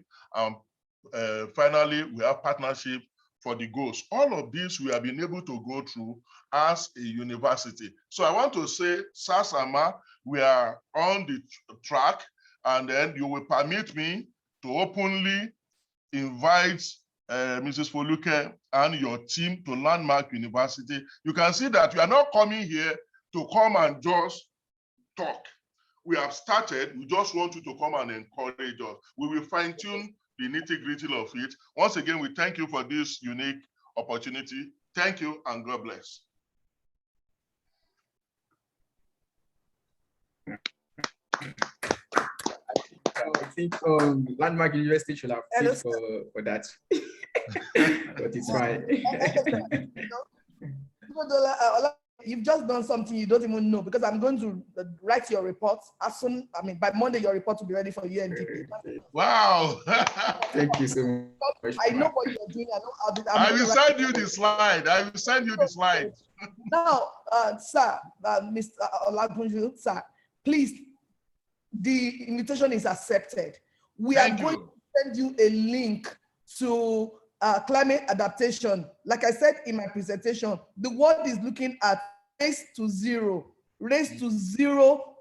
Finally, we have partnership for the goals. All of this we have been able to go through as a university. So I want to say, Sasama, we are on the track, and then you will permit me to openly invite Mrs. Foluke and your team to Landmark University. You can see that we are not coming here to come and just talk. We have started, we just want you to come and encourage us. We will fine-tune the nitty-gritty of it. Once again, we thank you for this unique opportunity. Thank you and God bless. I think Landmark University should have paid for that, but it's fine. You've just done something you don't even know, because I'm going to write your report as soon, by Monday, your report will be ready for UNDP. Wow. Thank you so much. I know what you're doing. I know how this. I will send you the slide. I will send you the slide. Now, sir, Mr. Oluwasegun, sir, please, the invitation is accepted. We are going to send you a link to climate adaptation. Like I said in my presentation, the world is looking at race to zero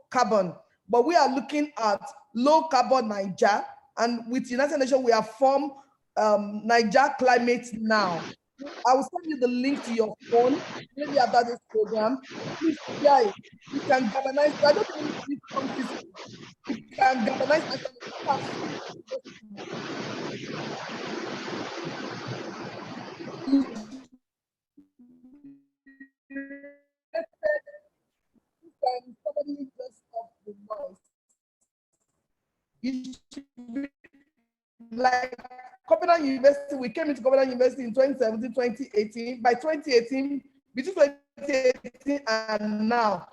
carbon, but we are looking at low carbon Niger, and with United Nations, we have formed Niger Climate Now. I will send you the link to your phone, maybe after this program. Please try it. You can galvanize. I don't even need countries. You can galvanize. Somebody just stop the noise. You should be like Copenhagen University. We came into Copenhagen University in 2017, 2018. By 2018, between 2018 and now,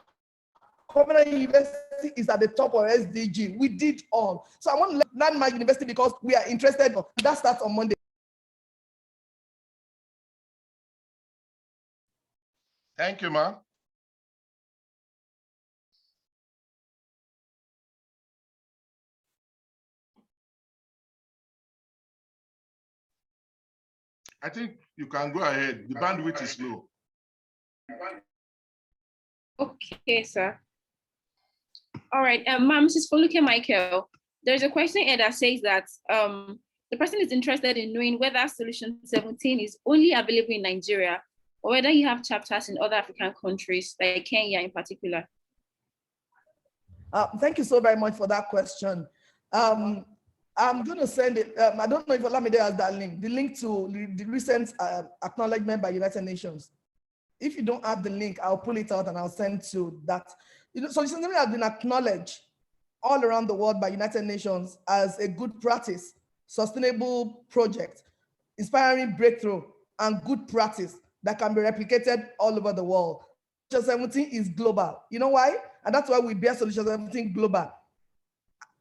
Copenhagen University is at the top of SDG. We did all. So I want to learn my university because we are interested. That starts on Monday. Thank you, ma. I think you can go ahead. The bandwidth is low. Okay, sir. All right, ma'am, Mrs. Foluke Michael, there's a question here that says that the person is interested in knowing whether Solution 17 is only available in Nigeria or whether you have chapters in other African countries, like Kenya in particular. Thank you so very much for that question. I'm going to send it. I don't know if Olamide has that link, the link to the recent acknowledgement by United Nations. If you don't have the link, I'll pull it out and I'll send to that. You know, Solution 17 has been acknowledged all around the world by United Nations as a good practice, sustainable project, inspiring breakthrough, and good practice that can be replicated all over the world. Solution 17 is global. You know why? And that's why we bear Solution 17 global.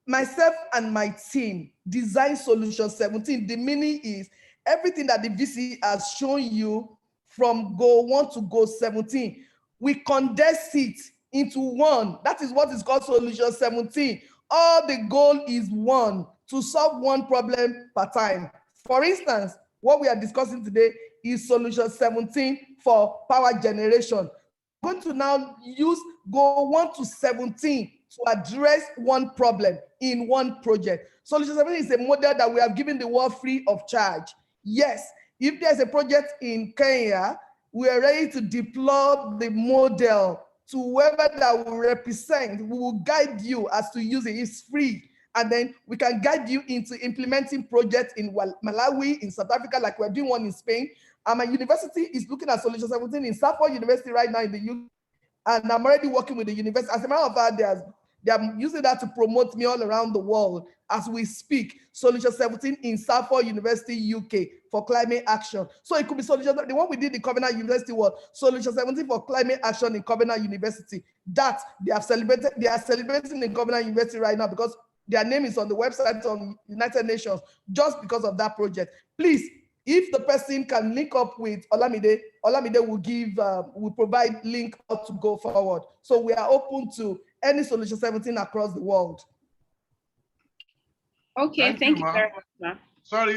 Myself and my team designed Solution 17. The meaning is everything that the VC has shown you from goal 1 to goal 17, we condense it into one. That is what is called Solution 17. All the goal is one, to solve one problem per time. For instance, what we are discussing today is Solution 17 for power generation. We're going to now use goal 1 to 17 to address one problem in one project. Solution 17 is a model that we have given the world free of charge. Yes, if there's a project in Kenya, we are ready to deploy the model to whoever that will represent. We will guide you as to use it. It's free. And then we can guide you into implementing projects in Malawi, in South Africa, like we're doing one in Spain. And my university is looking at Solution 17 in Stafford University right now in the UK. And I'm already working with the university. As a matter of fact, they are using that to promote me all around the world as we speak. Solution 17 in Stafford University, UK for climate action. So it could be Solution, the one we did in Covenant University was Solution 17 for climate action in Covenant University. That they are celebrating in Covenant University right now because their name is on the website on United Nations just because of that project. Please, if the person can link up with Olamide, Olamide will provide link how to go forward. So we are open to any Solution 17 across the world. Okay, thank you very much, ma'am. Sorry,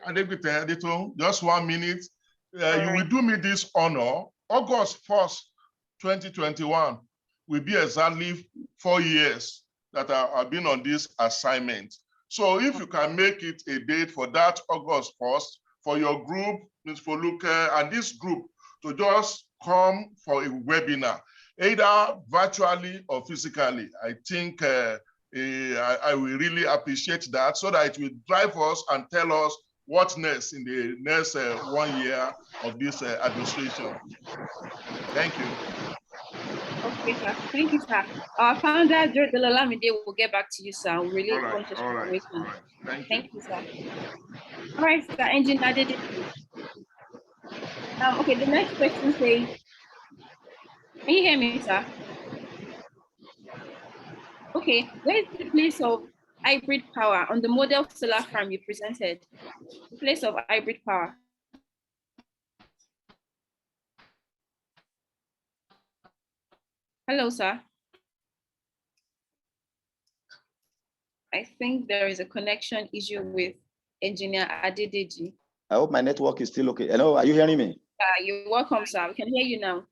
Adebayo, just 1 minute. You will do me this honor. August 1st, 2021 will be exactly 4 years that I've been on this assignment. So if you can make it a date for that August 1st, for your group, Ms. Foluke, and this group to just come for a webinar, either virtually or physically, I think I will really appreciate that so that it will drive us and tell us what's next in the next 1 year of this administration. Thank you. Okay, sir. Thank you, sir. Our founder, George Olamide, will get back to you, sir. We'll really want to information. Thank you, sir. All right, sir. Engineer ADEDEJI. Okay, the next question says, can you hear me, sir? Okay, where is the place of hybrid power on the model solar farm you presented? The place of hybrid power. Hello, sir. I think there is a connection issue with Engineer ADEDEJI. I hope my network is still okay. Hello, are you hearing me? You're welcome, sir. We can hear you now.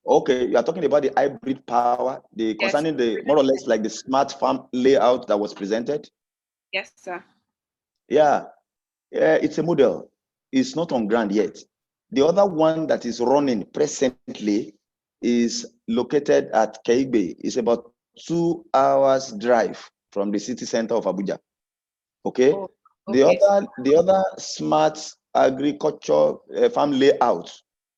Okay, you are talking about the hybrid power, concerning the more or less like the smart farm layout that was presented. Yes, sir. Yeah, it's a model. It's not on ground yet. The other one that is running presently is located at Keibe. It's about 2 hours drive from the city center of Abuja. Okay. Oh, okay. The other smart agriculture farm layout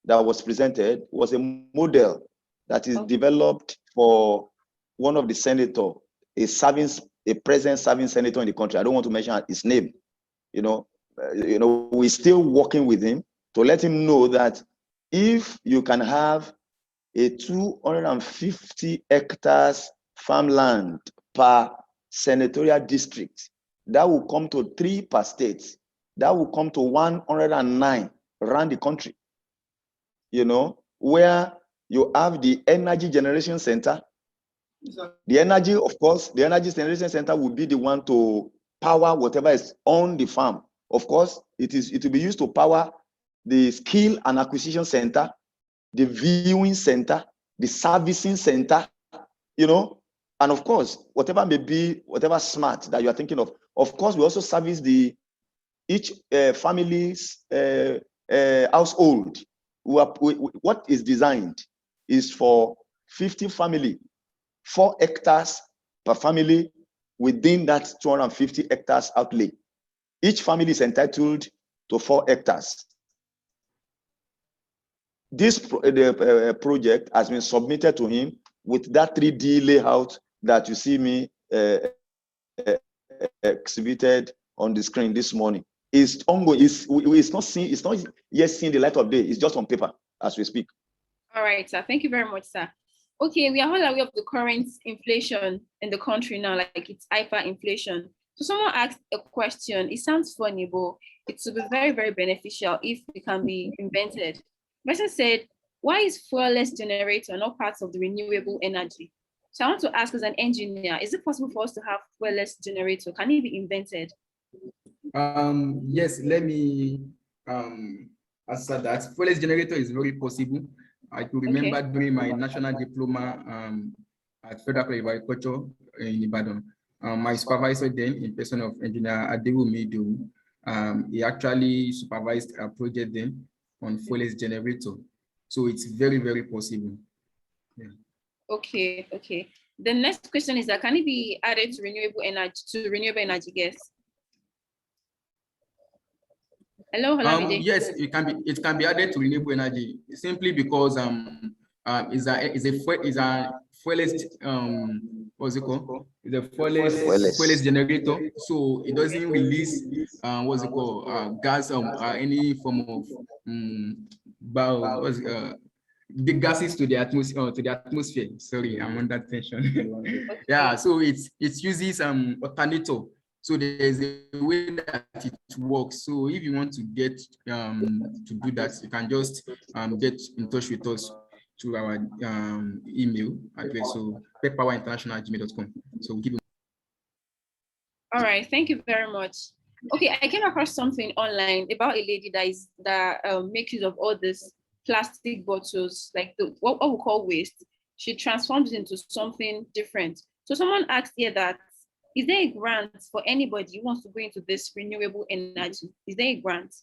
that was presented was a model that is developed for one of the senator, a present serving senator in the country. I don't want to mention his name. We're still working with him to let him know that if you can have a 250 hectares farmland per senatorial district, that will come to 3 per state. That will come to 109 around the country. Where you have the energy generation center. The energy, of course, the energy generation center will be the one to power whatever is on the farm. Of course, it will be used to power the skill and acquisition center, the viewing center, the servicing center, and of course, whatever may be, whatever smart that you are thinking of. Of course, we also service each family's household. What is designed is for 50 family, 4 hectares per family within that 250 hectares outlay. Each family is entitled to 4 hectares. This project has been submitted to him with that 3D layout that you see me exhibited on the screen this morning. It's ongoing. It's not yet seeing the light of day. It's just on paper as we speak. All right, sir. Thank you very much, sir. Okay, we are all aware of the current inflation in the country now, like it's hyperinflation. So someone asked a question. It sounds funny, but it would be very, very beneficial if it can be invented. The person said, why is fuelless generator not part of the renewable energy? So I want to ask as an engineer, is it possible for us to have fuelless generator? Can it be invented? Yes, let me answer that. Fuelless generator is very possible. I could remember during my national diploma at Federal College of Agriculture in Ibadan, my supervisor then, in person of Engineer Adebayo, he actually supervised a project then on fuelless generator. So it's very, very possible. Yeah. Okay. The next question is that can it be added to renewable energy gas? Hello. Yes, it can be added to renewable energy simply because is a fuelless what's it called? It's a fuelless generator, so it doesn't release what's it called gas any form of the gases to the atmosphere. Sorry, I'm under tension. Yeah, so it uses alternator. So there's a way that it works. So if you want to get to do that, you can just get in touch with us through our email address. So pepowerinternational@gmail.com. So we'll give you. All right, thank you very much. Okay, I came across something online about a lady that makes use of all these plastic bottles, like what we call waste. She transforms it into something different. So someone asked here that, is there a grant for anybody who wants to go into this renewable energy? Is there a grant?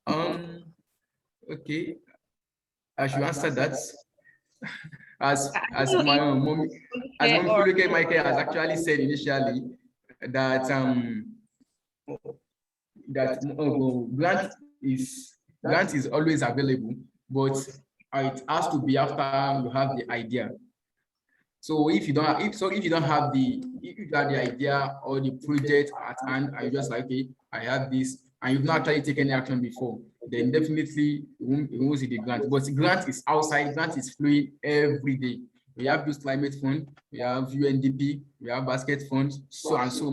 Okay, I should answer that. As my mom, Foluke Michael has actually said initially that grant is always available, but it has to be after you have the idea. So if you don't have the idea or the project at hand, and you're just like, okay, I have this, and you've not actually taken any action before, then definitely you won't see the grant. But the grant is outside, grant is flowing every day. We have this climate fund, we have UNDP, we have basket funds, so and so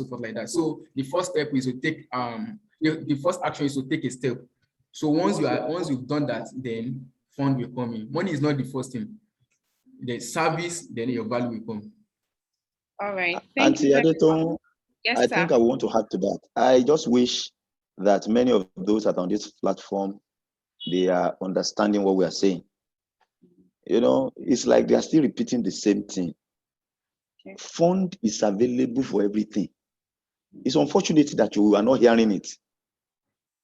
forth like that. So the first step is to take the first action is to take a step. So once you've done that, then fund will come in. Money is not the first thing. The service, then your value will come. All right. Auntie Adeton, yes, I think I want to add to that. I just wish that many of those that are on this platform, they are understanding what we are saying. You know, it's like they are still repeating the same thing. Fund is available for everything. It's unfortunate that you are not hearing it.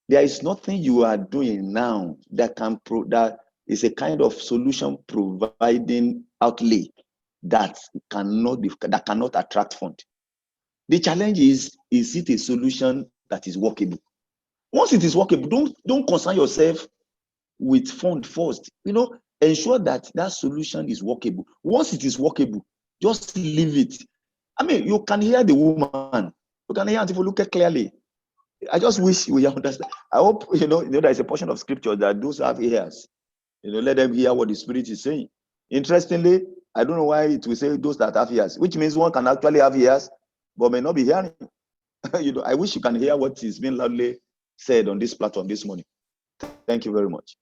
There is nothing you are doing now that that is a kind of solution providing outlay that cannot attract fund. The challenge is it a solution that is workable? Once it is workable, don't concern yourself with fund first. You know, ensure that that solution is workable. Once it is workable, just leave it. I mean, you can hear the woman. You can hear Auntie Foluke clearly. I just wish we understand. I hope, you know, there is a portion of scripture that those who have ears, you know, let them hear what the Spirit is saying. Interestingly, I don't know why it will say those that have ears, which means one can actually have ears, but may not be hearing. You know, I wish you can hear what is being loudly said on this platform this morning. Thank you very much.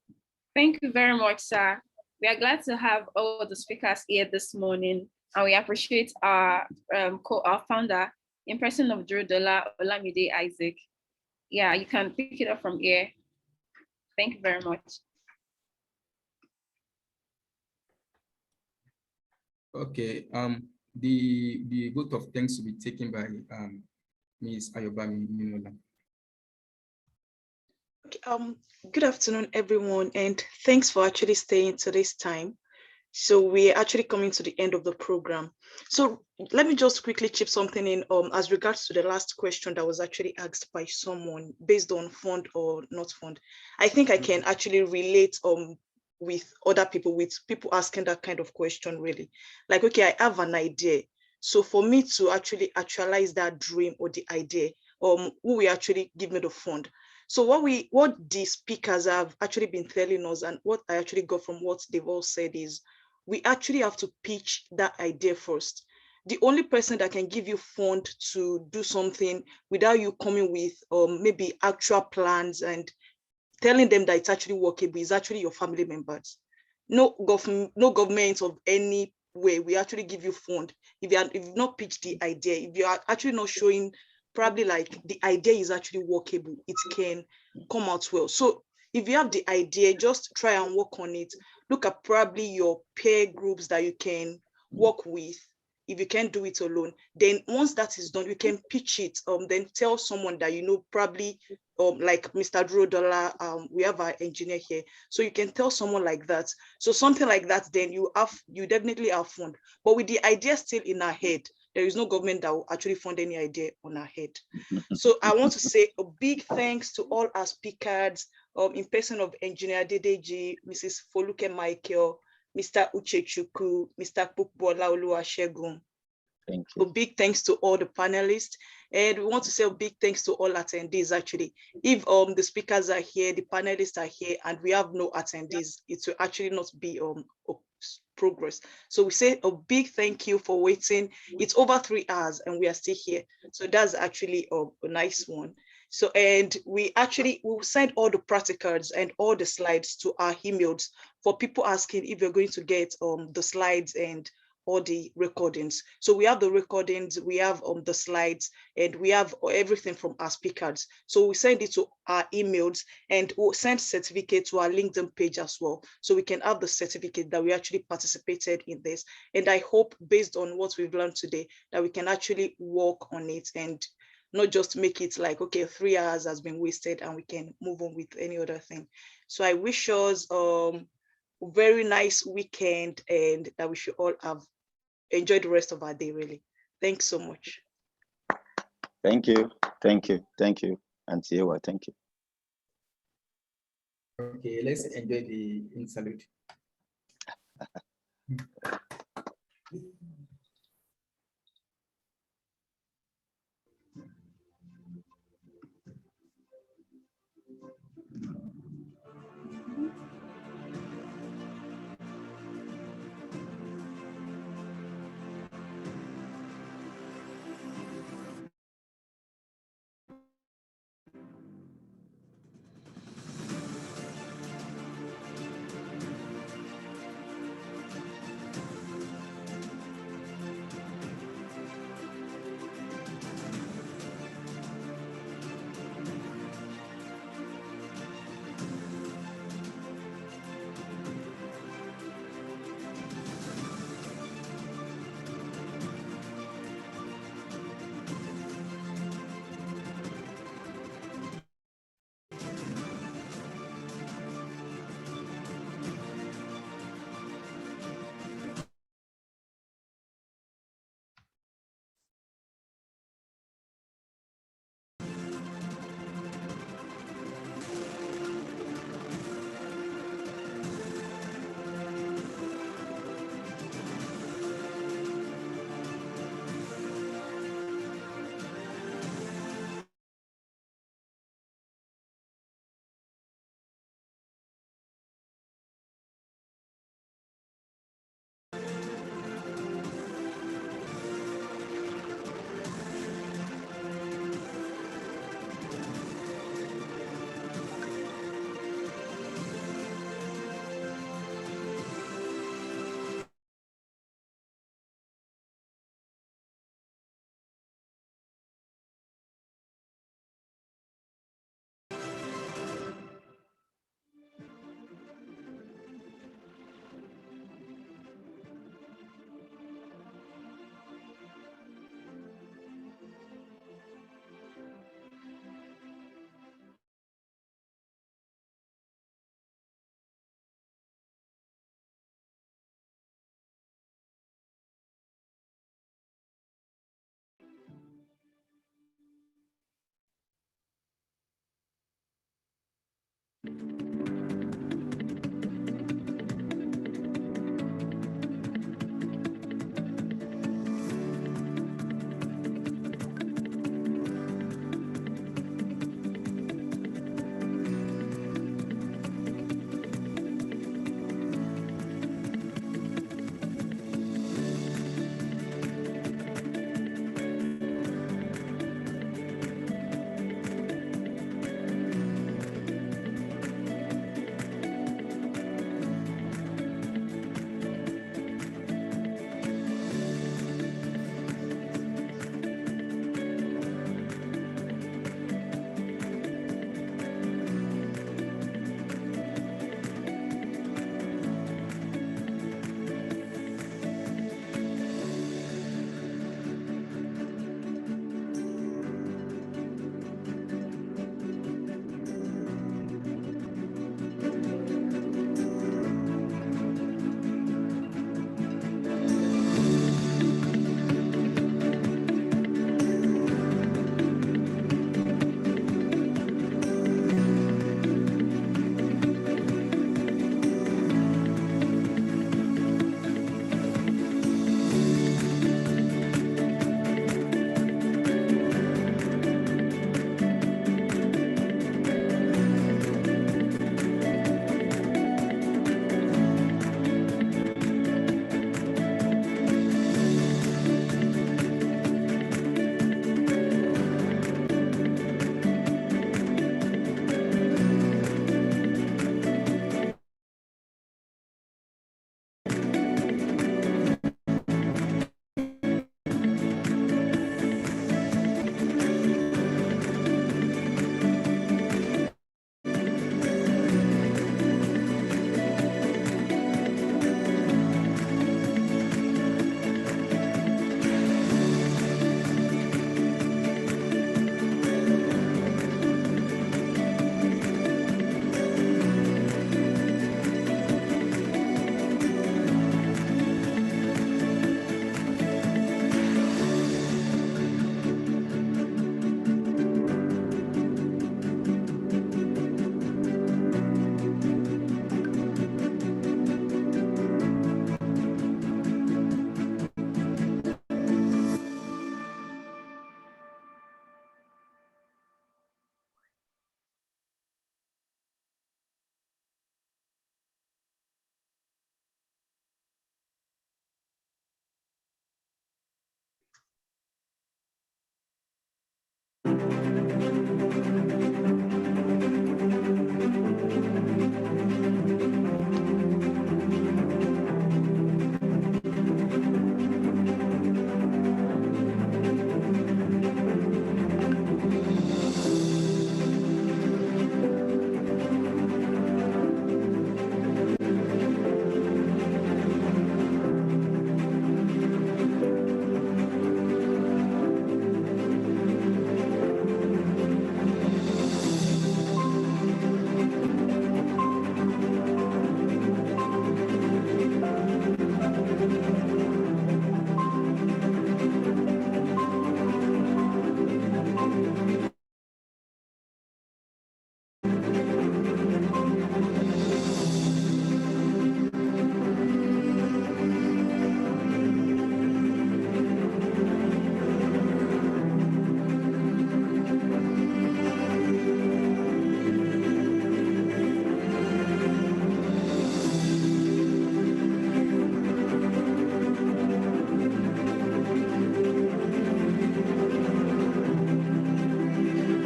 Thank you very much, sir. We are glad to have all the speakers here this morning, and we appreciate our founder, in person of Drew-Dola Olamide Isaac. Yeah, you can pick it up from here. Thank you very much. Okay. The vote of thanks will be taken by Ms. Ayobami Minola. Good afternoon, everyone, and thanks for actually staying to this time. So we're actually coming to the end of the program. So let me just quickly chip something in as regards to the last question that was actually asked by someone based on fund or not fund. I think I can actually relate with other people, with people asking that kind of question really. Like, okay, I have an idea. So for me to actually actualize that dream or the idea, who will actually give me the fund? So what the speakers have actually been telling us, and what I actually got from what they've all said, is we actually have to pitch that idea first. The only person that can give you fund to do something without you coming with maybe actual plans and telling them that it's actually workable is actually your family members. No government of any way we actually give you fund if you've not pitched the idea, if you are actually not showing probably like the idea is actually workable, it can come out well. So if you have the idea, just try and work on it. Look at probably your peer groups that you can work with. If you can't do it alone, then once that is done, you can pitch it. Then tell someone that you know, probably like Mr. Drew-Dola, we have our engineer here, so you can tell someone like that. So something like that, then you definitely have fund. But with the idea still in our head, there is no government that will actually fund any idea on our head. So I want to say a big thanks to all our speakers, in person of Engineer Adedeji, Mrs. Foluke Michael, Mr. Uchechukwu, Mr. POPOOLA Oluwasegun. Thank you. A big thanks to all the panelists. And we want to say a big thanks to all attendees actually. If the speakers are here, the panelists are here, and we have no attendees, it will actually not be progress. So we say a big thank you for waiting. It's over 3 hours and we are still here. So that's actually a nice one. So, and we will send all the practicals and all the slides to our emails for people asking if you're going to get the slides and all the recordings. So we have the recordings, we have the slides, and we have everything from our speakers. So we send it to our emails, and we'll send certificate to our LinkedIn page as well. So we can have the certificate that we actually participated in this. And I hope, based on what we've learned today, that we can actually work on it and not just make it like, okay, 3 hours has been wasted and we can move on with any other thing. So I wish us a very nice weekend, and that we should all have enjoyed the rest of our day, really. Thanks so much. Thank you. Thank you. Thank you. Auntie Ewa, thank you. Okay, let's enjoy the interlude.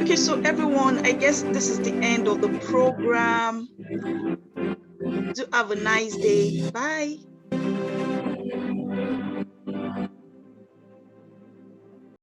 Okay, so everyone, I guess this is the end of the program. Do have a nice day. Bye.